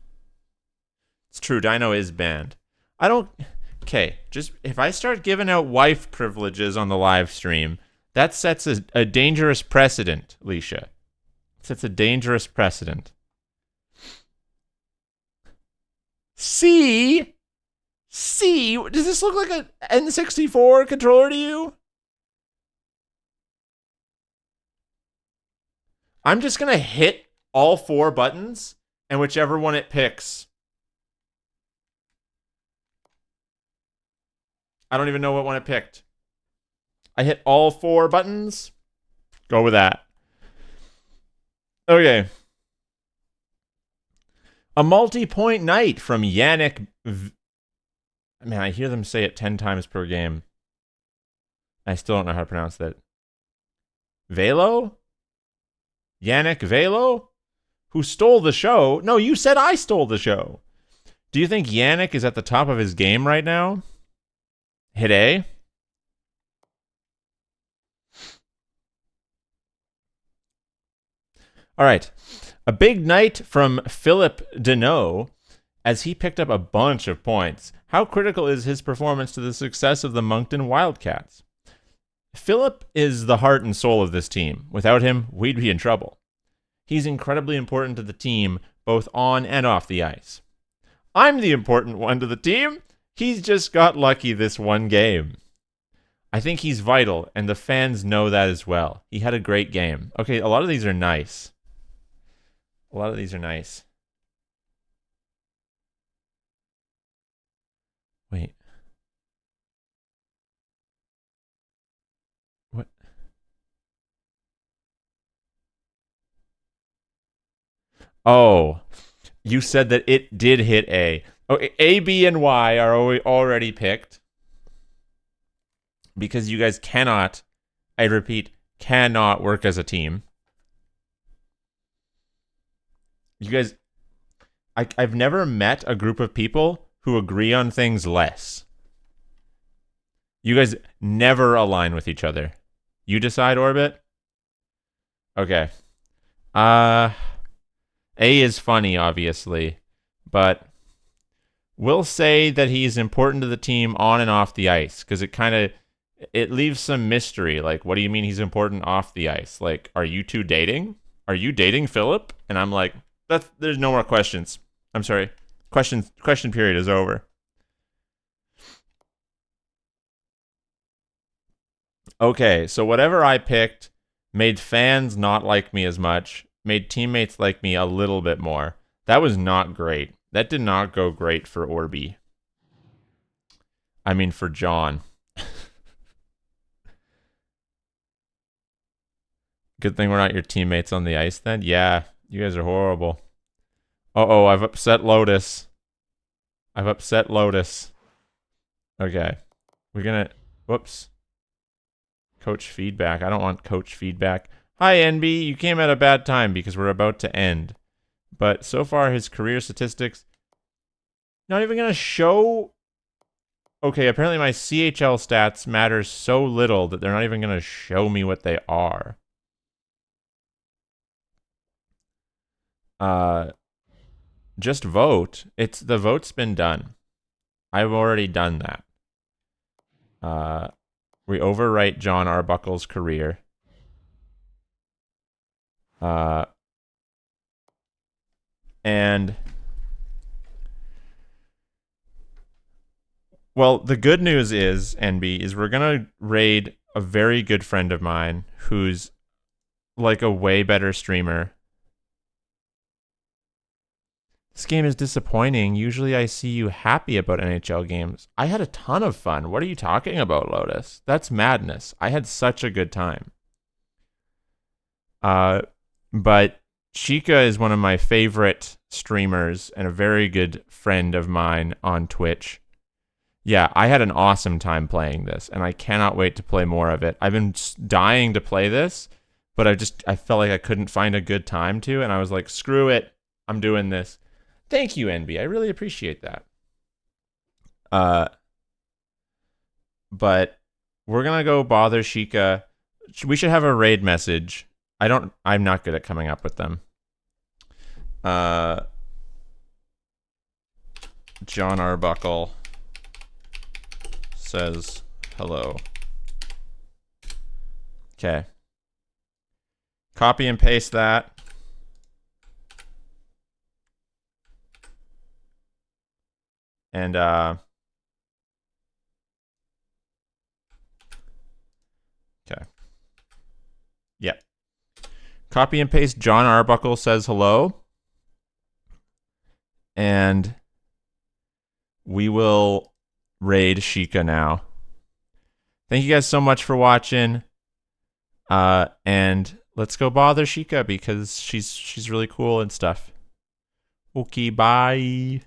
It's true, Dino is banned. I don't... Okay, just if I start giving out wife privileges on the live stream, that sets a dangerous precedent, Leisha. Sets a dangerous precedent. C? Does this look like an N64 controller to you? I'm just going to hit all 4 buttons, and whichever one it picks. I don't even know what one it picked. I hit all 4 buttons. Go with that. Okay. A multi-point night from Yannick. Man, I hear them say it 10 times per game. I still don't know how to pronounce that. Velo? Yannick Velo? Who stole the show? No, you said I stole the show. Do you think Yannick is at the top of his game right now? Hit A. All right. A big night from Philip Deneau as he picked up a bunch of points. How critical is his performance to the success of the Moncton Wildcats? Philip is the heart and soul of this team. Without him, we'd be in trouble. He's incredibly important to the team, both on and off the ice. I'm the important one to the team. He's just got lucky this one game. I think he's vital, and the fans know that as well. He had a great game. Okay, a lot of these are nice. Wait. What? Oh, you said that it did hit A. Okay, A, B, and Y are already picked. Because you guys cannot, I repeat, cannot work as a team. You guys, I've never met a group of people who agree on things less. You guys never align with each other. You decide, Orbit? Okay. A is funny, obviously, but we'll say that he's important to the team on and off the ice, because it leaves some mystery. Like, what do you mean he's important off the ice? Like, are you two dating? Are you dating Philip? And I'm like, there's no more questions. I'm sorry. Question period is over. Okay, so whatever I picked made fans not like me as much, made teammates like me a little bit more. That was not great. That did not go great for Orby. I mean for John. Good thing we're not your teammates on the ice then. Yeah, you guys are horrible. Uh-oh, I've upset Lotus. Okay. We're gonna... Whoops. Coach feedback. I don't want coach feedback. Hi, NB. You came at a bad time because we're about to end. But so far, his career statistics... Not even gonna show... Okay, apparently my CHL stats matter so little that they're not even gonna show me what they are. Just vote. The vote's been done. I've already done that. We overwrite John Arbuckle's career. And well, the good news is, NB, is we're gonna raid a very good friend of mine who's like a way better streamer. This game is disappointing. Usually I see you happy about NHL games. I had a ton of fun. What are you talking about, Lotus? That's madness. I had such a good time. But Chica is one of my favorite streamers and a very good friend of mine on Twitch. Yeah, I had an awesome time playing this, and I cannot wait to play more of it. I've been dying to play this, but I felt like I couldn't find a good time to, and I was like, screw it, I'm doing this. Thank you, NB. I really appreciate that. But we're gonna go bother Sheikah. We should have a raid message. I'm not good at coming up with them. John Arbuckle says hello. Okay. Copy and paste that. And okay. Yep. Copy and paste John Arbuckle says hello. And we will raid Sheikah now. Thank you guys so much for watching. And let's go bother Sheikah because she's really cool and stuff. Okay, bye.